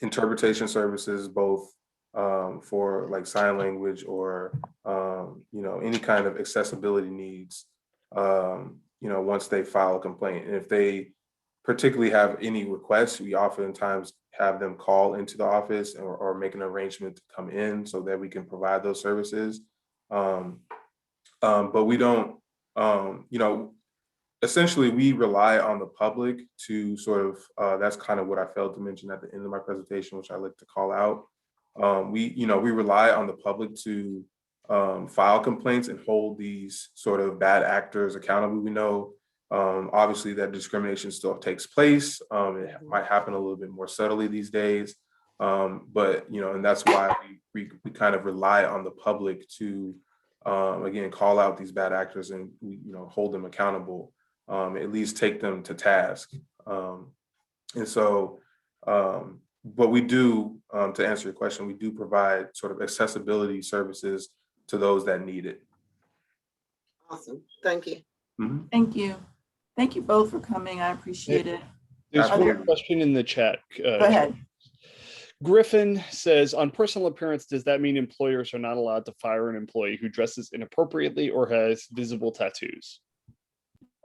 interpretation services, both for like sign language or any kind of accessibility needs. Once they file a complaint, and if they particularly have any requests, we oftentimes have them call into the office or make an arrangement to come in so that we can provide those services. But we don't, essentially we rely on the public to sort of, that's kind of what I failed to mention at the end of my presentation, which I like to call out. We rely on the public to file complaints and hold these sort of bad actors accountable. We know obviously that discrimination still takes place. It might happen a little bit more subtly these days. But and that's why we kind of rely on the public to again call out these bad actors and hold them accountable, at least take them to task. And so but we do, to answer your question, we do provide sort of accessibility services to those that need it. Awesome. Thank you. Thank you. Thank you both for coming. I appreciate it. There's one question in the chat. Go ahead. Griffin says, on personal appearance, does that mean employers are not allowed to fire an employee who dresses inappropriately or has visible tattoos?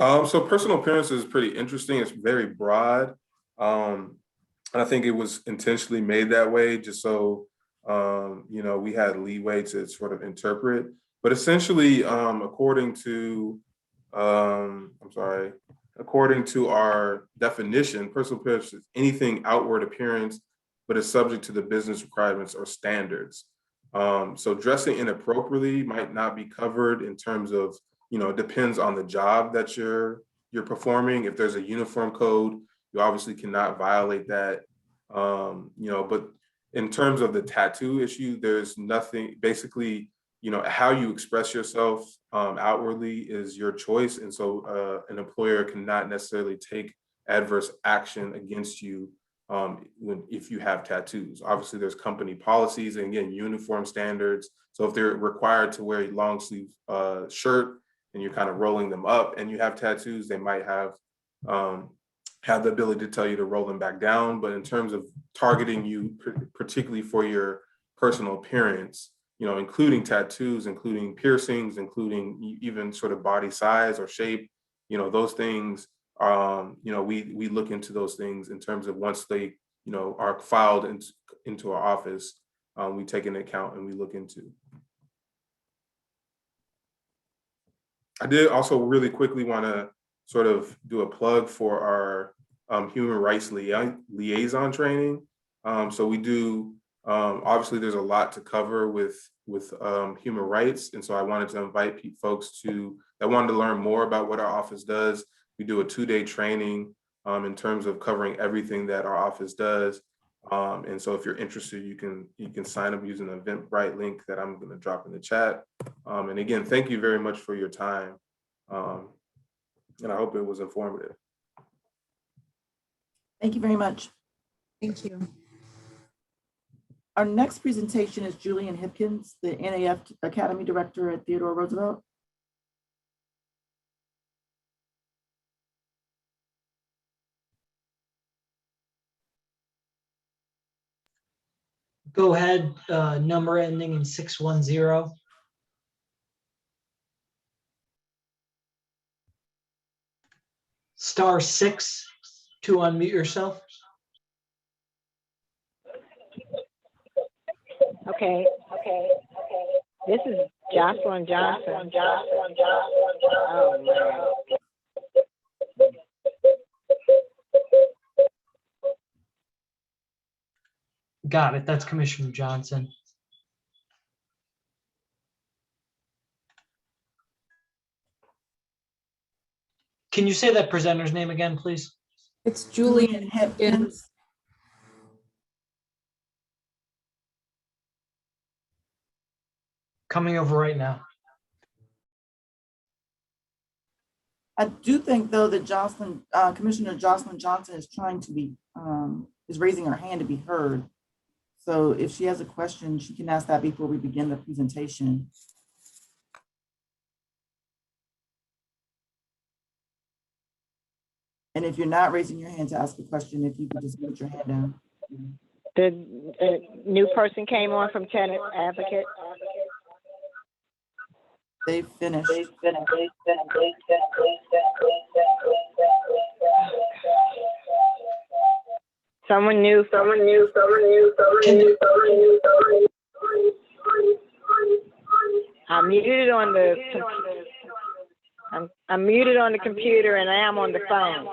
So personal appearance is pretty interesting. It's very broad. And I think it was intentionally made that way just so, we had leeway to sort of interpret. But essentially, according to our definition, personal appearance is anything outward appearance, but is subject to the business requirements or standards. So dressing inappropriately might not be covered in terms of, it depends on the job that you're performing. If there's a uniform code, you obviously cannot violate that. But in terms of the tattoo issue, there's nothing, basically, how you express yourself outwardly is your choice. And so an employer cannot necessarily take adverse action against you if you have tattoos. Obviously, there's company policies and again, uniform standards. So if they're required to wear a long sleeve shirt and you're kind of rolling them up and you have tattoos, they might have the ability to tell you to roll them back down. But in terms of targeting you, particularly for your personal appearance, including tattoos, including piercings, including even sort of body size or shape, those things, we look into those things in terms of once they, are filed into our office, we take into account and we look into. I did also really quickly want to sort of do a plug for our human rights liaison training. So we do, obviously there's a lot to cover with human rights. And so I wanted to invite folks that wanted to learn more about what our office does. We do a 2-day training in terms of covering everything that our office does. And so if you're interested, you can sign up using the Eventbrite link that I'm going to drop in the chat. And again, thank you very much for your time. And I hope it was informative. Thank you very much. Thank you. Our next presentation is Julian Hipkins, the NAF Academy Director at Theodore Roosevelt. Go ahead, number ending in 610. *6 to unmute yourself. Okay. This is Jocelyn Johnson. Oh, man. Got it. That's Commissioner Johnson. Can you say that presenter's name again, please? It's Julian Hipkins. Coming over right now. I do think though that Commissioner Jocelyn Johnson is trying to be, is raising her hand to be heard. So if she has a question, she can ask that before we begin the presentation. And if you're not raising your hand to ask a question, if you could just put your hand down. The new person came on from tenant advocate. They finished. Someone new. I'm muted on the. I'm muted on the computer and I am on the phone.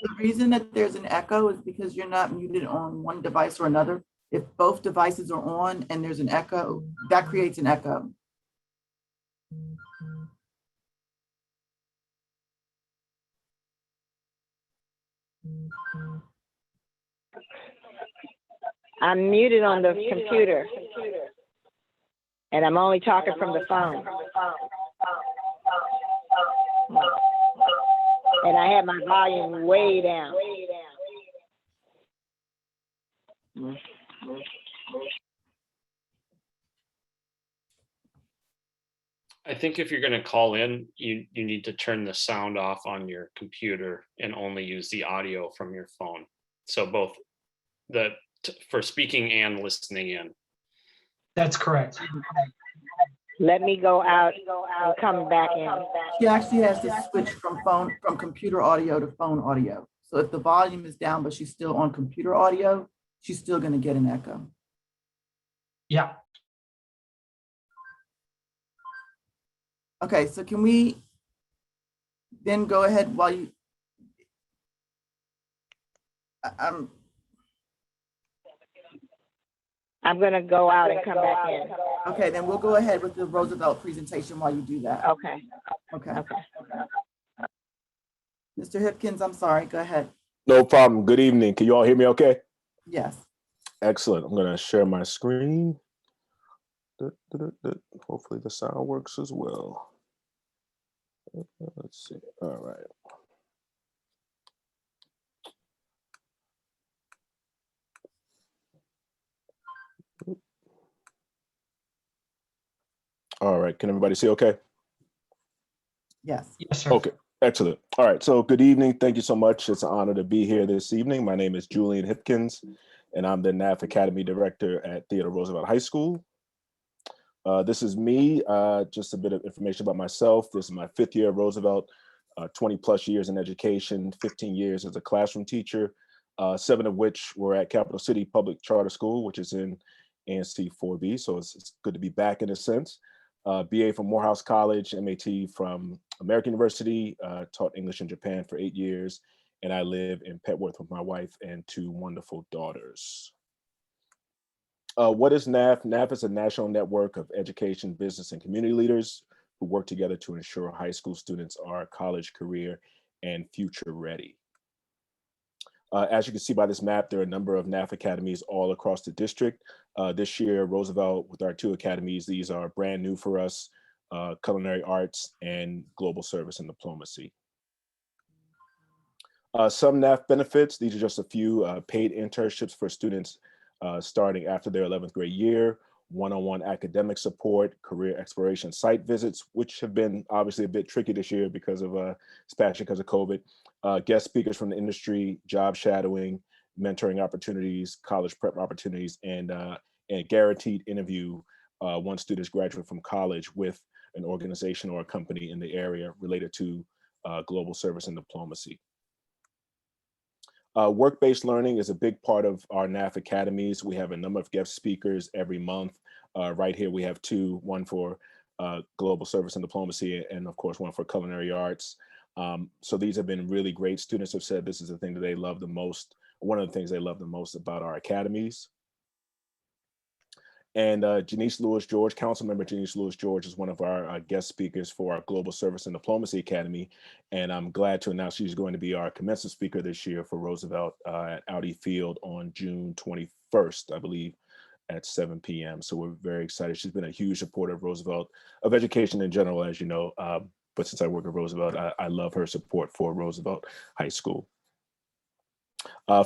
The reason that there's an echo is because you're not muted on one device or another. If both devices are on and there's an echo, that creates an echo. I'm muted on the computer. And I'm only talking from the phone. And I have my volume way down. I think if you're going to call in, you need to turn the sound off on your computer and only use the audio from your phone. So both for speaking and listening in. That's correct. Let me go out and come back in. She actually has to switch from computer audio to phone audio. So if the volume is down, but she's still on computer audio, she's still going to get an echo. Yeah. Okay, so can we then go ahead while you, I'm going to go out and come back in. Okay, then we'll go ahead with the Roosevelt presentation while you do that. Okay. Mr. Hipkins, I'm sorry, go ahead. No problem. Good evening. Can you all hear me okay? Yes. Excellent. I'm going to share my screen. Hopefully the sound works as well. Let's see. All right. All right. Can everybody see okay? Yes. Yes, sir. Okay. Excellent. All right. So good evening. Thank you so much. It's an honor to be here this evening. My name is Julian Hipkins, and I'm the NAF Academy Director at Theodore Roosevelt High School. This is me. Just a bit of information about myself. This is my 5th year at Roosevelt, 20 plus years in education, 15 years as a classroom teacher, 7 of which were at Capital City Public Charter School, which is in ANC 4B. So it's good to be back in a sense. BA from Morehouse College, MAT from American University, taught English in Japan for 8 years, and I live in Petworth with my wife and 2 wonderful daughters. What is NAF? NAF is a national network of education, business, and community leaders who work together to ensure high school students are college, career, and future ready. As you can see by this map, there are a number of NAF academies all across the district. This year, Roosevelt, with our 2 academies, these are brand new for us, culinary arts and global service and diplomacy. Some NAF benefits, these are just a few paid internships for students starting after their 11th grade year, one-on-one academic support, career exploration site visits, which have been obviously a bit tricky this year because of especially because of COVID, guest speakers from the industry, job shadowing, mentoring opportunities, college prep opportunities, and guaranteed interview once students graduate from college with an organization or a company in the area related to global service and diplomacy. Work-based learning is a big part of our NAF academies. We have a number of guest speakers every month. Right here we have two, one for global service and diplomacy, and of course one for culinary arts. So these have been really great. Students have said this is the thing that they love the most, one of the things they love the most about our academies. And Janice Lewis-George, Councilmember Janice Lewis-George, is one of our guest speakers for our Global Service and Diplomacy Academy. And I'm glad to announce she's going to be our commencement speaker this year for Roosevelt at Audi Field on June 21st, I believe, at 7 p.m. So we're very excited. She's been a huge supporter of Roosevelt, of education in general, as you know. But since I work at Roosevelt, I love her support for Roosevelt High School.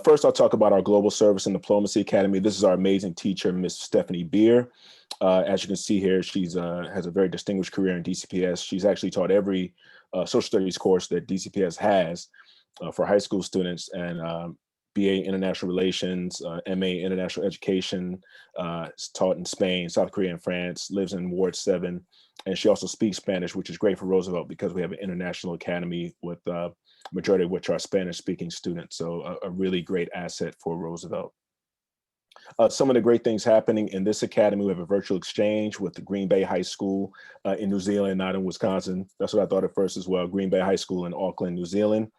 First, I'll talk about our Global Service and Diplomacy Academy. This is our amazing teacher, Miss Stephanie Beer. As you can see here, she's has a very distinguished career in DCPS. She's actually taught every social studies course that DCPS has for high school students, and BA International Relations, MA International Education, is taught in Spain, South Korea, and France, lives in Ward 7. And she also speaks Spanish, which is great for Roosevelt because we have an international academy with majority of which are Spanish-speaking students. So a really great asset for Roosevelt. Some of the great things happening in this academy, we have a virtual exchange with the Green Bay High School in New Zealand, not in Wisconsin. That's what I thought at first as well. Green Bay High School in Auckland, New Zealand.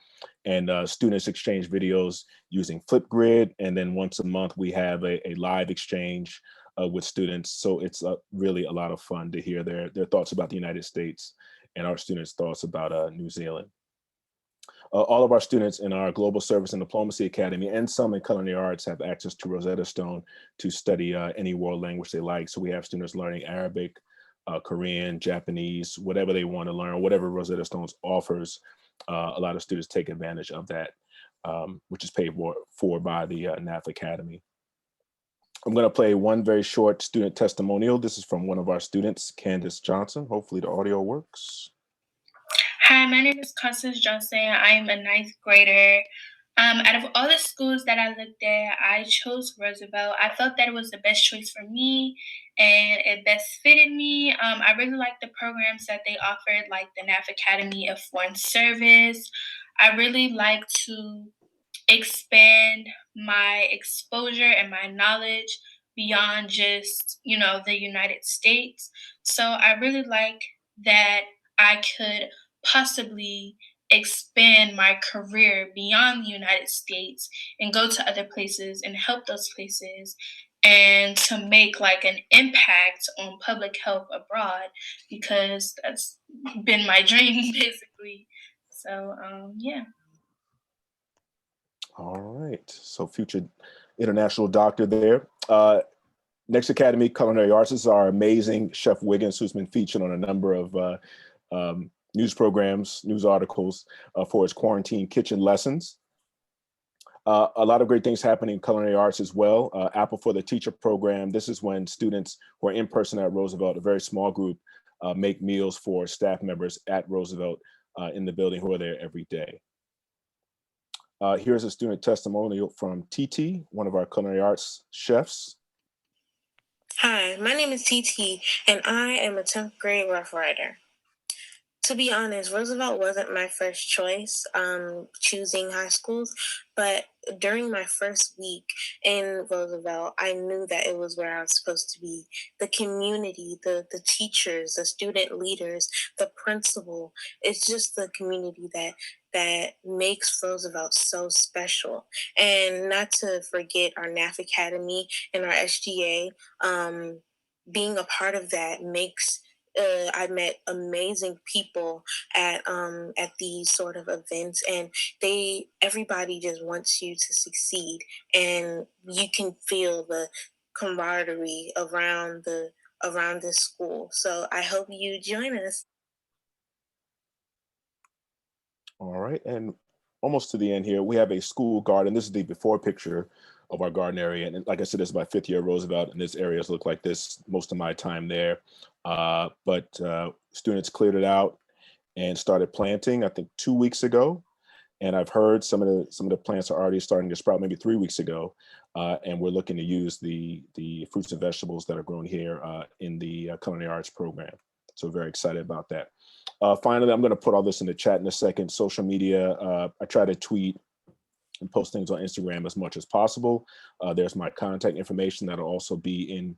And students exchange videos using Flipgrid. And then once a month, we have a live exchange with students. So it's really a lot of fun to hear their thoughts about the United States and our students' thoughts about New Zealand. All of our students in our Global Service and Diplomacy Academy and some in culinary arts have access to Rosetta Stone to study any world language they like. So we have students learning Arabic, Korean, Japanese, whatever they want to learn, whatever Rosetta Stone offers. A lot of students take advantage of that, which is paid for by the NAF Academy. I'm going to play one very short student testimonial. This is from one of our students, Candace Johnson. Hopefully the audio works. Hi, my name is Constance Johnson. I am a 9th grader. Out of all the schools that I looked at, I chose Roosevelt. I felt that it was the best choice for me and it best fitted me. I really liked the programs that they offered, like the NAF Academy of Foreign Service. I really like to expand my exposure and my knowledge beyond just, the United States. So I really like that I could possibly expand my career beyond the United States and go to other places and help those places and to make like an impact on public health abroad, because that's been my dream basically. So yeah. All right, so future international doctor there. Next Academy, Culinary Arts, is our amazing Chef Wiggins, who's been featured on a number of news programs, news articles for his quarantine kitchen lessons. A lot of great things happening in culinary arts as well. Apple for the Teacher program. This is when students who are in person at Roosevelt, a very small group, make meals for staff members at Roosevelt in the building who are there every day. Here's a student testimonial from TT, one of our culinary arts chefs. Hi, my name is TT, and I am a 10th grade Rough Rider. To be honest, Roosevelt wasn't my first choice choosing high schools, but during my first week in Roosevelt, I knew that it was where I was supposed to be. The community, the teachers, the student leaders, the principal, it's just the community that makes Roosevelt so special. And not to forget our NAF Academy and our SGA, being a part of that makes I met amazing people at these sort of events, and everybody just wants you to succeed, and you can feel the camaraderie around the school. So I hope you join us. All right, and almost to the end here, we have a school garden. This is the before picture of our garden area. And like I said, this is my 5th year at Roosevelt, and this area has looked like this most of my time there. But students cleared it out and started planting, I think 2 weeks ago. And I've heard some of the plants are already starting to sprout maybe 3 weeks ago. And we're looking to use the fruits and vegetables that are grown here in the culinary arts program. So very excited about that. Finally, I'm going to put all this in the chat in a second. Social media, I try to tweet and post things on Instagram as much as possible. There's my contact information that'll also be in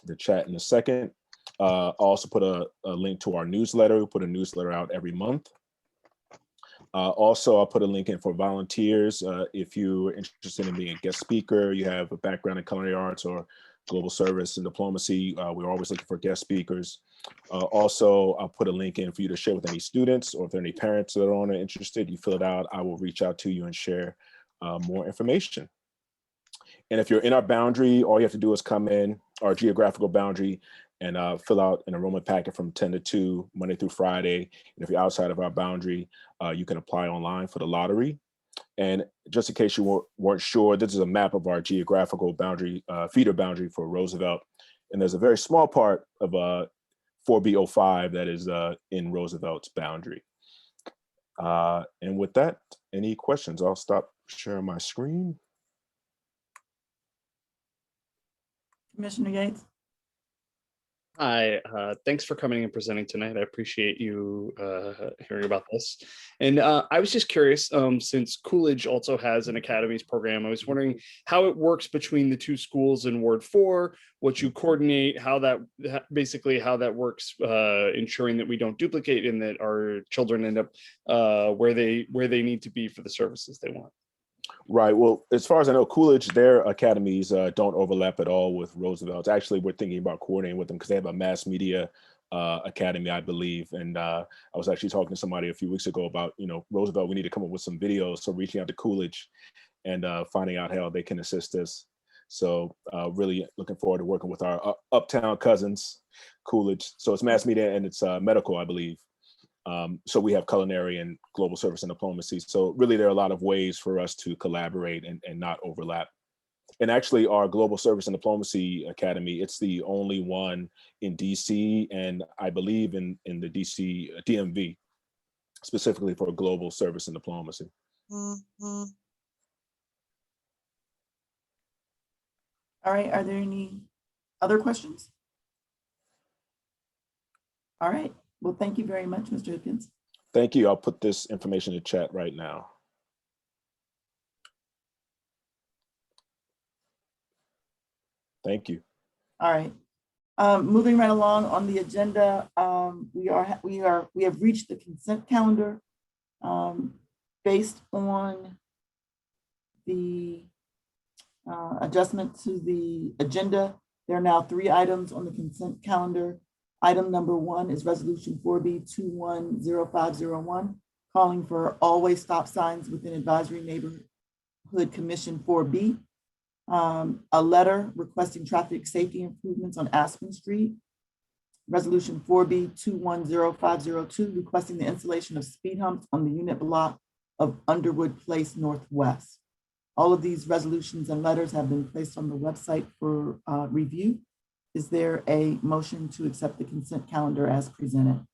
the chat in a second. I'll also put a link to our newsletter. We put a newsletter out every month. Also, I'll put a link in for volunteers. If you're interested in being a guest speaker, you have a background in culinary arts or global service and diplomacy, we're always looking for guest speakers. Also, I'll put a link in for you to share with any students, or if there are any parents that are on or interested, you fill it out, I will reach out to you and share more information. And if you're in our boundary, all you have to do is come in our geographical boundary and fill out an enrollment packet from 10 to 2, Monday through Friday. And if you're outside of our boundary, you can apply online for the lottery. And just in case you weren't sure, this is a map of our geographical boundary, feeder boundary for Roosevelt. And there's a very small part of 4B05 that is in Roosevelt's boundary. And with that, any questions? I'll stop sharing my screen. Commissioner Yates. Hi, thanks for coming and presenting tonight. I appreciate you hearing about this. And I was just curious, since Coolidge also has an academies program, I was wondering how it works between the two schools in Ward 4, what you coordinate, how that works, ensuring that we don't duplicate and that our children end up where they need to be for the services they want. Right. Well, as far as I know, Coolidge, their academies don't overlap at all with Roosevelt's. Actually, we're thinking about coordinating with them because they have a mass media academy, I believe. And I was actually talking to somebody a few weeks ago about, Roosevelt, we need to come up with some videos. So reaching out to Coolidge and finding out how they can assist us. So really looking forward to working with our uptown cousins, Coolidge. So it's mass media and it's medical, I believe. So we have culinary and global service and diplomacy. So really there are a lot of ways for us to collaborate and not overlap. And actually our global service and diplomacy academy, it's the only one in DC and I believe in the DC DMV, specifically for global service and diplomacy. All right, are there any other questions? All right. Well, thank you very much, Mr. Hipkins. Thank you. I'll put this information in the chat right now. Thank you. All right. Moving right along on the agenda, we have reached the consent calendar based on the adjustment to the agenda. There are now 3 items on the consent calendar. Item number 1 is resolution 4B210501, calling for always stop signs within Advisory Neighborhood Commission 4B. A letter requesting traffic safety improvements on Aspen Street. Resolution 4B210502, requesting the installation of speed humps on the unit block of Underwood Place Northwest. All of these resolutions and letters have been placed on the website for review. Is there a motion to accept the consent calendar as presented?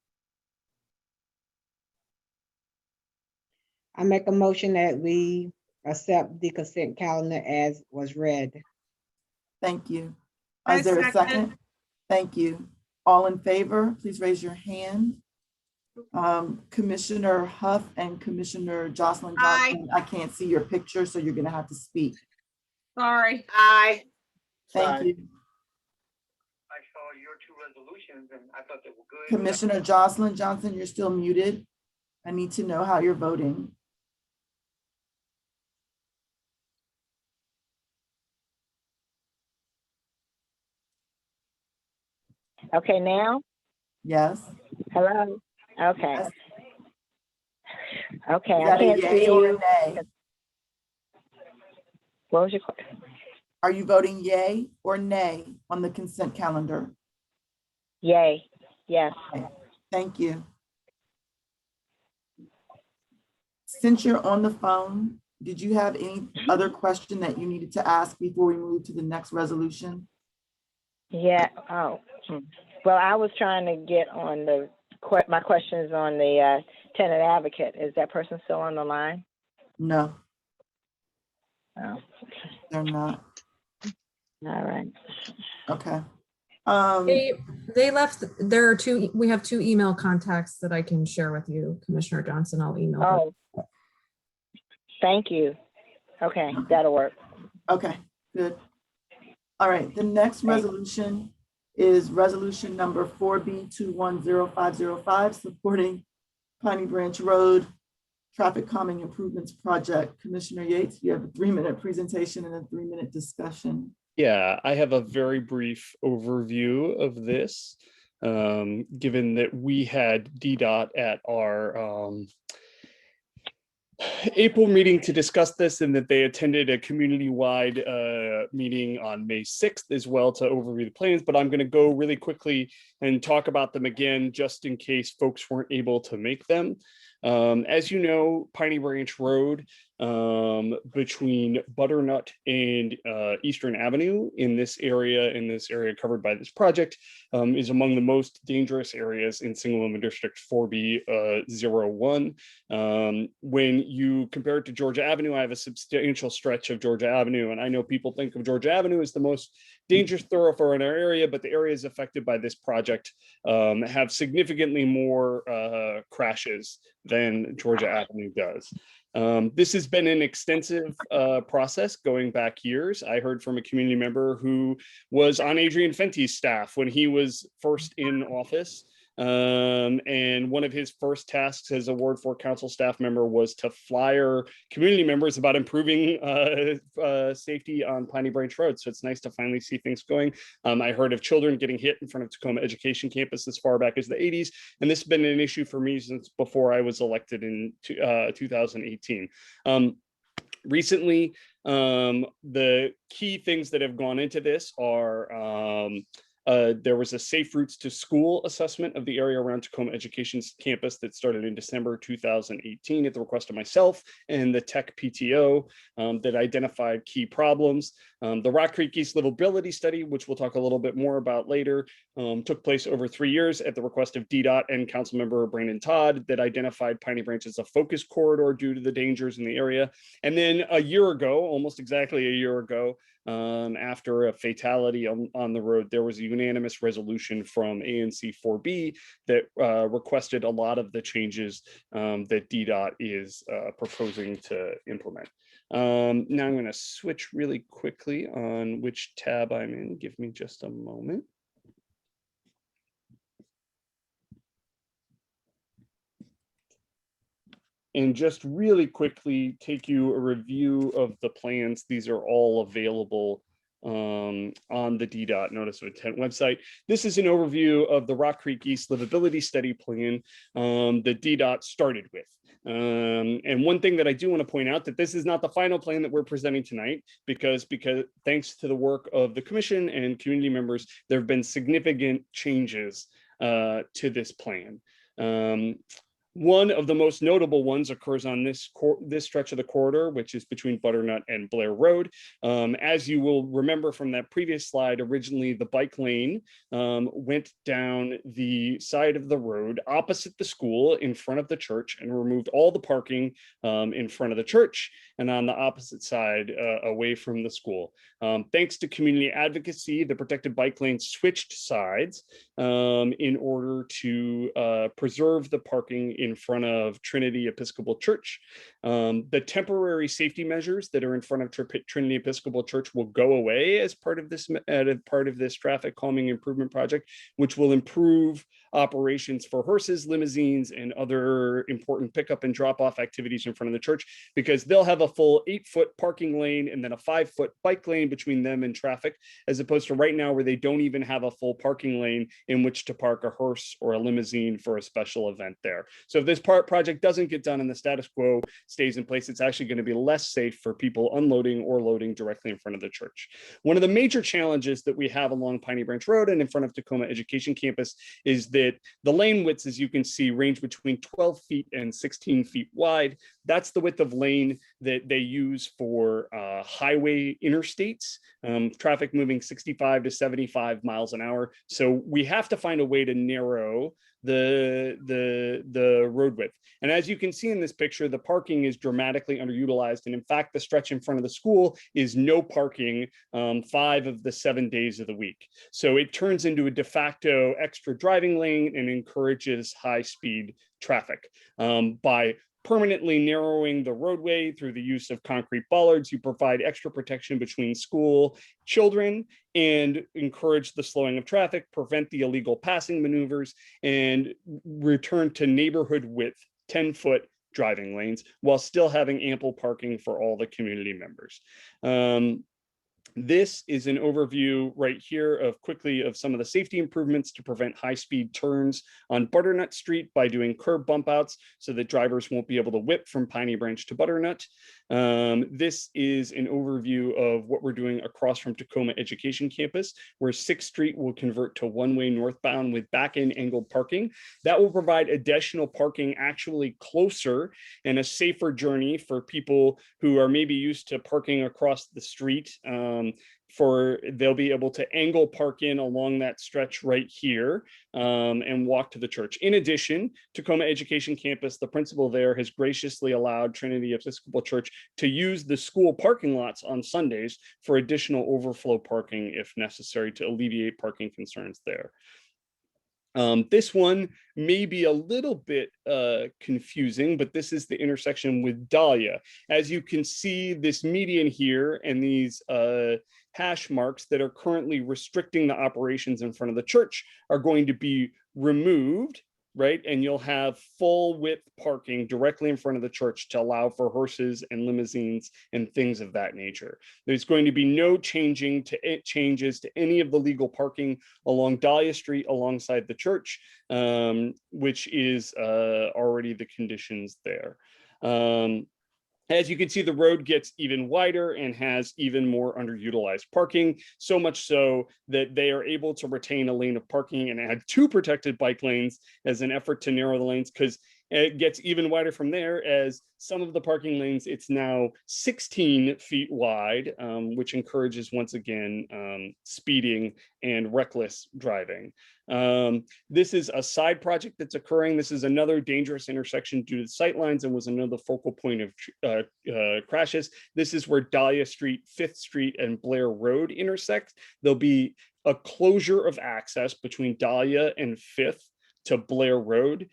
I make a motion that we accept the consent calendar as was read. Thank you. Is there a second? Thank you. All in favor, please raise your hand. Commissioner Huff and Commissioner Jocelyn Johnson, I can't see your picture, so you're gonna have to speak. Sorry. Aye. Thank you. I saw your 2 resolutions and I thought they were good. Commissioner Jocelyn Johnson, you're still muted. I need to know how you're voting. Okay, now? Yes. Hello? Okay. Yes. Okay, Is I that a can't yay see or a you. nay? What was your question? Are you voting yay or nay on the consent calendar? Yay, yes. Okay. Thank you. Since you're on the phone, did you have any other question that you needed to ask before we move to the next resolution? Yeah, well, I was trying to get on my questions on the tenant advocate. Is that person still on the line? No, Oh, they're not. all right. Okay. They left, we have two email contacts that I can share with you, Commissioner Johnson. I'll email them. Oh, thank you. Okay, that'll work. Okay, good. All right, the next resolution is resolution number 4B210505, supporting Piney Branch Road Traffic Calming Improvements Project. Commissioner Yates, you have a 3-minute presentation and a 3-minute discussion. Yeah, I have a very brief overview of this, given that we had DDOT at our April meeting to discuss this, and that they attended a community-wide meeting on May 6th as well to overview the plans, but I'm going to go really quickly and talk about them again, just in case folks weren't able to make them. As you know, Piney Branch Road between Butternut and Eastern Avenue in this area covered by this project is among the most dangerous areas in Single Women District 4B01. When you compare it to Georgia Avenue, I have a substantial stretch of Georgia Avenue, and I know people think of Georgia Avenue as the most dangerous thoroughfare in our area, but the areas affected by this project have significantly more crashes than Georgia Avenue does. This has been an extensive process going back years. I heard from a community member who was on Adrian Fenty's staff when he was first in office. And one of his first tasks as a Ward 4 council staff member was to flyer community members about improving safety on Piney Branch Road. So it's nice to finally see things going. I heard of children getting hit in front of Tacoma Education Campus as far back as the 80s. And this has been an issue for me since before I was elected in 2018. Recently, the key things that have gone into this are there was a Safe Routes to School assessment of the area around Tacoma Education Campus that started in December 2018 at the request of myself and the Tech PTO that identified key problems. The Rock Creek East Livability Study, which we'll talk a little bit more about later, took place over 3 years at the request of DDOT and Councilmember Brandon Todd that identified Piney Branch as a focus corridor due to the dangers in the area. And then a year ago, almost exactly a year ago, after a fatality on the road, there was a unanimous resolution from ANC 4B that requested a lot of the changes that DDOT is proposing to implement. Now I'm going to switch really quickly on which tab I'm in. Give me just a moment. And just really quickly take you a review of the plans. These are all available on the DDOT Notice of Intent website. This is an overview of the Rock Creek East Livability Study Plan that DDOT started with. And one thing that I do want to point out that this is not the final plan that we're presenting tonight, because thanks to the work of the commission and community members, there have been significant changes to this plan. One of the most notable ones occurs on this stretch of the corridor, which is between Butternut and Blair Road. As you will remember from that previous slide, originally the bike lane went down the side of the road opposite the school in front of the church and removed all the parking in front of the church and on the opposite side away from the school. Thanks to community advocacy, the protected bike lane switched sides in order to preserve the parking in front of Trinity Episcopal Church. The temporary safety measures that are in front of Trinity Episcopal Church will go away as part of this traffic calming improvement project, which will improve operations for hearses, limousines, and other important pickup and drop off activities in front of the church, because they'll have a full 8-foot parking lane and then a 5-foot bike lane between them and traffic, as opposed to right now where they don't even have a full parking lane in which to park a hearse or a limousine for a special event there. So if this project doesn't get done and the status quo stays in place, it's actually going to be less safe for people unloading or loading directly in front of the church. One of the major challenges that we have along Piney Branch Road and in front of Tacoma Education Campus is that the lane widths, as you can see, range between 12 feet and 16 feet wide. That's the width of lane that they use for highway interstates, traffic moving 65 to 75 miles an hour. So we have to find a way to narrow the road width. And as you can see in this picture, the parking is dramatically underutilized. And in fact, the stretch in front of the school is no parking 5 of the 7 days of the week. So it turns into a de facto extra driving lane and encourages high-speed traffic. By permanently narrowing the roadway through the use of concrete bollards, you provide extra protection between school children and encourage the slowing of traffic, prevent the illegal passing maneuvers, and return to neighborhood width 10-foot driving lanes while still having ample parking for all the community members. This is an overview right here of quickly of some of the safety improvements to prevent high-speed turns on Butternut Street by doing curb bump outs so that drivers won't be able to whip from Piney Branch to Butternut. This is an overview of what we're doing across from Tacoma Education Campus, where 6th Street will convert to one-way northbound with back-end angled parking. That will provide additional parking actually closer and a safer journey for people who are maybe used to parking across the street. They'll be able to angle park in along that stretch right here and walk to the church. In addition, Tacoma Education Campus, the principal there has graciously allowed Trinity Episcopal Church to use the school parking lots on Sundays for additional overflow parking if necessary to alleviate parking concerns there. This one may be a little bit confusing, but this is the intersection with Dahlia. As you can see, this median here and these hash marks that are currently restricting the operations in front of the church are going to be removed, right? And you'll have full width parking directly in front of the church to allow for hearses and limousines and things of that nature. There's going to be no changes to any of the legal parking along Dahlia Street alongside the church, which is already the conditions there. As you can see, the road gets even wider and has even more underutilized parking, so much so that they are able to retain a lane of parking and add 2 protected bike lanes as an effort to narrow the lanes, because it gets even wider from there. As some of the parking lanes, it's now 16 feet wide, which encourages, once again, speeding and reckless driving. This is a side project that's occurring. This is another dangerous intersection due to sightlines and was another focal point of crashes. This is where Dahlia Street, 5th Street, and Blair Road intersect. There'll be a closure of access between Dahlia and 5th to Blair Road.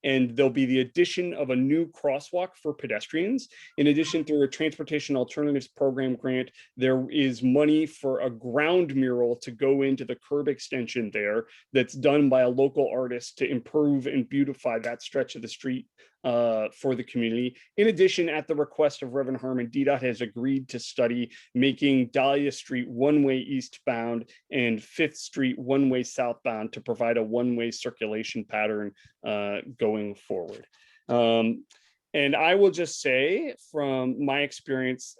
And there'll be the addition of a new crosswalk for pedestrians. In addition, through a Transportation Alternatives Program grant, there is money for a ground mural to go into the curb extension there that's done by a local artist to improve and beautify that stretch of the street for the community. In addition, at the request of Reverend Harmon, DDOT has agreed to study making Dahlia Street one-way eastbound and 5th Street one-way southbound to provide a one-way circulation pattern going forward. And I will just say, from my experience,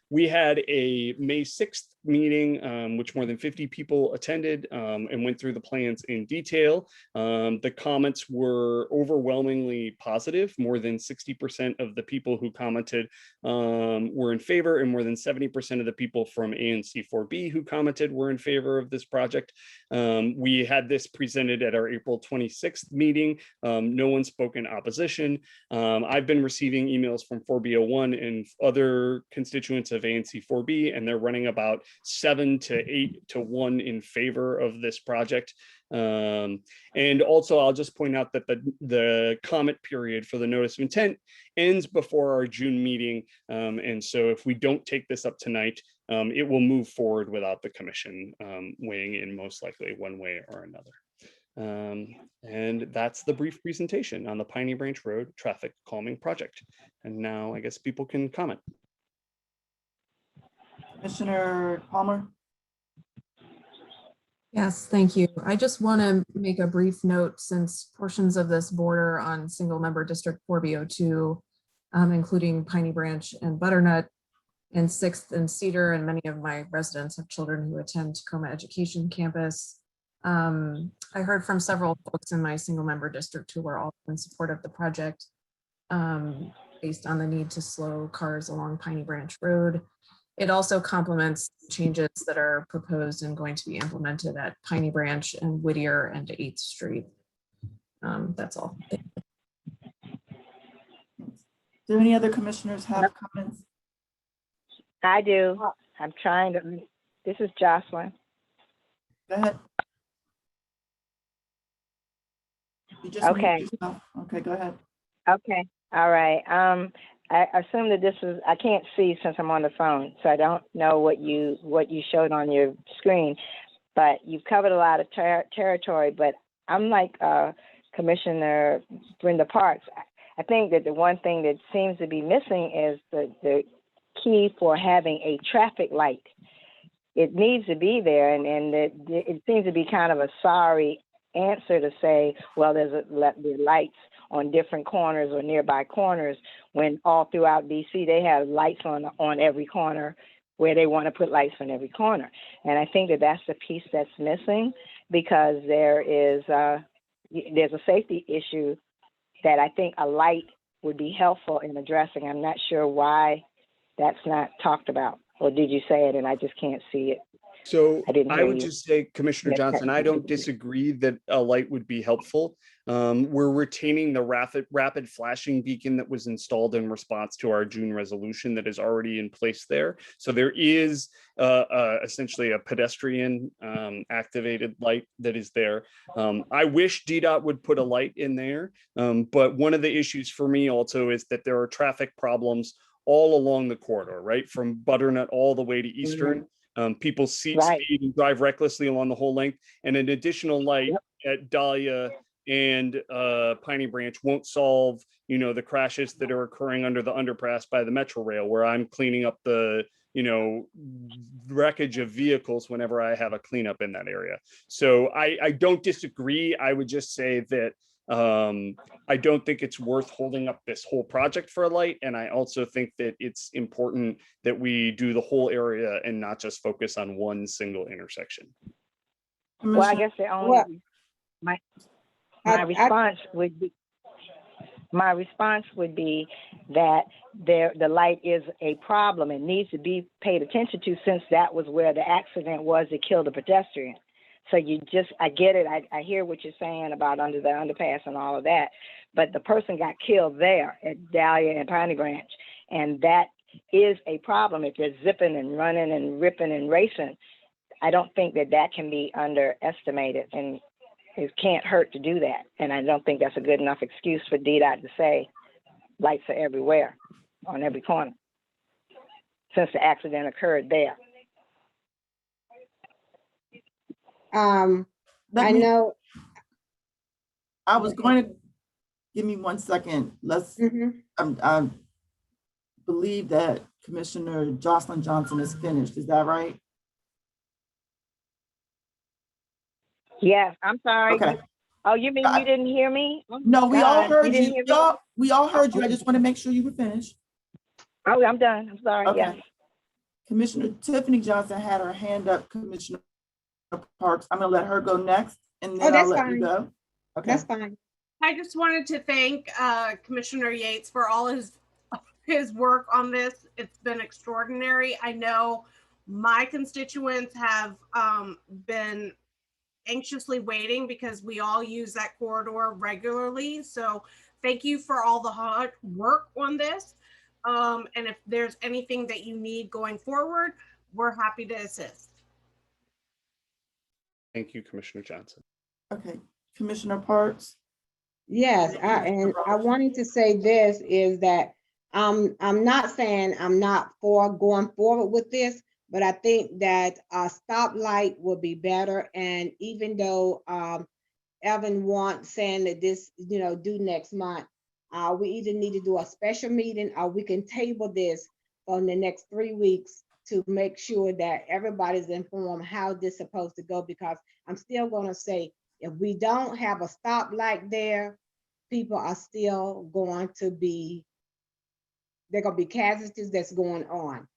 we had a May 6th meeting, which more than 50 people attended and went through the plans in detail. The comments were overwhelmingly positive. More than 60% of the people who commented were in favor, and more than 70% of the people from ANC 4B who commented were in favor of this project. We had this presented at our April 26th meeting. No one spoke in opposition. I've been receiving emails from 4B01 and other constituents of ANC 4B, and they're running about 7 to 8 to 1 in favor of this project. And also, I'll just point out that the comment period for the notice of intent ends before our June meeting. And so if we don't take this up tonight, it will move forward without the commission weighing in, most likely one way or another. And that's the brief presentation on the Piney Branch Road traffic calming project. And now I guess people can comment. Commissioner Palmer. Yes, thank you. I just want to make a brief note, since portions of this border on single member district 4B02, including Piney Branch and Butternut and 6th and Cedar, and many of my residents have children who attend Tacoma Education Campus. I heard from several folks in my single member district who were all in support of the project. based on the need to slow cars along Piney Branch Road. It also complements changes that are proposed and going to be implemented at Piney Branch and Whittier and 8th Street. That's all. Do any other commissioners have comments? I do. I'm trying to, this is Jocelyn. Go ahead. You just Okay. muted yourself. Okay, go ahead. Okay, all right. I assume that this is, I can't see since I'm on the phone, so I don't know what you showed on your screen, but you've covered a lot of territory, but I'm like Commissioner Brenda Parks. I think that the one thing that seems to be missing is the key for having a traffic light. It needs to be there, and it seems to be kind of a sorry answer to say, well, there's lights on different corners or nearby corners, when all throughout DC they have lights on every corner where they want to put lights on every corner. And I think that that's the piece that's missing, because there's a safety issue that I think a light would be helpful in addressing. I'm not sure why that's not talked about, or did you say it and I just can't see it? So I I would just say, Commissioner Johnson, I don't disagree that a light would be helpful. We're retaining the rapid flashing beacon that was installed in response to our June resolution that is already in place there. So there is essentially a pedestrian activated light that is there. I wish DDOT would put a light in there, but one of the issues for me also is that there are traffic problems all along the corridor, right? From Butternut all the way to Eastern. People speed and drive recklessly along the whole length, and an additional light at Dahlia and Piney Branch won't solve, the crashes that are occurring under the underpass by the Metro Rail, where I'm cleaning up the, wreckage of vehicles whenever I have a cleanup in that area. So I don't disagree. I would just say that I don't think it's worth holding up this whole project for a light. And I also think that it's important that we do the whole area and not just focus on one single intersection. Well, I guess the only, my response would be that the light is a problem and needs to be paid attention to, since that was where the accident was that killed the pedestrian. So I get it. I hear what you're saying about under the underpass and all of that, but the person got killed there at Dahlia and Piney Branch. And that is a problem. If they're zipping and running and ripping and racing, I don't think that can be underestimated, and it can't hurt to do that. And I don't think that's a good enough excuse for DDOT to say lights are everywhere on every corner, since the accident occurred there. I know. I was going to, give me 1 second. Let's, I believe that Commissioner Jocelyn Johnson is finished. Is that right? Yes, I'm sorry. Okay. Oh, you mean you didn't hear me? Oh, no, we all heard you. We all heard you. I just want to make sure you were finished. Oh, I'm done. I'm sorry. Okay. Yes. Commissioner Tiffany Johnson had her hand up. Commissioner Parks, I'm going to let her go next, and then I'll let you go. Okay. That's fine. I just wanted to thank Commissioner Yates for all his work on this. It's been extraordinary. I know my constituents have been anxiously waiting because we all use that corridor regularly. So thank you for all the hard work on this. And if there's anything that you need going forward, we're happy to assist. Thank you, Commissioner Johnson. Okay, Commissioner Parks. Yes, I wanted to say this is that I'm not saying I'm not for going forward with this, but I think that a stoplight would be better. And even though Evan wants saying that this, due next month, we either need to do a special meeting or we can table this on the next 3 weeks to make sure that everybody's informed how this is supposed to go, because I'm still going to say, if we don't have a stoplight there, people are still going to be, they're going to be casualties that's going on.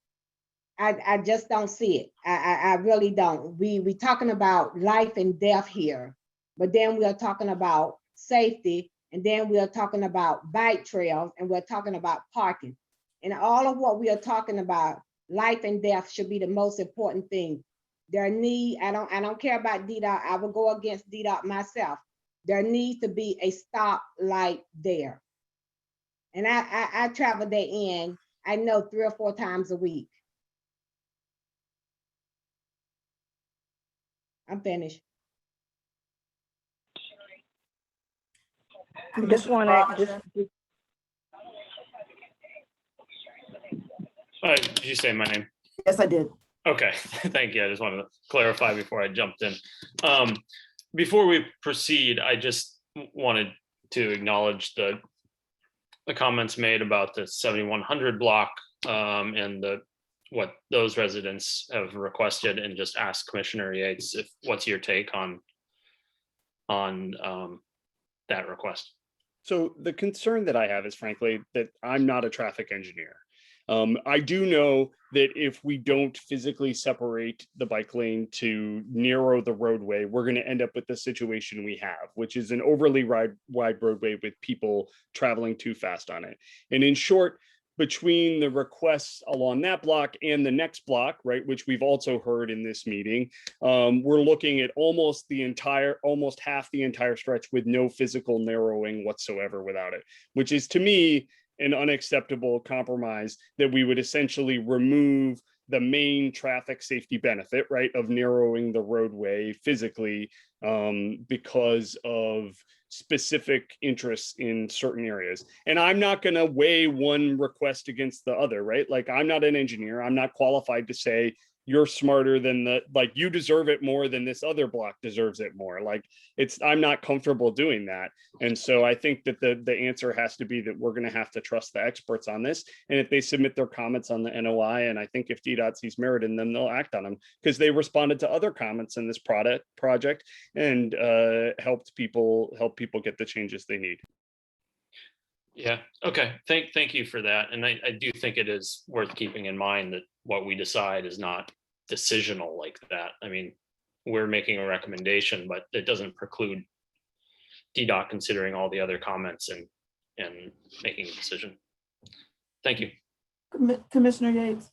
I just don't see it. I really don't. We talking about life and death here, but then we are talking about safety And then we are talking about bike trails, and we're talking about parking. And all of what we are talking about, life and death should be the most important thing. There need, I don't care about DDOT. I will go against DDOT myself. There needs to be a stop light there. And I travel there in, I know 3 or 4 times a week. I'm finished. I just want to Did you say my name? Yes, I did. Okay, thank you. I just wanted to clarify before I jumped in. Before we proceed, I just wanted to acknowledge the comments made about the 7100 block and what those residents have requested, and just ask Commissioner Yates what's your take on that request. So the concern that I have is, frankly, that I'm not a traffic engineer. I do know that if we don't physically separate the bike lane to narrow the roadway, we're going to end up with the situation we have, which is an overly wide roadway with people traveling too fast on it. And in short, between the requests along that block and the next block, right, which we've also heard in this meeting, we're looking at almost half the entire stretch with no physical narrowing whatsoever without it, which is, to me, an unacceptable compromise that we would essentially remove the main traffic safety benefit, right, of narrowing the roadway physically because of specific interests in certain areas. And I'm not going to weigh one request against the other, right? Like, I'm not an engineer. I'm not qualified to say you're smarter than you deserve it more than this other block deserves it more. Like, I'm not comfortable doing that. And so I think that the answer has to be that we're going to have to trust the experts on this. And if they submit their comments on the NOI, and I think if DDOT sees merit in them, they'll act on them, because they responded to other comments in this project and help people get the changes they need. Yeah, okay, thank you for that. And I do think it is worth keeping in mind that what we decide is not decisional like that. I mean, we're making a recommendation, but it doesn't preclude DDOT considering all the other comments and making a decision. Thank you. Commissioner Yates,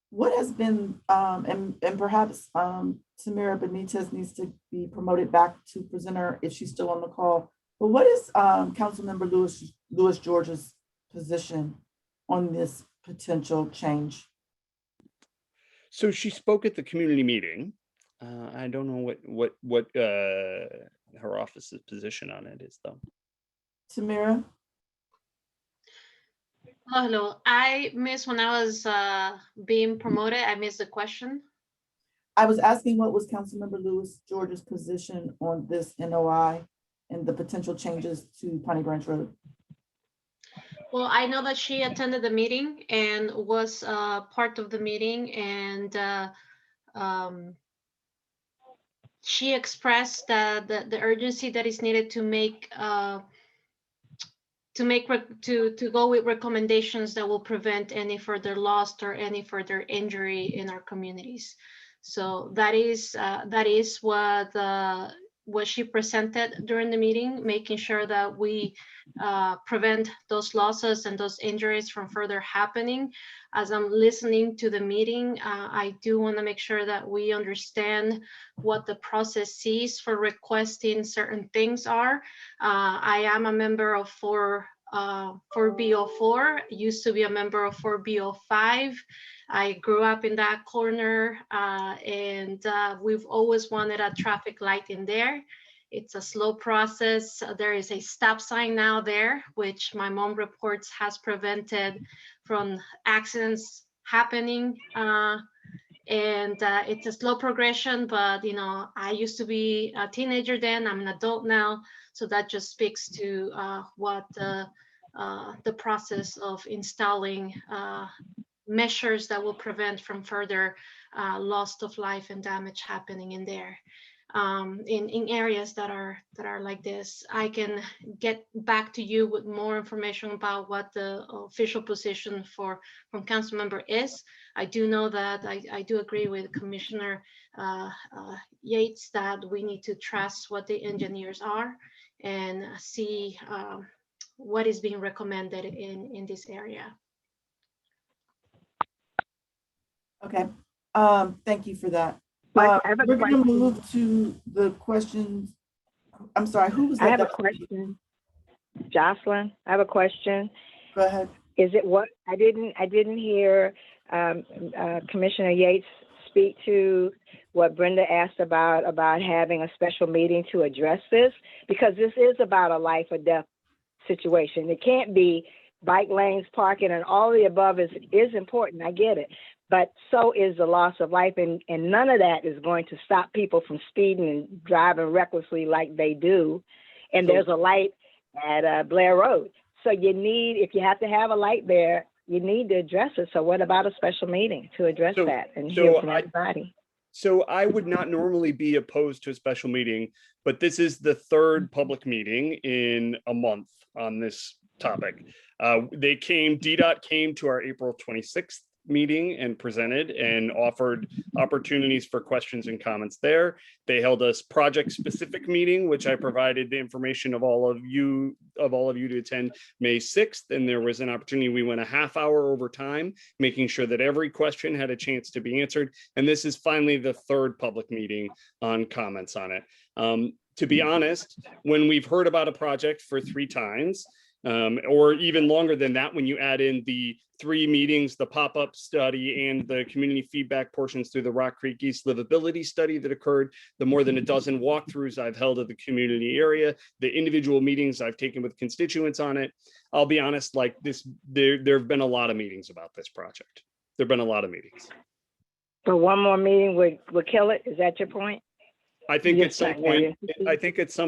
what has been, and perhaps Samira Benitez needs to be promoted back to presenter if she's still on the call, but what is Councilmember Louis George's position on this potential change? So she spoke at the community meeting. I don't know what her office's position on it is, though. Samira? Hello. I missed when I was being promoted. I missed the question. I was asking what was Councilmember Louis George's position on this NOI and the potential changes to Piney Branch Road. Well, I know that she attended the meeting and was part of the meeting, and she expressed the urgency that is needed to go with recommendations that will prevent any further loss or any further injury in our communities. So that is what she presented during the meeting, making sure that we prevent those losses and those injuries from further happening. As I'm listening to the meeting, I do want to make sure that we understand what the processes for requesting certain things are. I am a member of 4B04, used to be a member of 4B05. I grew up in that corner, and we've always wanted a traffic light in there. It's a slow process. There is a stop sign now there, which my mom reports has prevented from accidents happening. And it's a slow progression, but I used to be a teenager then, I'm an adult now. So that just speaks to what the process of installing measures that will prevent from further loss of life and damage happening in there. In areas that are like this. I can get back to you with more information about what the official position from council member is. I do know that I do agree with Commissioner Yates that we need to trust what the engineers are, and see what is being recommended in this area. Okay, thank you for that. Mike, I have a We're gonna question. move to the questions. I'm sorry, who was that? I have a question. Jocelyn, I have a question. Go ahead. Is it what I didn't hear Commissioner Yates speak to what Brenda asked about having a special meeting to address this, because this is about a life or death situation. It can't be bike lanes, parking, and all the above is important. I get it. But so is the loss of life, and none of that is going to stop people from speeding and driving recklessly like they do. And there's a light at Blair Road. So you need, if you have to have a light there, you need to address it. So what about a special meeting to address that and hear from everybody? So I would not normally be opposed to a special meeting, but this is the third public meeting in a month on this topic. DDOT came to our April 26th meeting and presented and offered opportunities for questions and comments there. They held a project specific meeting, which I provided the information of all of you to attend May 6th. And there was an opportunity. We went a half hour over time, making sure that every question had a chance to be answered. And this is finally the third public meeting on comments on it. To be honest, when we've heard about a project for 3 times, or even longer than that, when you add in the 3 meetings, the pop-up study and the community feedback portions through the Rock Creek East livability study that occurred, the more than a dozen walkthroughs I've held of the community area, the individual meetings I've taken with constituents on it. I'll be honest, like this, there have been a lot of meetings about this project. There have been a lot of meetings. But one more meeting would kill it? Is that your point? I think at some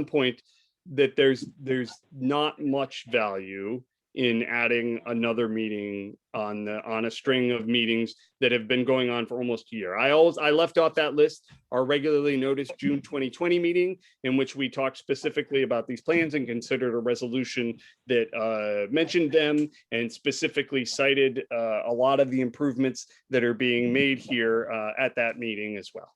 point, that there's not much value in adding another meeting on a string of meetings that have been going on for almost a year. I left off that list our regularly noticed June 2020 meeting, in which we talked specifically about these plans and considered a resolution that mentioned them and specifically cited a lot of the improvements that are being made here at that meeting as well.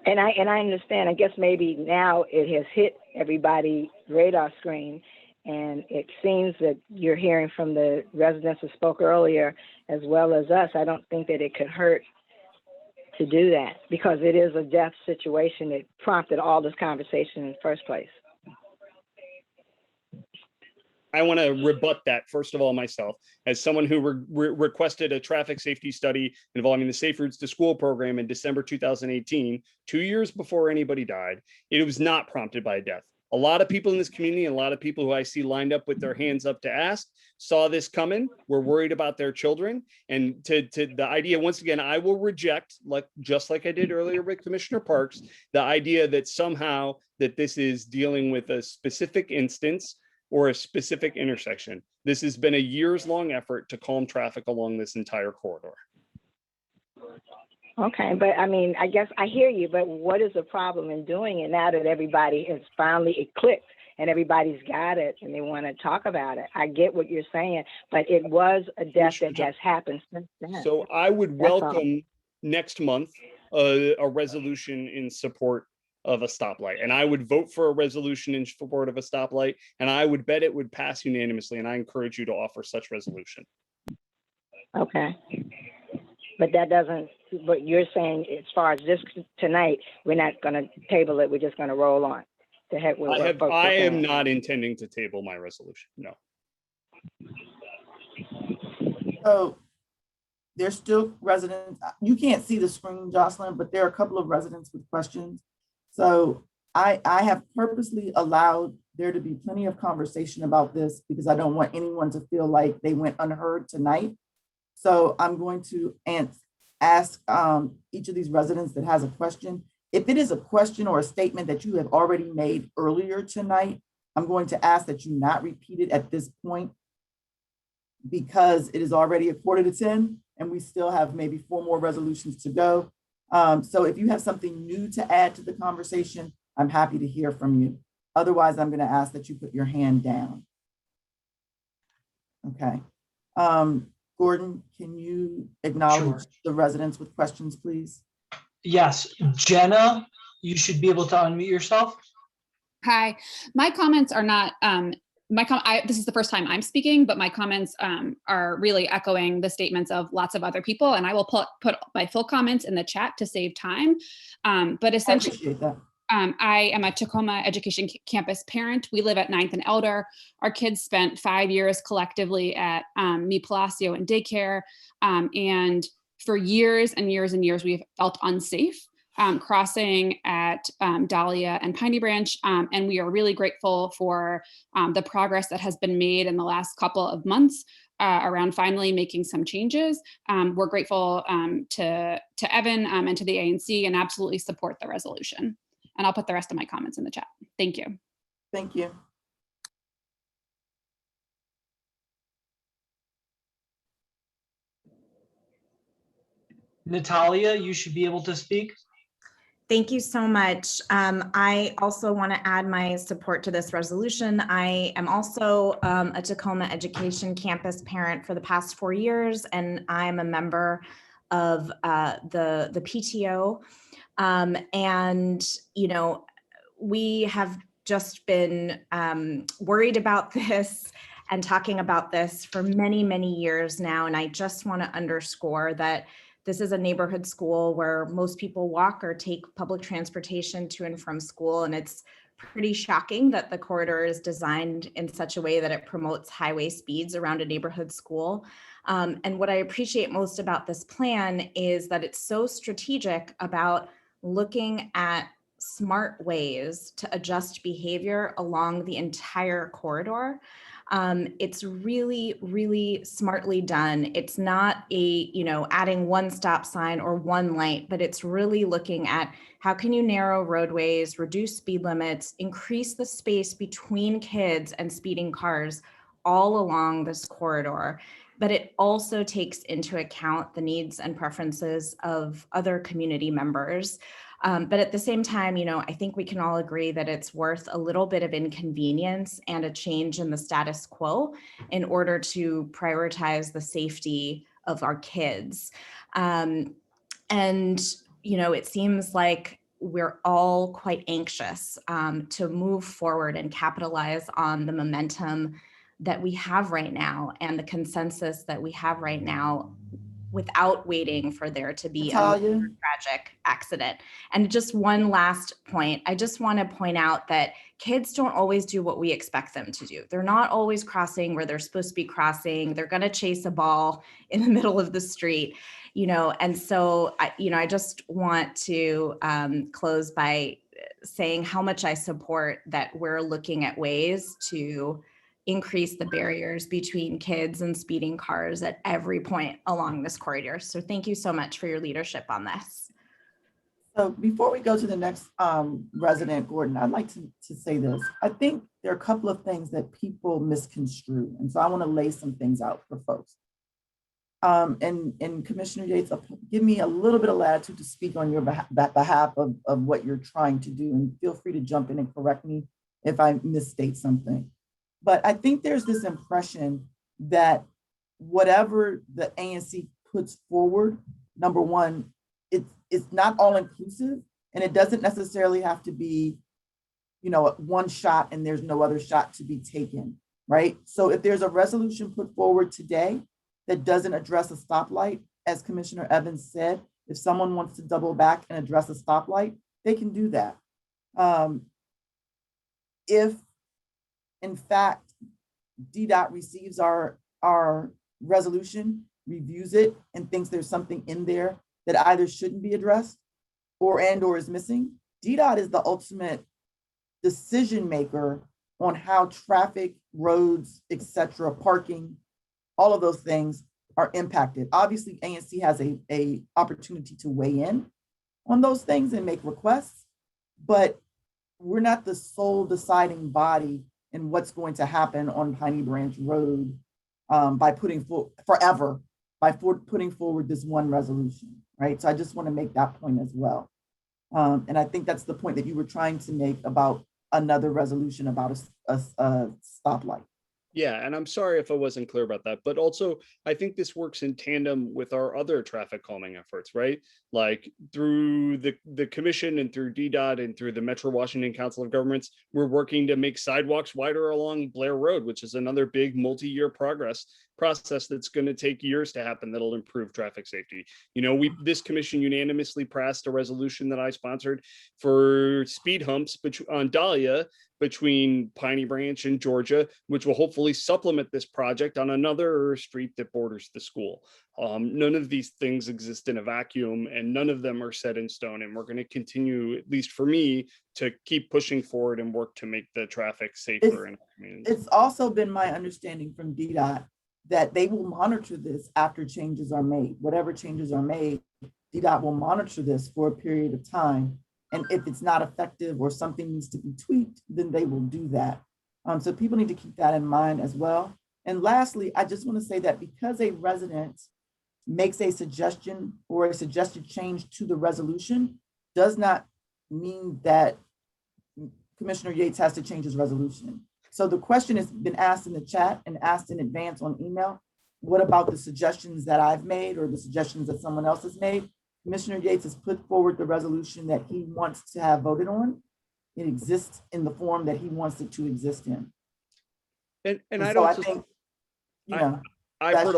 And I understand. I guess maybe now it has hit everybody's radar screen, and it seems that you're hearing from the residents who spoke earlier as well as us. I don't think that it could hurt to do that, because it is a death situation that prompted all this conversation in the first place. I want to rebut that, first of all, myself, as someone who requested a traffic safety study involving the Safe Routes to School program in December 2018, 2 years before anybody died. It was not prompted by a death. A lot of people in this community, and a lot of people who I see lined up with their hands up to ask, saw this coming, were worried about their children. And to the idea, once again, I will reject, just like I did earlier with Commissioner Parks, the idea that somehow that this is dealing with a specific instance or a specific intersection. This has been a years-long effort to calm traffic along this entire corridor. Okay, but I mean, I guess I hear you, but what is the problem in doing it now that everybody has finally, it clicked and everybody's got it and they want to talk about it? I get what you're saying, but it was a death that has happened since then. So I would welcome next month a resolution in support of a stoplight, and I would vote for a resolution in support of a stoplight, and I would bet it would pass unanimously, and I encourage you to offer such resolution. Okay. But that doesn't, but you're saying as far as this tonight, we're not going to table it, we're just going to roll on. To heck with what folks are I am saying. not intending to table my resolution, no. So there's still residents, you can't see the screen, Jocelyn, but there are a couple of residents with questions. So I have purposely allowed there to be plenty of conversation about this because I don't want anyone to feel like they went unheard tonight. So I'm going to ask each of these residents that has a question. If it is a question or a statement that you have already made earlier tonight, I'm going to ask that you not repeat it at this point because it is already 9:45 and we still have maybe 4 more resolutions to go. So if you have something new to add to the conversation, I'm happy to hear from you. Otherwise, I'm going to ask that you put your hand down. Okay. Gordon, can you acknowledge the residents with questions, please? Yes, Jenna, you should be able to unmute yourself. Hi, my comments are not, this is the first time I'm speaking, but my comments are really echoing the statements of lots of other people, and I will put my full comments in the chat to save time. But essentially, I appreciate that. I am a Tacoma Education Campus parent. We live at 9th and Elder. Our kids spent 5 years collectively at Mi Palacio and daycare. And for years and years and years, we've felt unsafe crossing at Dahlia and Piney Branch. And we are really grateful for the progress that has been made in the last couple of months around finally making some changes. We're grateful to Evan and to the ANC and absolutely support the resolution. And I'll put the rest of my comments in the chat. Thank you. Thank you. Natalia, you should be able to speak. Thank you so much. I also want to add my support to this resolution. I am also a Tacoma Education Campus parent for the past 4 years, and I'm a member of the PTO. And, you know, we have just been worried about this and talking about this for many, many years now. And I just want to underscore that this is a neighborhood school where most people walk or take public transportation to and from school. And it's pretty shocking that the corridor is designed in such a way that it promotes highway speeds around a neighborhood school. And what I appreciate most about this plan is that it's so strategic about looking at smart ways to adjust behavior along the entire corridor. It's really, really smartly done. It's not adding one stop sign or one light, but it's really looking at how can you narrow roadways, reduce speed limits, increase the space between kids and speeding cars all along this corridor. But it also takes into account the needs and preferences of other community members. But at the same time, I think we can all agree that it's worth a little bit of inconvenience and a change in the status quo in order to prioritize the safety of our kids. It seems like we're all quite anxious to move forward and capitalize on the momentum that we have right now and the consensus that we have right now without waiting for there to be a tragic accident. And just one last point, I just want to point out that kids don't always do what we expect them to do. They're not always crossing where they're supposed to be crossing. They're going to chase a ball in the middle of the street, and so, I just want to close by saying how much I support that we're looking at ways to increase the barriers between kids and speeding cars at every point along this corridor. So thank you so much for your leadership on this. So before we go to the next resident, Gordon, I'd like to say this. I think there are a couple of things that people misconstrue. And so I want to lay some things out for folks. And Commissioner Yates, give me a little bit of latitude to speak on your behalf of what you're trying to do. And feel free to jump in and correct me if I misstate something. But I think there's this impression that whatever the ANC puts forward, number one, it's not all inclusive, and it doesn't necessarily have to be, one shot and there's no other shot to be taken, right? So if there's a resolution put forward today that doesn't address a stoplight, as Commissioner Evans said, if someone wants to double back and address a stoplight, they can do that. If in fact, DDOT receives our resolution, reviews it, and thinks there's something in there that either shouldn't be addressed or is missing, DDOT is the ultimate decision maker on how traffic, roads, etc., parking, all of those things are impacted. Obviously, ANC has a opportunity to weigh in on those things and make requests, but we're not the sole deciding body in what's going to happen on Piney Branch Road by putting forward this one resolution, right? So I just want to make that point as well. And I think that's the point that you were trying to make about another resolution about a stoplight. Yeah, and I'm sorry if I wasn't clear about that, but also I think this works in tandem with our other traffic calming efforts, right? Like through the commission and through DDOT and through the Metro Washington Council of Governments, we're working to make sidewalks wider along Blair Road, which is another big multi-year process that's going to take years to happen that'll improve traffic safety. You know, this commission unanimously passed a resolution that I sponsored for speed humps on Dahlia between Piney Branch and Georgia, which will hopefully supplement this project on another street that borders the school. None of these things exist in a vacuum, and none of them are set in stone. And we're going to continue, at least for me, to keep pushing forward and work to make the traffic safer in our communities. It's also been my understanding from DDOT that they will monitor this after changes are made. Whatever changes are made, DDOT will monitor this for a period of time. And if it's not effective or something needs to be tweaked, then they will do that. So people need to keep that in mind as well. And lastly, I just want to say that because a resident makes a suggestion or a suggested change to the resolution does not mean that Commissioner Yates has to change his resolution. So the question has been asked in the chat and asked in advance on email. What about the suggestions that I've made or the suggestions that someone else has made? Commissioner Yates has put forward the resolution that he wants to have voted on. It exists in the form that he wants it to exist in. And I so don't I think, you know, I've heard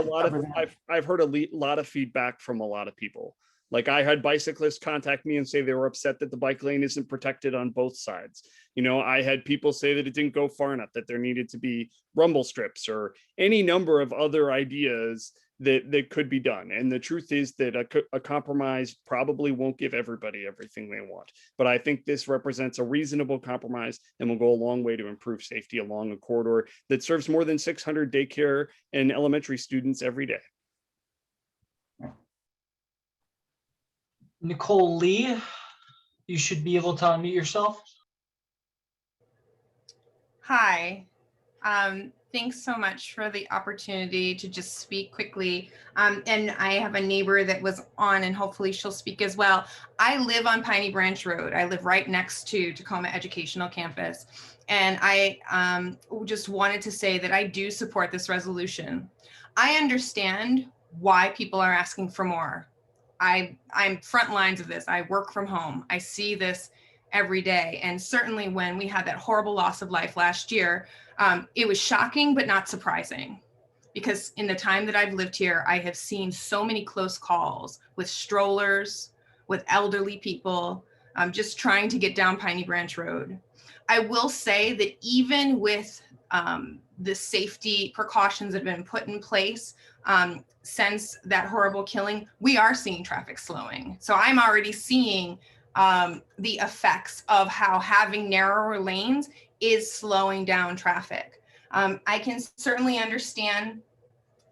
a lot of feedback from a lot of people. Like I had bicyclists contact me and say they were upset that the bike lane isn't protected on both sides. You know, I had people say that it didn't go far enough, that there needed to be rumble strips or any number of other ideas that could be done. And the truth is that a compromise probably won't give everybody everything they want. But I think this represents a reasonable compromise and will go a long way to improve safety along a corridor that serves more than 600 daycare and elementary students every day. Nicole Lee, you should be able to unmute yourself. Hi. Thanks so much for the opportunity to just speak quickly. And I have a neighbor that was on, and hopefully she'll speak as well. I live on Piney Branch Road. I live right next to Tacoma Educational Campus. And I just wanted to say that I do support this resolution. I understand why people are asking for more. I'm front lines of this. I work from home. I see this every day. And certainly when we had that horrible loss of life last year, it was shocking, but not surprising. Because in the time that I've lived here, I have seen so many close calls with strollers, with elderly people, just trying to get down Piney Branch Road. I will say that even with the safety precautions that have been put in place since that horrible killing, we are seeing traffic slowing. So I'm already seeing the effects of how having narrower lanes is slowing down traffic. I can certainly understand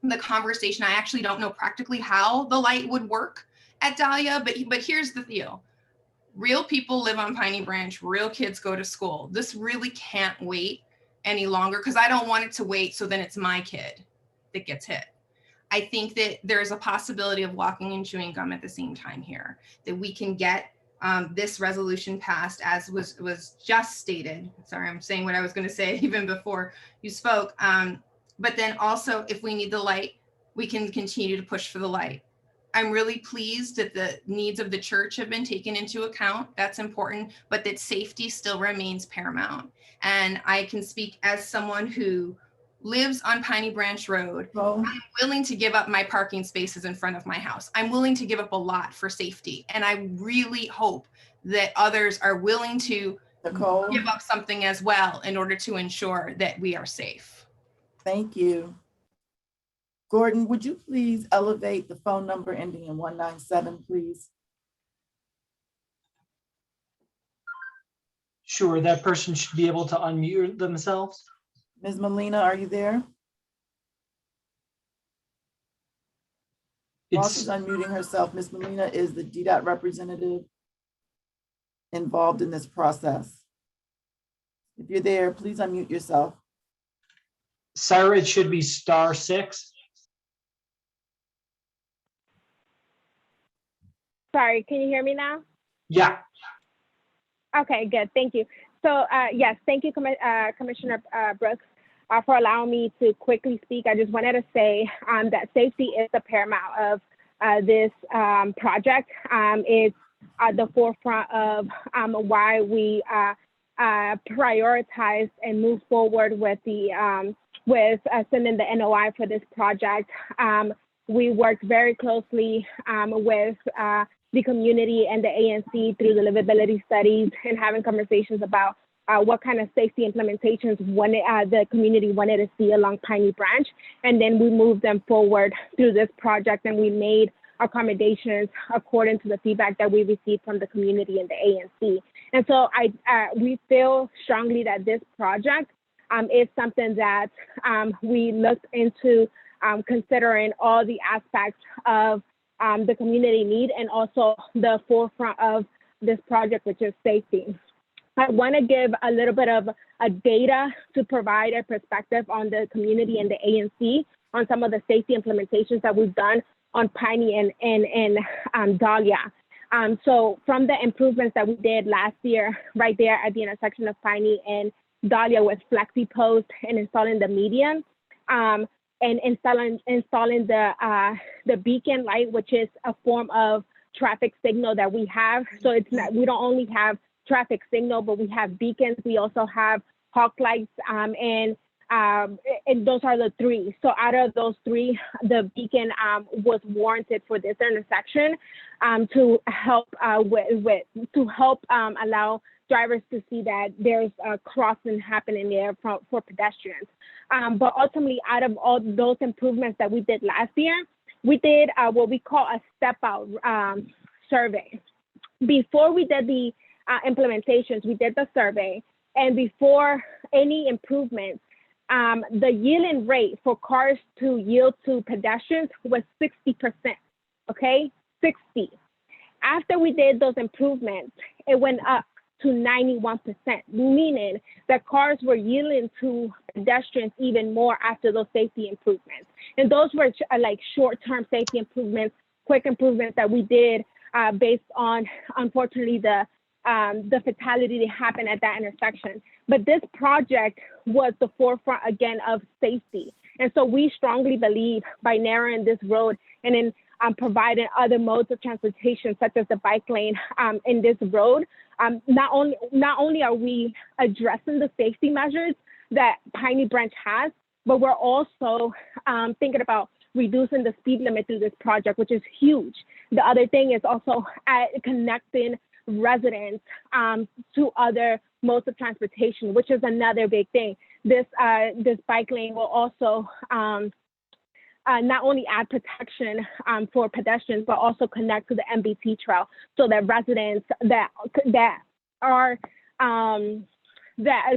the conversation. I actually don't know practically how the light would work at Dahlia, but here's the deal. Real people live on Piney Branch, real kids go to school. This really can't wait any longer because I don't want it to wait so then it's my kid that gets hit. I think that there's a possibility of walking and chewing gum at the same time here, that we can get this resolution passed as was just stated. Sorry, I'm saying what I was going to say even before you spoke. But then also if we need the light, we can continue to push for the light. I'm really pleased that the needs of the church have been taken into account. That's important, but that safety still remains paramount. And I can speak as someone who lives on Piney Branch Road. I'm willing to give up my parking spaces in front of my house. I'm willing to give up a lot for safety. And I really hope that others are willing to give up something as well in order to ensure that we are safe. Thank you. Gordon, would you please elevate the phone number ending in 197, please? Sure, that person should be able to unmute themselves. Ms. Molina, are you there? While she's unmuting herself, Ms. Molina is the DDOT representative involved in this process. If you're there, please unmute yourself. Sarah, it should be *6. Sorry, can you hear me now? Yeah. Okay, good. Thank you. So yes, thank you, Commissioner Brooks. for allowing me to quickly speak. I just wanted to say that safety is the paramount of this project. It's at the forefront of why we prioritized and moved forward with the sending the NOI for this project. We worked very closely with the community and the ANC through the livability studies and having conversations about what kind of safety implementations the community wanted to see along Piney Branch. And then we moved them forward through this project, and we made accommodations according to the feedback that we received from the community and the ANC. And so we feel strongly that this project is something that we looked into considering all the aspects of the community need and also the forefront of this project, which is safety. I want to give a little bit of data to provide a perspective on the community and the ANC on some of the safety implementations that we've done on Piney and Dahlia. So from the improvements that we did last year, right there at the intersection of Piney and Dahlia with Flexi Post and installing the median, and installing the beacon light, which is a form of traffic signal that we have. So it's not, we don't only have traffic signal, but we have beacons. We also have hawk lights, and those are the three. So out of those three, the beacon was warranted for this intersection to help allow drivers to see that there's a crossing happening there for pedestrians. But ultimately, out of all those improvements that we did last year, we did what we call a step out survey. Before we did the implementations, we did the survey, and before any improvements, the yielding rate for cars to yield to pedestrians was 60%, okay, 60. After we did those improvements, it went up to 91%, meaning that cars were yielding to pedestrians even more after those safety improvements. And those were like short-term safety improvements, quick improvements that we did based on, unfortunately, the fatality that happened at that intersection. But this project was the forefront again of safety. And so we strongly believe by narrowing this road and in providing other modes of transportation, such as the bike lane in this road, not only are we addressing the safety measures that Piney Branch has, but we're also thinking about reducing the speed limit through this project, which is huge. The other thing is also connecting residents to other modes of transportation, which is another big thing. This bike lane will also not only add protection for pedestrians, but also connect to the MBT trail so that residents that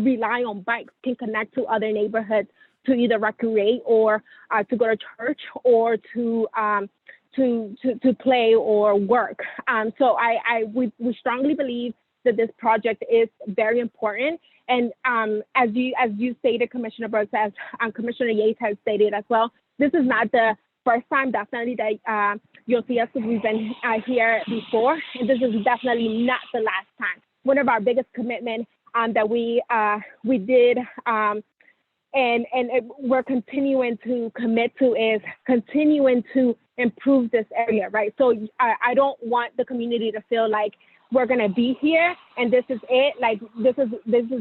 rely on bikes can connect to other neighborhoods to either recreate or to go to church or to play or work. So we strongly believe that this project is very important. And as you stated, Commissioner Brooks, as Commissioner Yates has stated as well, this is not the first time, definitely, that you'll see us, because we've been here before, and this is definitely not the last time. One of our biggest commitments that we did and we're continuing to commit to is continuing to improve this area, right? So I don't want the community to feel like we're gonna be here and this is it, like this is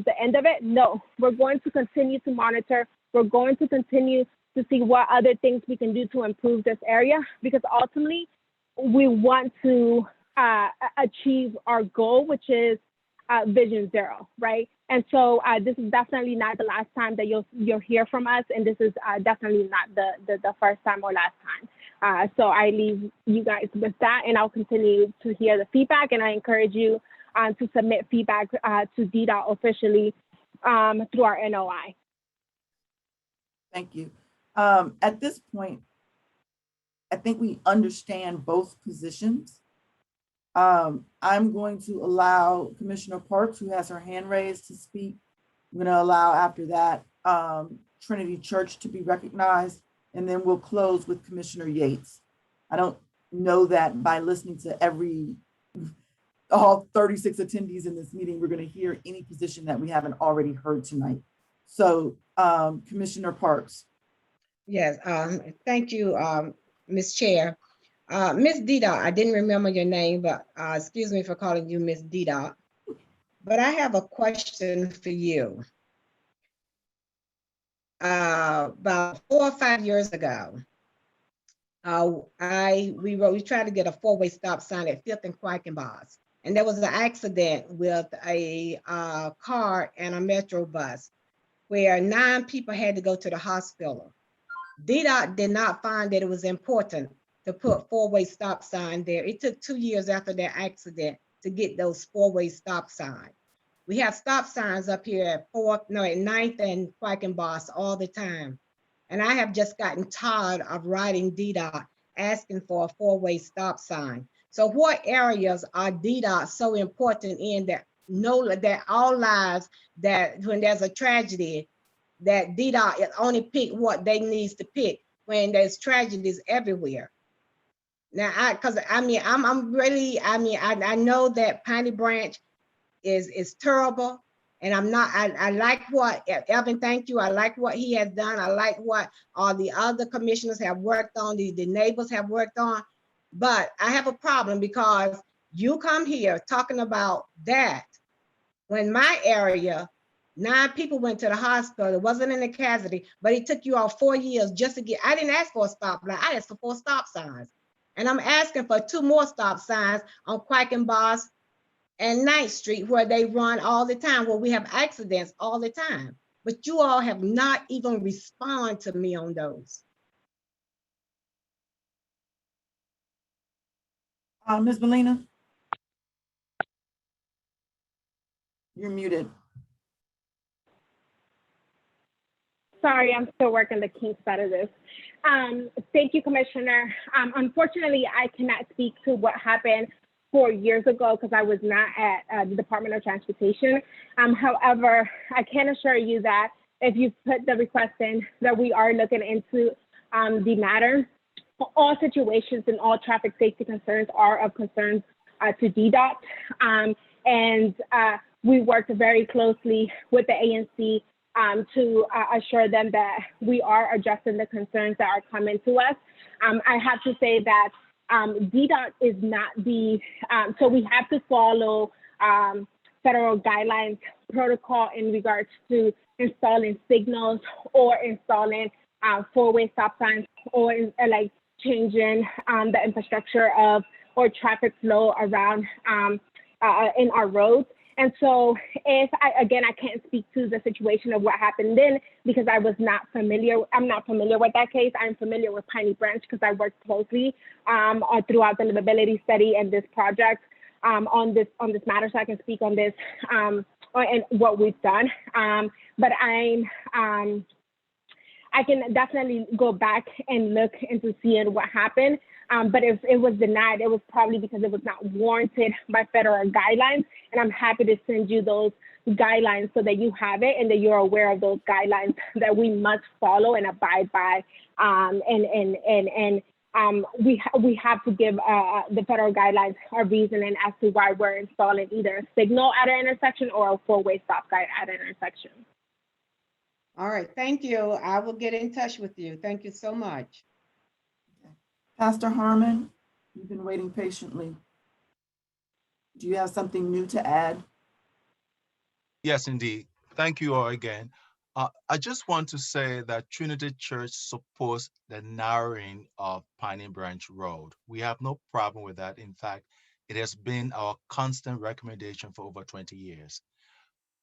the end of it. No, we're going to continue to monitor. We're going to continue to see what other things we can do to improve this area, because ultimately we want to achieve our goal, which is Vision Zero, right? And so this is definitely not the last time that you'll hear from us, and this is definitely not the first time or last time. So I leave you guys with that, and I'll continue to hear the feedback, and I encourage you to submit feedback to DDOT officially through our NOI. Thank you. At this point, I think we understand both positions. I'm going to allow Commissioner Parks, who has her hand raised, to speak. I'm going to allow after that Trinity Church to be recognized, and then we'll close with Commissioner Yates. I don't know that by listening to all 36 attendees in this meeting, we're going to hear any position that we haven't already heard tonight. So Commissioner Parks. Yes, thank you, Ms. Chair. Ms. Dida, I didn't remember your name, but excuse me for calling you Ms. Dida. But I have a question for you. About 4 or 5 years ago, we tried to get a four-way stop sign at 5th and Quakenboss, and there was an accident with a car and a Metro bus where 9 people had to go to the hospital. DDOT did not find that it was important to put four-way stop sign there. It took 2 years after that accident to get those four-way stop signs. We have stop signs up here at 9th and Quakenboss all the time. And I have just gotten tired of writing DDOT asking for a four-way stop sign. So what areas are DDOT so important in that know that all lives, that when there's a tragedy, that DDOT only pick what they needs to pick when there's tragedies everywhere. Now, I know that Piney Branch is terrible, and I like what Evan, thank you. I like what he has done. I like what all the other commissioners have worked on, the neighbors have worked on. But I have a problem because you come here talking about that when my area, 9 people went to the hospital. It wasn't in a casualty, but it took you all 4 years just to get. I didn't ask for a stop line. I asked for 4 stop signs. And I'm asking for 2 more stop signs on Quakenboss and 9th Street, where they run all the time, where we have accidents all the time. But you all have not even responded to me on those. Ms. Molina? You're muted. Sorry, I'm still working the kinks out of this. Thank you, Commissioner. Unfortunately, I cannot speak to what happened 4 years ago because I was not at the Department of Transportation. However, I can assure you that if you put the request in, that we are looking into the matter. All situations and all traffic safety concerns are of concern to DDOT. And we worked very closely with the ANC to assure them that we are addressing the concerns that are coming to us. I have to say that DDOT is not the, so we have to follow federal guidelines protocol in regards to installing signals or installing four-way stop signs or like changing the infrastructure of or traffic flow around in our roads. And so if I can't speak to the situation of what happened then because I was not familiar. I'm not familiar with that case. I'm familiar with Piney Branch because I worked closely throughout the livability study and this project on this matter, so I can speak on this and what we've done. But I can definitely go back and look into seeing what happened. But if it was denied, it was probably because it was not warranted by federal guidelines. And I'm happy to send you those guidelines so that you have it and that you're aware of those guidelines that we must follow and abide by. We have to give the federal guidelines our reasoning as to why we're installing either a signal at an intersection or a four-way stop sign at an intersection. All right, thank you. I will get in touch with you. Thank you so much. Pastor Harmon, you've been waiting patiently. Do you have something new to add? Yes, indeed. Thank you all again. I just want to say that Trinity Church supports the narrowing of Piney Branch Road. We have no problem with that. In fact, it has been our constant recommendation for over 20 years.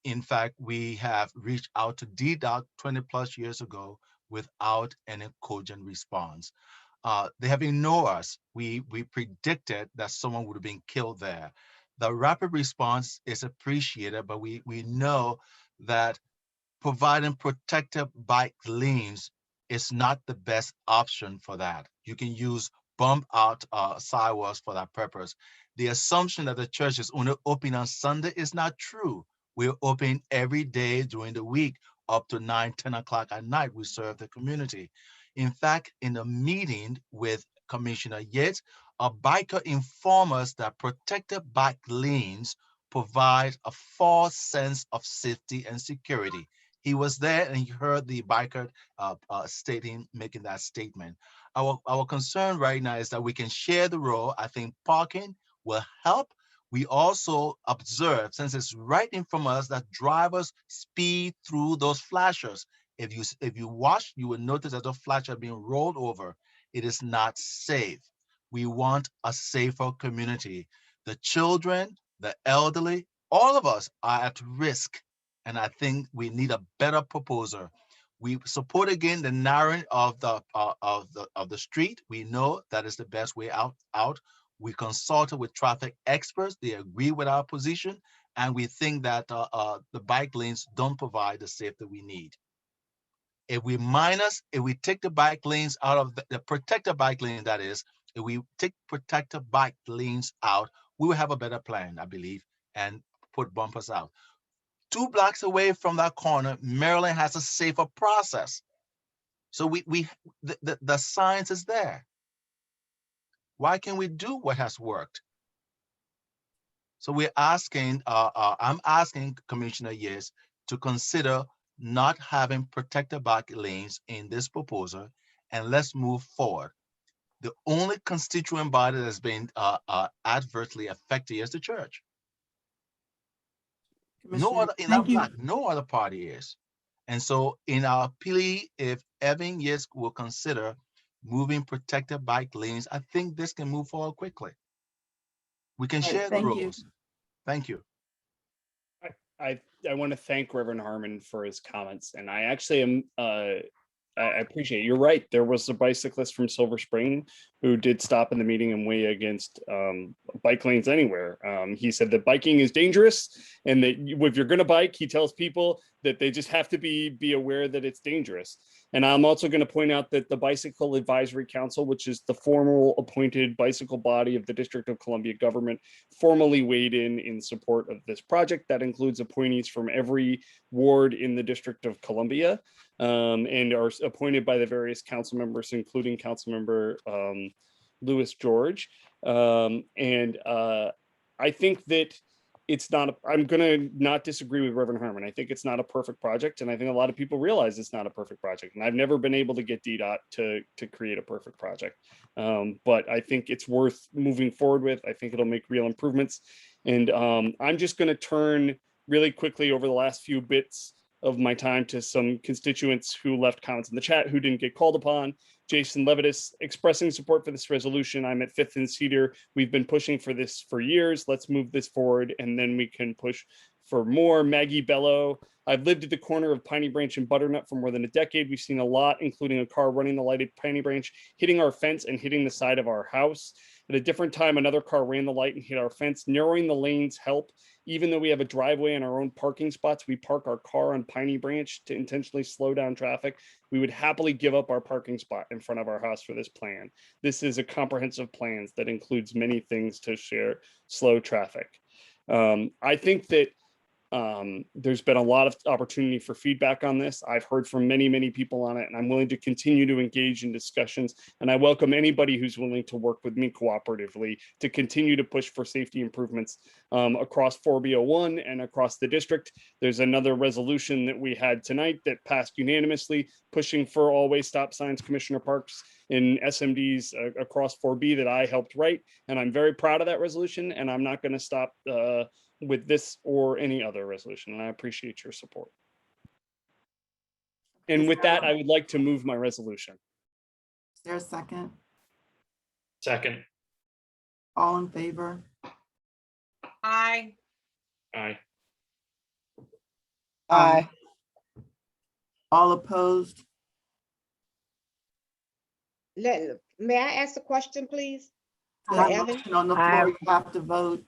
In fact, we have reached out to DDOT 20 plus years ago without any cogent response. They have ignored us. We predicted that someone would have been killed there. The rapid response is appreciated, but we know that providing protective bike lanes is not the best option for that. You can use bump out sidewalks for that purpose. The assumption that the church is only open on Sunday is not true. We're open every day during the week up to 9, 10 o'clock at night. We serve the community. In fact, in a meeting with Commissioner Yates, a biker informed us that protected bike lanes provide a false sense of safety and security. He was there and he heard the biker making that statement. Our concern right now is that we can share the road. I think parking will help. We also observe, since it's right in front of us, that drivers speed through those flashers. If you watch, you will notice that the flasher being rolled over. It is not safe. We want a safer community. The children, the elderly, all of us are at risk. And I think we need a better proposer. We support again the narrowing of the street. We know that is the best way out. We consulted with traffic experts. They agree with our position. And we think that the bike lanes don't provide the safety we need. If we take the bike lanes out of the protected bike lane, that is, if we take protected bike lanes out, we will have a better plan, I believe, and put bumpers out. 2 blocks away from that corner, Maryland has a safer process. So the science is there. Why can't we do what has worked? So we're asking, I'm asking Commissioner Yes to consider not having protected bike lanes in this proposal, and let's move forward. The only constituent body that's been adversely affected is the church. No other in our block, no other party is. And so in our plea, if Evan Yes will consider moving protected bike lanes, I think this can move forward quickly. We can share the roads. Thank you. I want to thank Reverend Harmon for his comments, and I actually am I appreciate it. You're right. There was a bicyclist from Silver Spring who did stop in the meeting and weigh against bike lanes anywhere. He said that biking is dangerous, and that if you're going to bike, he tells people that they just have to be aware that it's dangerous. And I'm also going to point out that the Bicycle Advisory Council, which is the formal appointed bicycle body of the District of Columbia government, formally weighed in support of this project. That includes appointees from every ward in the District of Columbia, and are appointed by the various council members, including Councilmember Louis George. I think that it's not, I'm gonna not disagree with Reverend Harmon. I think it's not a perfect project, and I think a lot of people realize it's not a perfect project. And I've never been able to get DDOT to create a perfect project. But I think it's worth moving forward with. I think it'll make real improvements. And I'm just gonna turn really quickly over the last few bits of my time to some constituents who left comments in the chat who didn't get called upon. Jason Levitas expressing support for this resolution. I'm at 5th and Cedar. We've been pushing for this for years. Let's move this forward, and then we can push for more. Maggie Bello. I've lived at the corner of Piney Branch and Butternut for more than a decade. We've seen a lot, including a car running the lighted Piney Branch, hitting our fence and hitting the side of our house. At a different time, another car ran the light and hit our fence. Narrowing the lanes help. Even though we have a driveway and our own parking spots, we park our car on Piney Branch to intentionally slow down traffic. We would happily give up our parking spot in front of our house for this plan. This is a comprehensive plan that includes many things to slow traffic. I think that there's been a lot of opportunity for feedback on this. I've heard from many people on it, and I'm willing to continue to engage in discussions. And I welcome anybody who's willing to work with me cooperatively to continue to push for safety improvements across 4B01 and across the district. There's another resolution that we had tonight that passed unanimously, pushing for always stop signs, Commissioner Parks, in SMDs across 4B that I helped write. And I'm very proud of that resolution, and I'm not going to stop with this or any other resolution, and I appreciate your support. And with that, I would like to move my resolution. Is there a second? Second. All in favor? Aye. Aye. Aye. All opposed? May I ask a question, please? There's a motion on the floor, you have to vote.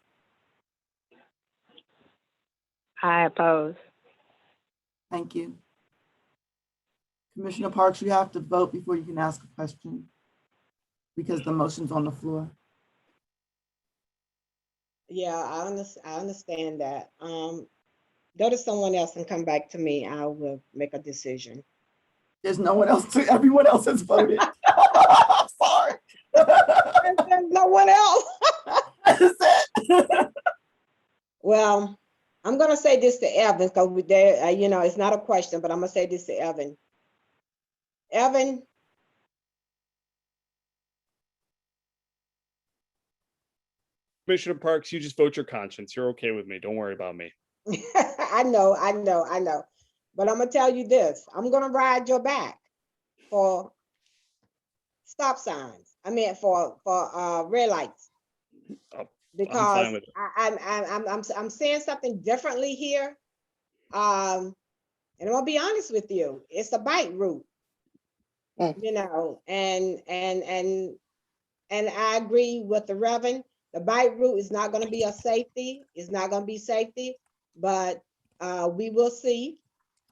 I oppose. Thank you. Commissioner Parks, you have to vote before you can ask a question because the motion's on the floor. Yeah, I understand that. Go to someone else and come back to me. I will make a decision. There's no one else. Everyone else has voted. Sorry. There's no one else. That's it. Well, I'm gonna say this to Evan, because there, you know, it's not a question, but I'm gonna say this to Evan. Evan, Commissioner Parks, you just vote your conscience. You're okay with me. Don't worry about me. I know. But I'm gonna tell you this, I'm gonna ride your back for stop signs. I mean, for red lights. I'm Because fine with it. I'm saying something differently here. And I'm gonna be honest with you, it's a bike route. You know, and I agree with the Reverend. The bike route is not gonna be a safety, it's not gonna be safety, but we will see.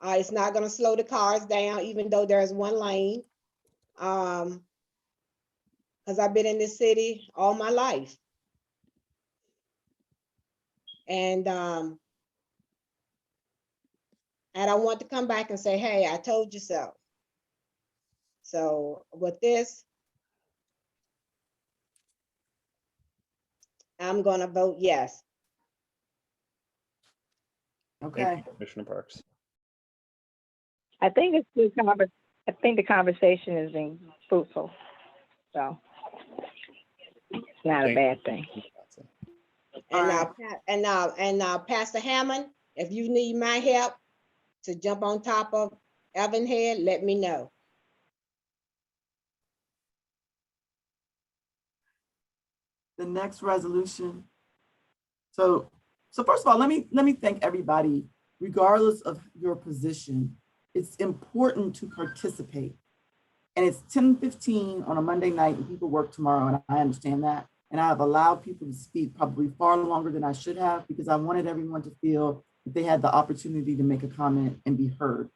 It's not gonna slow the cars down, even though there's one lane. Because I've been in this city all my life. And I want to come back and say, hey, I told you so. So with this, I'm gonna vote yes. Okay. Thank you, Commissioner Parks. I think it's good I think the conversation has been fruitful. So it's not a bad thing. And now, Pastor Hammond, if you need my help to jump on top of Evan head, let me know. The next resolution. So first of all, let me thank everybody, regardless of your position. It's important to participate. And it's 10:15 on a Monday night and people work tomorrow, and I understand that. And I have allowed people to speak probably far longer than I should have, because I wanted everyone to feel that they had the opportunity to make a comment and be heard.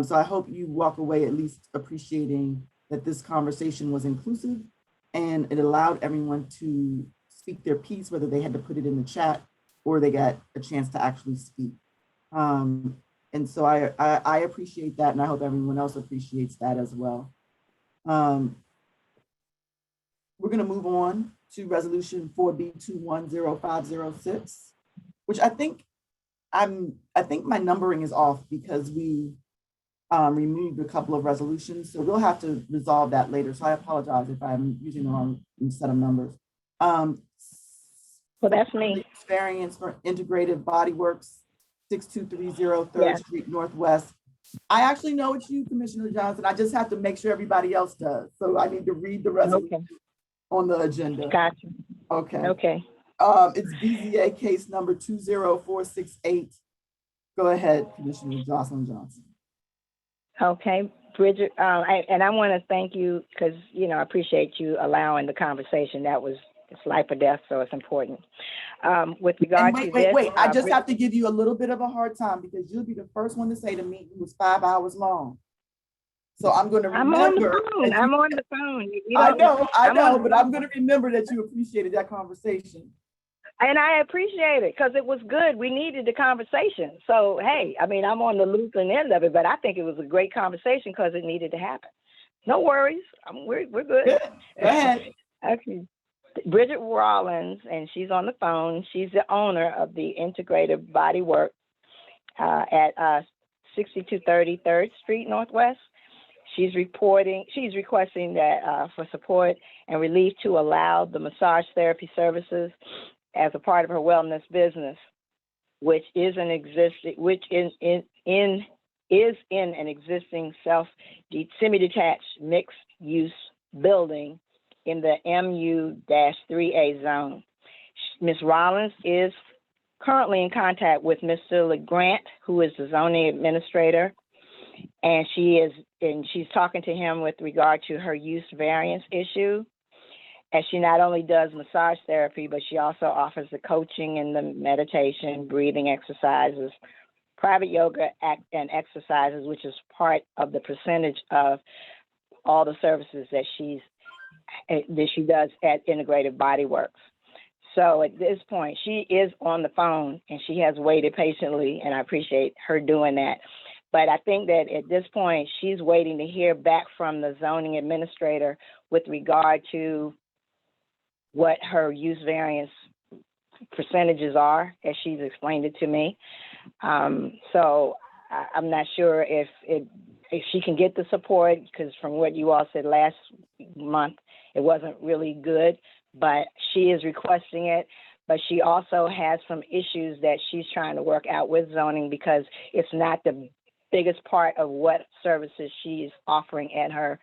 So I hope you walk away at least appreciating that this conversation was inclusive and it allowed everyone to speak their piece, whether they had to put it in the chat or they got a chance to actually speak. And so I appreciate that, and I hope everyone else appreciates that as well. We're going to move on to resolution 4B210506, which I think my numbering is off because we removed a couple of resolutions, so we'll have to resolve that later. So I apologize if I'm using the wrong set of numbers. Well, that's me. Variance for Integrated Body Works, 6230 3rd Street Northwest. I actually know it's you, Commissioner Johnson. I just have to make sure everybody else does. So I need to read the resolution on the agenda. Gotcha. Okay. Okay. It's BZA case number 20468. Go ahead, Commissioner Jocelyn Johnson. Okay, Bridget, and I want to thank you because, you know, I appreciate you allowing the conversation. That was, it's life or death, so it's important. With regard to this. Wait, I just have to give you a little bit of a hard time because you'll be the first one to say the meeting was 5 hours long. So I'm going to remember. I'm on the phone. I know, but I'm going to remember that you appreciated that conversation. And I appreciate it because it was good. We needed the conversation. So, hey, I mean, I'm on the losing end of it, but I think it was a great conversation because it needed to happen. No worries. We're good. Go ahead. Okay. Bridget Rollins, and she's on the phone. She's the owner of the Integrated Body Work at 6230 3rd Street Northwest. She's requesting that for support and relief to allow the massage therapy services as a part of her wellness business, which is in an existing semi-detached mixed use building in the MU-3A zone. Ms. Rollins is currently in contact with Mr. LeGrant, who is the zoning administrator, and she's talking to him with regard to her use variance issue. And she not only does massage therapy, but she also offers the coaching and the meditation, breathing exercises, private yoga and exercises, which is part of the percentage of all the services that she does at Integrated Body Works. So at this point, she is on the phone and she has waited patiently, and I appreciate her doing that. But I think that at this point, she's waiting to hear back from the zoning administrator with regard to what her use variance percentages are, as she's explained it to me. So I'm not sure if she can get the support, because from what you all said last month, it wasn't really good, but she is requesting it. But she also has some issues that she's trying to work out with zoning, because it's not the biggest part of what services she's offering in her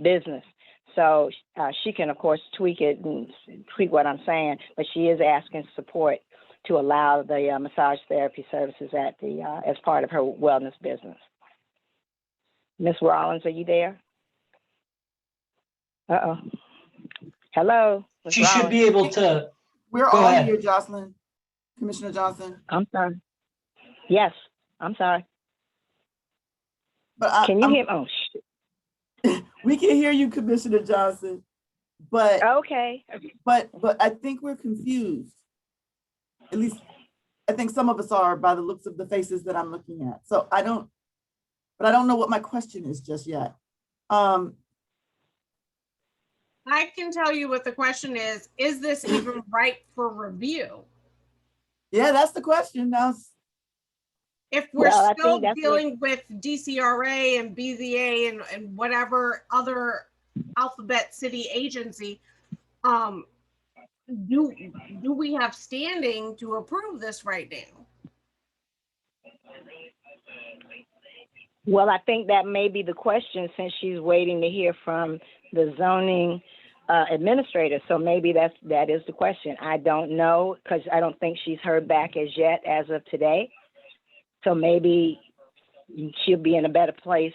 business. So she can, of course, tweak it and tweak what I'm saying, but she is asking support to allow the massage therapy services at the as part of her wellness business. Ms. Rollins, are you there? Uh-oh. Hello, Ms. She should be able to. We're Go all ahead. here, Jocelyn. Commissioner Johnson. I'm sorry. Yes, I'm sorry. But can you hear me? Oh, shit. We can hear you, Commissioner Johnson. But okay. But I think we're confused. At least I think some of us are, by the looks of the faces that I'm looking at. So I don't know what my question is just yet. I can tell you what the question is this even right for review? Yeah, that's the question. Now, if we're still dealing with DCRA and BZA and whatever other alphabet city agency, do we have standing to approve this right now? Well, I think that may be the question, since she's waiting to hear from the zoning administrator. So maybe that is the question. I don't know, because I don't think she's heard back as yet as of today. So maybe she'll be in a better place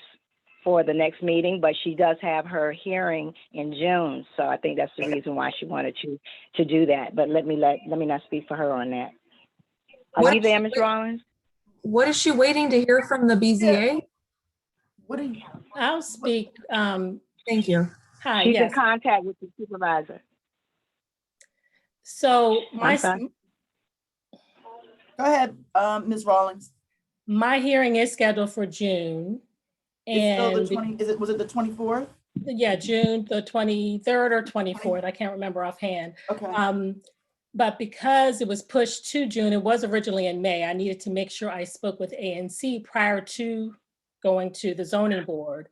for the next meeting, but she does have her hearing in June. So I think that's the reason why she wanted to do that. But let me not speak for her on that. Are you there, Ms. Rollins? What is she waiting to hear from the BZA? What are you? I'll speak. Thank you. Hi, She's yes. in contact with the supervisor. So Go ahead, Ms. Rollins. My hearing is scheduled for June. And was it the 24th? Yeah, June the 23rd or 24th. I can't remember offhand. Okay. But because it was pushed to June, it was originally in May, I needed to make sure I spoke with ANC prior to going to the zoning board.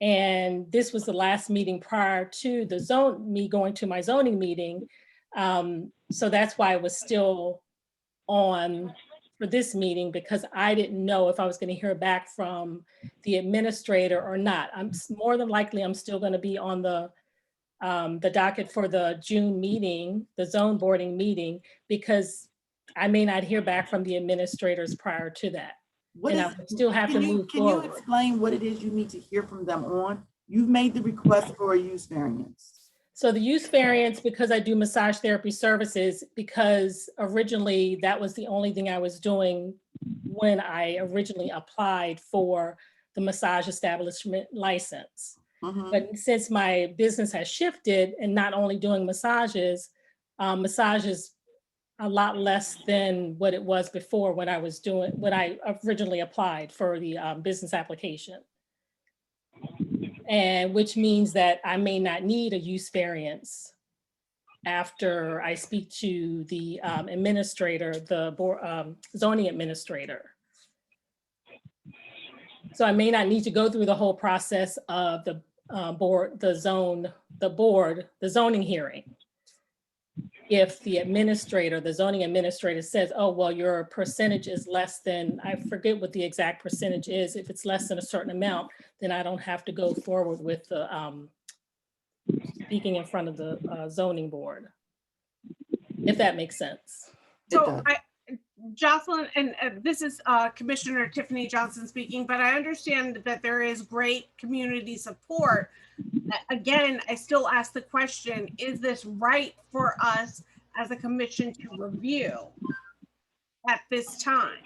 And this was the last meeting prior to me going to my zoning meeting. So that's why it was still on for this meeting, because I didn't know if I was going to hear back from the administrator or not. I'm more than likely, I'm still going to be on the docket for the June meeting, the zone boarding meeting, because I may not hear back from the administrators prior to that. I still have to move forward. Can you explain what it is you need to hear from them on? You've made the request for a use variance. So the use variance, because I do massage therapy services, because originally that was the only thing I was doing when I originally applied for the massage establishment license. Mm-hmm. But since my business has shifted and not only doing massages, massages a lot less than what it was before when I originally applied for the business application. And which means that I may not need a use variance after I speak to the administrator, the zoning administrator. So I may not need to go through the whole process of the zoning hearing. If the administrator, the zoning administrator says, oh, well, your percentage is less than, I forget what the exact percentage is. If it's less than a certain amount, then I don't have to go forward with the speaking in front of the zoning board, if that makes sense. So Jocelyn, and this is Commissioner Tiffany Johnson speaking, but I understand that there is great community support. Again, I still ask the question, is this right for us as a commission to review at this time?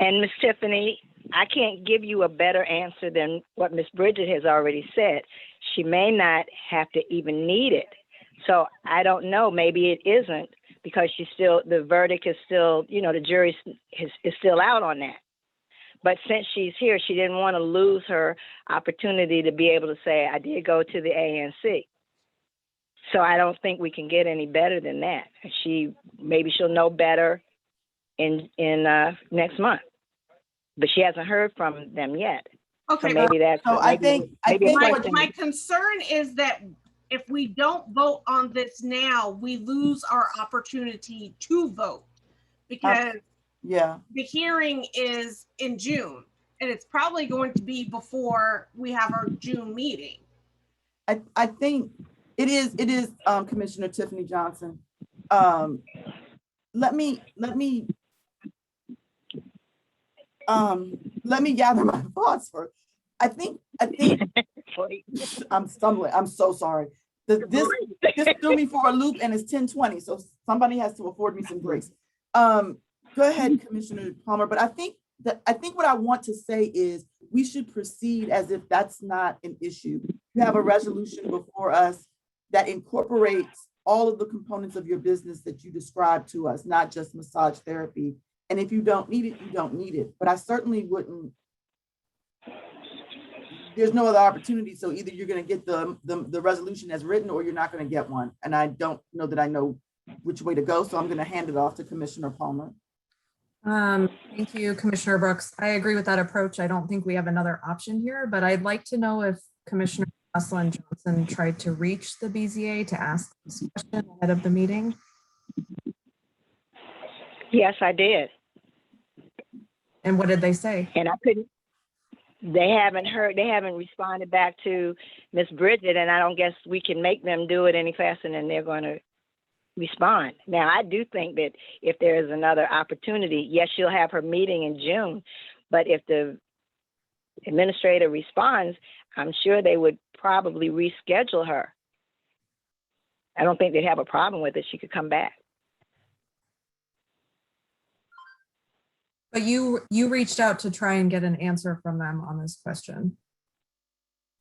And Ms. Tiffany, I can't give you a better answer than what Ms. Bridget has already said. She may not have to even need it. So I don't know, maybe it isn't, because the verdict is still, the jury is still out on that. But since she's here, she didn't want to lose her opportunity to be able to say, I did go to the ANC. So I don't think we can get any better than that. Maybe she'll know better in next month, but she hasn't heard from them yet. Okay. So maybe that's, So I think my concern is that if we don't vote on this now, we lose our opportunity to vote, because the hearing is in June, and it's probably going to be before we have our June meeting. I think it is Commissioner Tiffany Johnson. Let me gather my thoughts first. I think I'm stumbling. I'm so sorry. This threw me for a loop, and it's 10:20, so somebody has to afford me some grace. Go ahead, Commissioner Palmer. But I think what I want to say is we should proceed as if that's not an issue. You have a resolution before us that incorporates all of the components of your business that you described to us, not just massage therapy. And if you don't need it, you don't need it. But I certainly wouldn't. There's no other opportunity. So either you're going to get the resolution as written, or you're not going to get one. And I don't know that I know which way to go. So I'm going to hand it off to Commissioner Palmer. Thank you, Commissioner Brooks. I agree with that approach. I don't think we have another option here, but I'd like to know if Commissioner Jocelyn Johnson tried to reach the BZA to ask this question ahead of the meeting. Yes, I did. And what did they say? And I couldn't. They haven't responded back to Miss Bridget, and I don't guess we can make them do it any faster than they're going to respond. Now, I do think that if there is another opportunity, yes, she'll have her meeting in June, but if the administrator responds, I'm sure they would probably reschedule her. I don't think they'd have a problem with it. She could come back. But you reached out to try and get an answer from them on this question.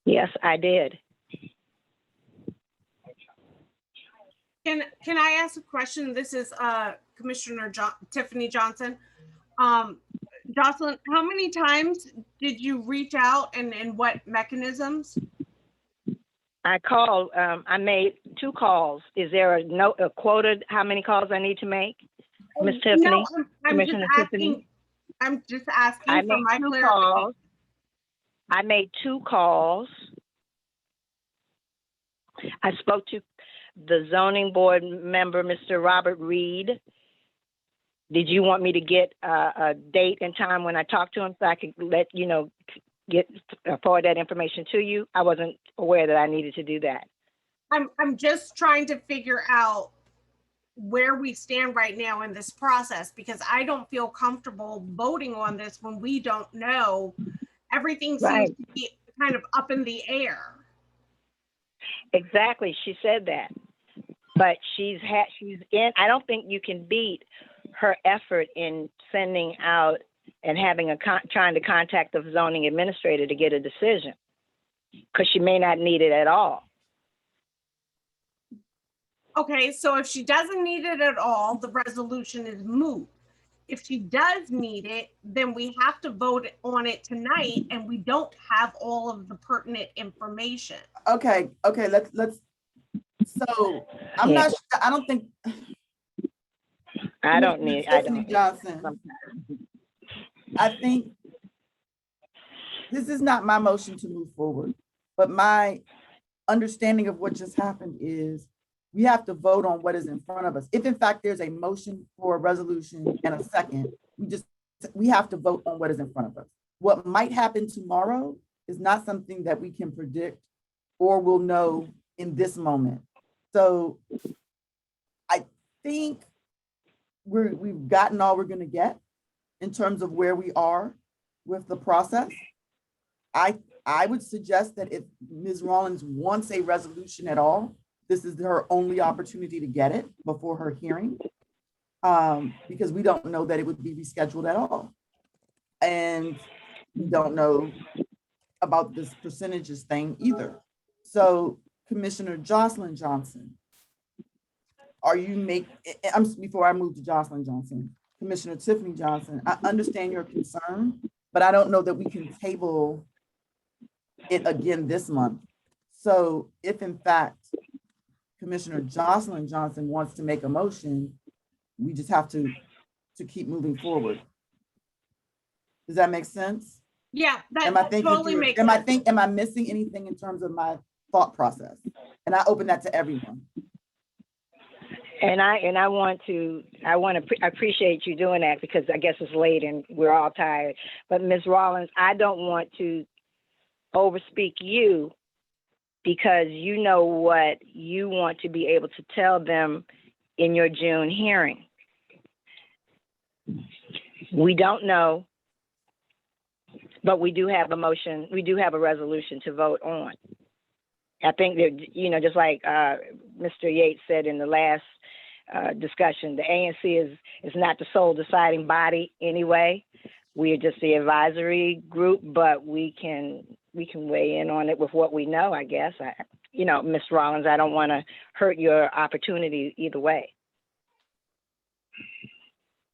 Yes, I did. Can I ask a question? This is Commissioner Tiffany Johnson. Jocelyn, how many times did you reach out, and what mechanisms? I called. I made 2 calls. Is there a quota? How many calls I need to make, Ms. Tiffany? No, I'm just asking for my clarification. I made 2 calls. I spoke to the zoning board member, Mr. Robert Reed. Did you want me to get a date and time when I talked to him so I could let you know, forward that information to you? I wasn't aware that I needed to do that. I'm just trying to figure out where we stand right now in this process, because I don't feel comfortable voting on this when we don't know. Everything seems to be kind of up in the air. Exactly, she said that, but she's in. I don't think you can beat her effort in sending out and having trying to contact the zoning administrator to get a decision, because she may not need it at all. Okay, so if she doesn't need it at all, the resolution is moot. If she does need it, then we have to vote on it tonight, and we don't have all of the pertinent information. Okay, let's. So I'm not sure. I don't think. I don't need. Johnson. I think this is not my motion to move forward, but my understanding of what just happened is we have to vote on what is in front of us. If in fact there's a motion for a resolution and a second, we have to vote on what is in front of us. What might happen tomorrow is not something that we can predict or will know in this moment. So I think we've gotten all we're going to get in terms of where we are with the process. I would suggest that if Ms. Rawlins wants a resolution at all, this is her only opportunity to get it before her hearing, because we don't know that it would be rescheduled at all. And we don't know about this percentages thing either. So Commissioner Jocelyn Johnson, before I move to Jocelyn Johnson, Commissioner Tiffany Johnson, I understand your concern, but I don't know that we can table it again this month. So if in fact Commissioner Jocelyn Johnson wants to make a motion, we just have to keep moving forward. Does that make sense? Yeah, that Am I thinking totally through it? makes Am I sense. think, am I missing anything in terms of my thought process? And I open that to everyone. And I want to appreciate you doing that, because I guess it's late and we're all tired. But Ms. Rollins, I don't want to overspeak you, because you know what you want to be able to tell them in your June hearing. We don't know, but we do have a motion, we do have a resolution to vote on. I think that, you know, just like Mr. Yates said in the last discussion, the ANC is not the sole deciding body anyway. We are just the advisory group, but we can weigh in on it with what we know, I guess. You know, Ms. Rollins, I don't want to hurt your opportunity either way.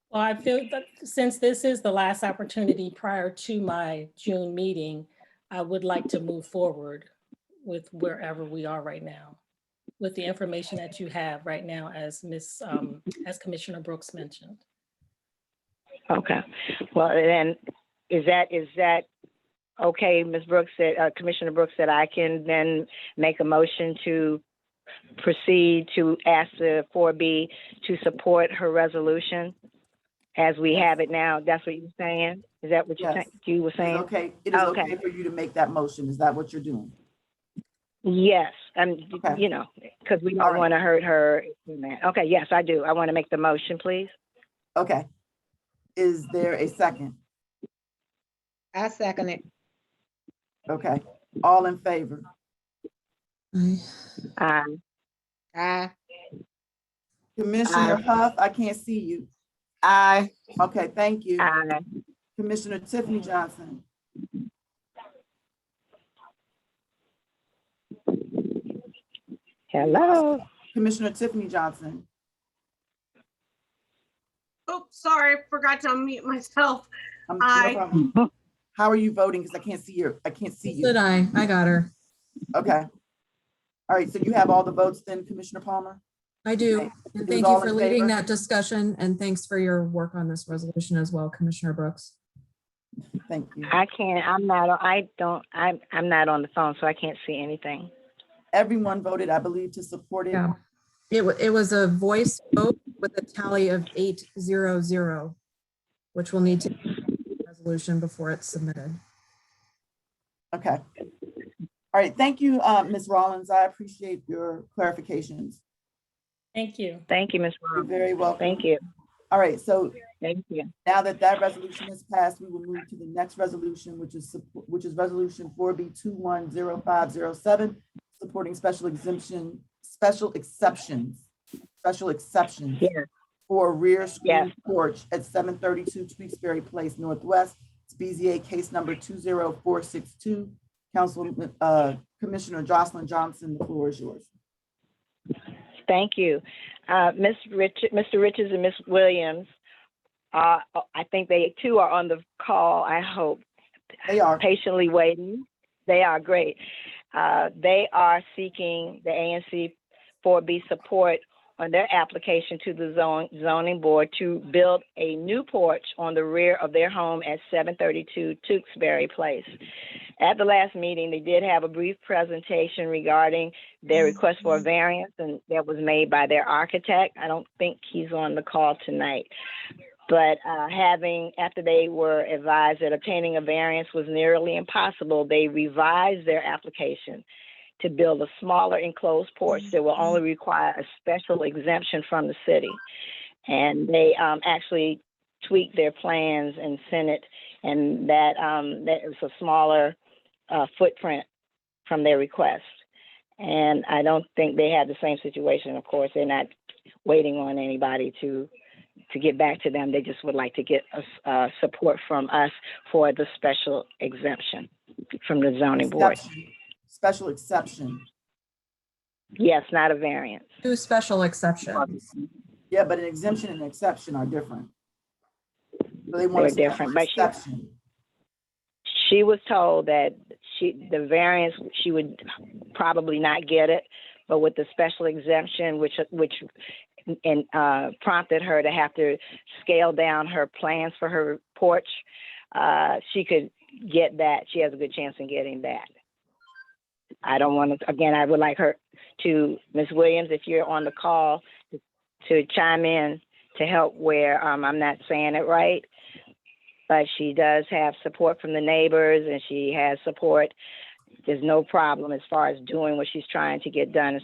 Well, I feel that since this is the last opportunity prior to my June meeting, I would like to move forward with wherever we are right now, with the information that you have right now, as Commissioner Brooks mentioned. Okay. Well, then is that okay, Ms. Brooks, Commissioner Brooks, that I can then make a motion to proceed to ask the 4B to support her resolution as we have it now? That's what you're saying? Is that what you were saying? Okay, it is okay for you to make that motion. Is that what you're doing? Yes, you know, because we don't want to hurt her. Okay, yes, I do. I want to make the motion, please. Okay. Is there a second? I second it. Okay. All in favor? Aye. Commissioner Huff, I can't see you. Aye. Okay, thank you. Aye. Commissioner Tiffany Johnson. Hello. Commissioner Tiffany Johnson. Oh, sorry, forgot to unmute myself. No Aye. problem. How are you voting? Because I can't see you. Said aye. I got her. Okay. All right, so you have all the votes then, Commissioner Palmer? I do. Okay. And It thank was you all for in leading favor? that discussion, and thanks for your work on this resolution as well, Commissioner Brooks. Thank you. I'm not on the phone, so I can't see anything. Everyone voted, I believe, to support it. Yeah. It was a voice vote with a tally of 800, which will need to be a resolution before it's submitted. Okay. All right, thank you, Ms. Rollins. I appreciate your clarifications. Thank you. Thank you, Ms. You're Rollins. very welcome. Thank you. All right, so Thank you. now that that resolution is passed, we will move to the next resolution, which is resolution 4B210507, supporting special exceptions for a rear screen porch at 732 Tewksbury Place Northwest. It's BZA case number 20462. Commissioner Jocelyn Johnson, the floor is yours. Thank you. Mr. Richards and Ms. Williams, I think they too are on the call, I hope. They are. Patiently waiting. They are great. They are seeking the ANC 4B support on their application to the zoning board to build a new porch on the rear of their home at 732 Tewksbury Place. At the last meeting, they did have a brief presentation regarding their request for a variance, and that was made by their architect. I don't think he's on the call tonight. But after they were advised that obtaining a variance was nearly impossible, they revised their application to build a smaller enclosed porch that will only require a special exemption from the city. And they actually tweaked their plans and sent it, and that is a smaller footprint from their request. And I don't think they have the same situation. Of course, they're not waiting on anybody to get back to them. They just would like to get support from us for the special exemption from the zoning board. Special exception. Yes, not a variance. Two special exceptions. Yeah, but an exemption and an exception are different. So they want They're a special different, but exception. she was told that the variance, she would probably not get it, but with the special exemption, which prompted her to have to scale down her plans for her porch, she could get that. She has a good chance in getting that. I don't want to, again, I would like her to, Ms. Williams, if you're on the call, to chime in to help where I'm not saying it right, but she does have support from the neighbors and she has support. There's no problem as far as doing what she's trying to get done.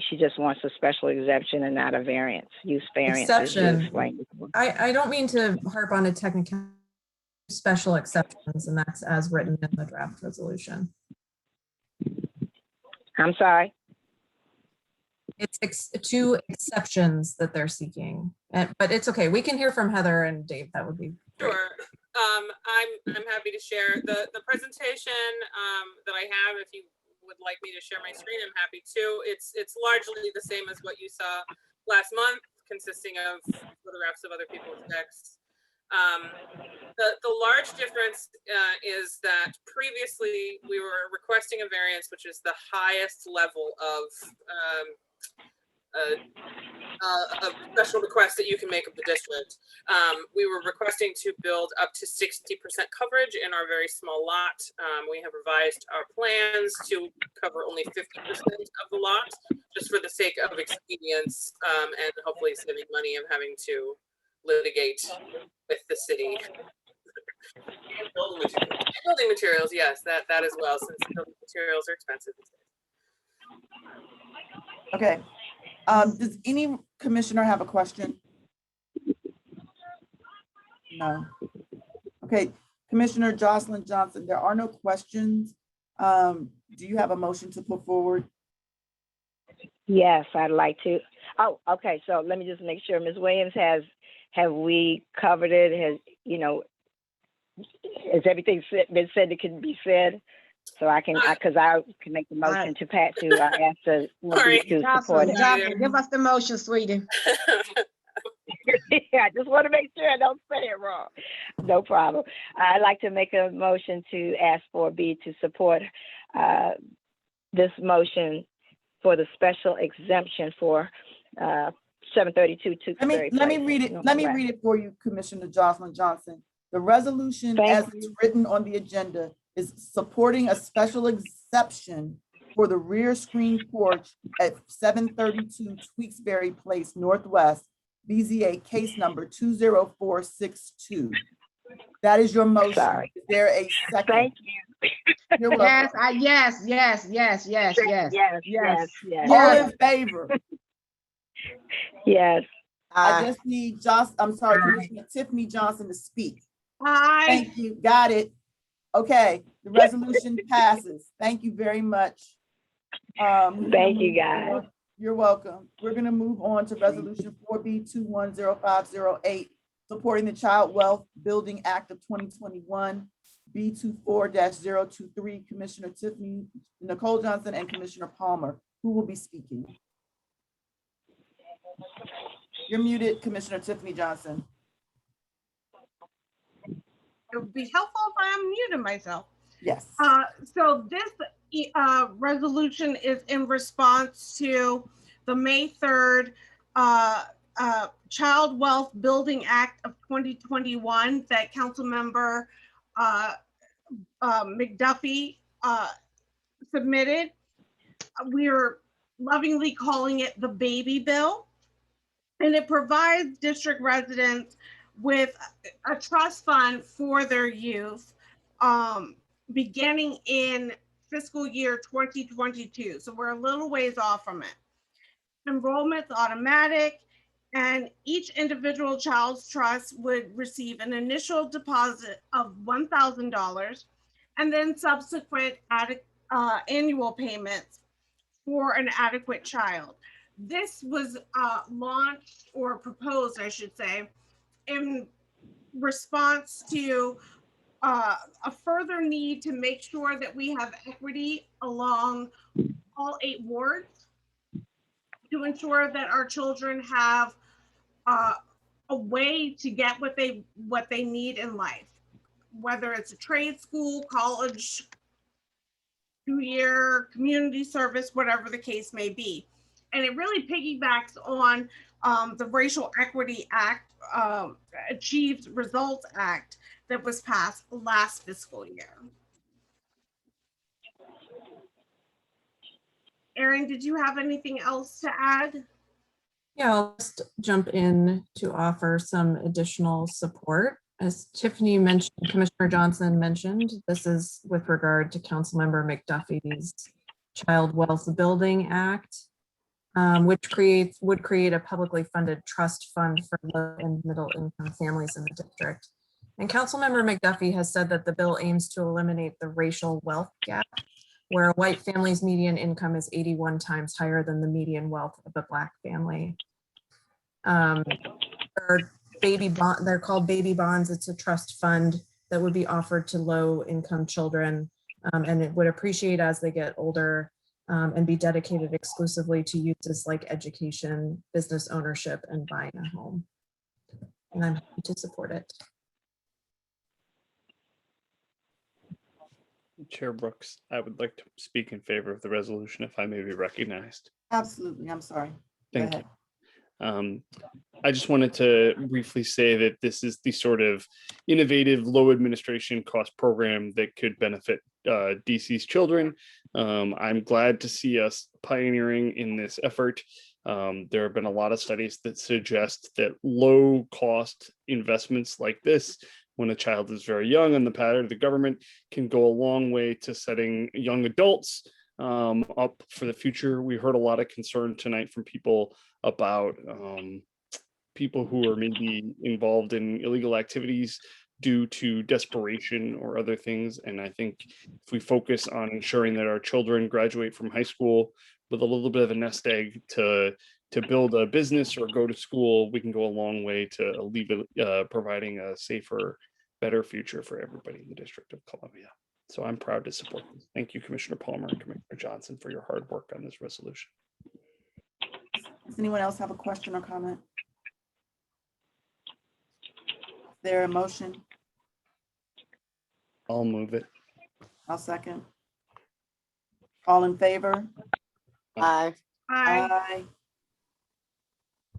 She just wants a special exemption and not a variance, use variance. as you Exception. explained. I don't mean to harp on a technical special exceptions, and that's as written in the draft resolution. I'm sorry. It's two exceptions that they're seeking, but it's okay. We can hear from Heather and Dave. That would be great. Sure. I'm happy to share the presentation that I have. If you would like me to share my screen, I'm happy to. It's largely the same as what you saw last month, consisting of photographs of other people's decks. The large difference is that previously we were requesting a variance, which is the highest level of special request that you can make of the district. We were requesting to build up to 60% coverage in our very small lot. We have revised our plans to cover only 50% of the lot, just for the sake of expedience and hopefully saving money of having to litigate with the city. Building materials, yes, that as well, since building materials are expensive. Okay. Does any commissioner have a question? No. Okay, Commissioner Jocelyn Johnson, there are no questions. Do you have a motion to put forward? Yes, I'd like to. Oh, okay. So let me just make sure, Ms. Williams, have we covered it? Has everything been said that can be said? So I can, because I can make the motion to ask the to support it. Jocelyn, give us the motion, sweetie. Yeah, I just want to make sure I don't say it wrong. No problem. I'd like to make a motion to ask 4B to support this motion for the special exemption for 732 Tewksbury Let me Place, read it. Let me read it for you, Commissioner Jocelyn Johnson. The resolution, as it's written on the agenda, is supporting a special exception for the rear screen porch at 732 Tewksbury Place Northwest, BZA case number 20462. That is your motion. Sorry. Is there a second? Thank you. You're welcome. Yes. All in favor? Yes. I just need Commissioner Tiffany Johnson to speak. Aye. Thank you. Got it. Okay, the resolution passes. Thank you very much. Thank you, guys. You're welcome. We're going to move on to resolution 4B210508, supporting the Child Wealth Building Act of 2021, B24-023, Commissioner Tiffany Nicole Johnson and Commissioner Palmer, who will be speaking. You're muted, Commissioner Tiffany Johnson. It would be helpful if I unmuted myself. Yes. So this resolution is in response to the May 3rd Child Wealth Building Act of 2021 that Councilmember McDuffie submitted. We're lovingly calling it the baby bill, and it provides district residents with a trust fund for their youth beginning in fiscal year 2022. So we're a little ways off from it. Enrollment's automatic, and each individual child's trust would receive an initial deposit of $1,000 and then subsequent annual payments for an adequate child. This was launched or proposed, I should say, in response to a further need to make sure that we have equity along all 8 wards to ensure that our children have a way to get what they need in life, whether it's a trade school, college, 2-year community service, whatever the case may be. And it really piggybacks on the Racial Equity Act, Achieved Results Act that was passed last fiscal year. Erin, did you have anything else to add? Yeah, I'll just jump in to offer some additional support. As Tiffany mentioned, Commissioner Johnson mentioned, this is with regard to Councilmember McDuffie's Child Wealth Building Act, which would create a publicly funded trust fund for low and middle income families in the district. And Councilmember McDuffie has said that the bill aims to eliminate the racial wealth gap, where a white family's median income is 81 times higher than the median wealth of a Black family. They're called baby bonds. It's a trust fund that would be offered to low income children, and it would appreciate as they get older, and be dedicated exclusively to uses like education, business ownership, and buying a home. And I'm happy to support it. Chair Brooks, I would like to speak in favor of the resolution if I may be recognized. Absolutely. I'm sorry. Go Thank ahead. you. I just wanted to briefly say that this is the sort of innovative low administration cost program that could benefit DC's children. I'm glad to see us pioneering in this effort. There have been a lot of studies that suggest that low cost investments like this, when a child is very young and the pattern of the government, can go a long way to setting young adults up for the future. We heard a lot of concern tonight from people about people who are maybe involved in illegal activities due to desperation or other things. And I think if we focus on ensuring that our children graduate from high school with a little bit of a nest egg to build a business or go to school, we can go a long way to providing a safer, better future for everybody in the District of Columbia. So I'm proud to support this. Thank you, Commissioner Palmer and Commissioner Johnson, for your hard work on this resolution. Does anyone else have a question or comment? Is there a motion? I'll move it. I'll second. All in favor? Aye. Aye.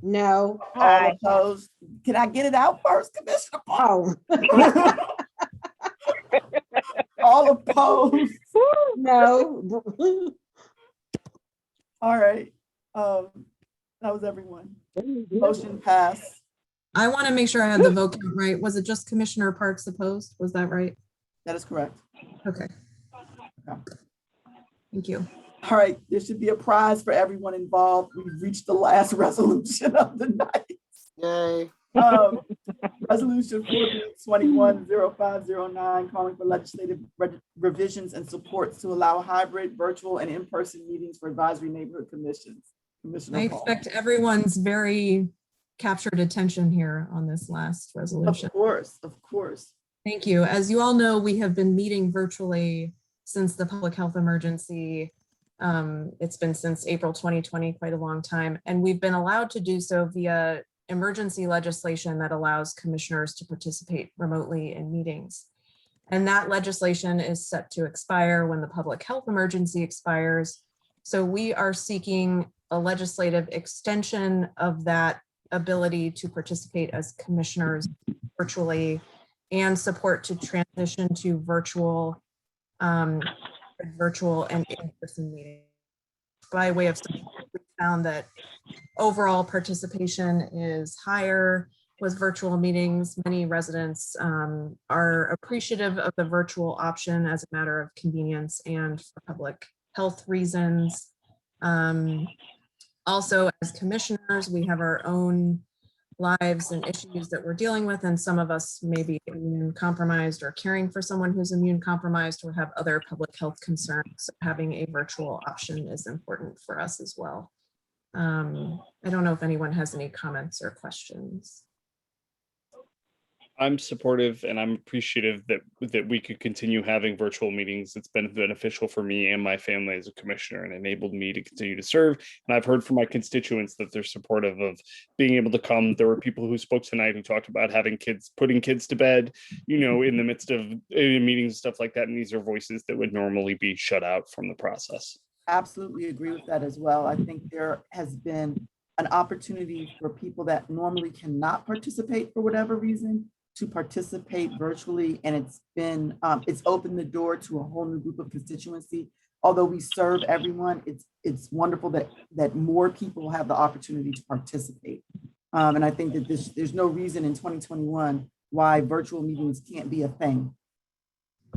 No. All opposed? Can I get it out first, Commissioner? Oh. All opposed? No. All right. That was everyone. Motion passed. I want to make sure I have the vote count right. Was it just Commissioner Parks opposed? Was that right? That is correct. Okay. Thank you. All right, there should be a prize for everyone involved. We've reached the last resolution of the night. Yay. Resolution 210509, calling for legislative revisions and supports to allow hybrid, virtual, and in-person meetings for advisory neighborhood commissions. Commissioner I Paul. expect everyone's very captured attention here on this last resolution. Of course, of course. Thank you. As you all know, we have been meeting virtually since the public health emergency. It's been since April 2020, quite a long time. And we've been allowed to do so via emergency legislation that allows commissioners to participate remotely in meetings. And that legislation is set to expire when the public health emergency expires. So we are seeking a legislative extension of that ability to participate as commissioners virtually and support to transition to virtual and in-person meetings. By way of we found that overall participation is higher with virtual meetings. Many residents are appreciative of the virtual option as a matter of convenience and for public health reasons. Also, as commissioners, we have our own lives and issues that we're dealing with, and some of us may be immune compromised or caring for someone who's immune compromised or have other public health concerns. So having a virtual option is important for us as well. I don't know if anyone has any comments or questions. I'm supportive and I'm appreciative that we could continue having virtual meetings. It's been beneficial for me and my family as a commissioner and enabled me to continue to serve. And I've heard from my constituents that they're supportive of being able to come. There were people who spoke tonight who talked about putting kids to bed, in the midst of meetings and stuff like that. And these are voices that would normally be shut out from the process. Absolutely agree with that as well. I think there has been an opportunity for people that normally cannot participate for whatever reason to participate virtually, and it's opened the door to a whole new group of constituency. Although we serve everyone, it's wonderful that more people have the opportunity to participate. And I think that there's no reason in 2021 why virtual meetings can't be a thing.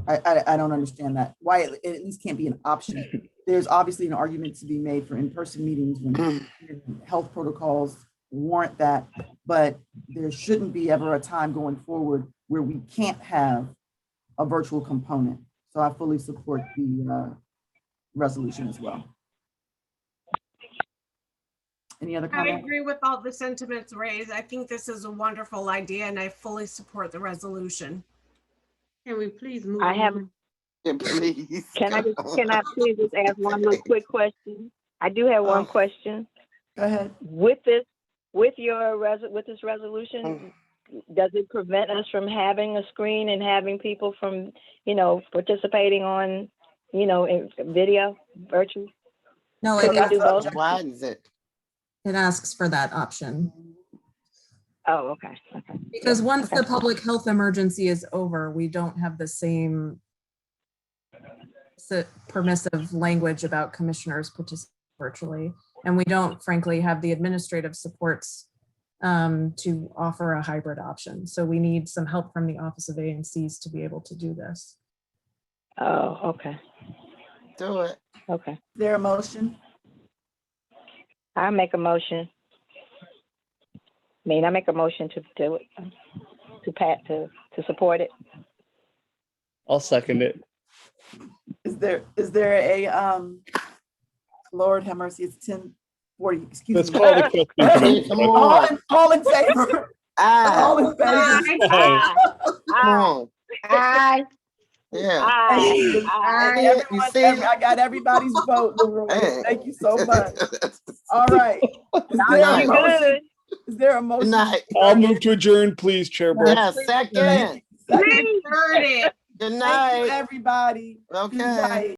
I don't understand that. Why it at least can't be an option. There's obviously an argument to be made for in-person meetings when health protocols warrant that, but there shouldn't be ever a time going forward where we can't have a virtual component. So I fully support the resolution as well. Any other I comments? agree with all the sentiments raised. I think this is a wonderful idea and I fully support the resolution. Can we please move I have, on? please. Can I please just ask one little quick question? I do have one question. Go ahead. With this resolution, does it prevent us from having a screen and having people from, participating on, in video, virtual? No, Could we do both? Why is it? It asks for that option. Oh, okay. Because once the public health emergency is over, we don't have the same permissive language about commissioners participating virtually. And we don't, frankly, have the administrative supports to offer a hybrid option. So we need some help from the Office of ANCs to be able to do this. Oh, okay. Do it. Okay. Is there a motion? I make a motion. I make a motion to do it, to support it. I'll second it. Is there a Lord have mercy, it's 10:40, excuse Let's me. call the question. Come on. All in favor? All in favor? Aye. Yeah. I got everybody's vote, Leroy. Thank you so much. All right. Is there a motion? I'll move to adjourn, please, Chairperson. Yeah, second. Second. Good night. Thank you, everybody. Okay. Good night.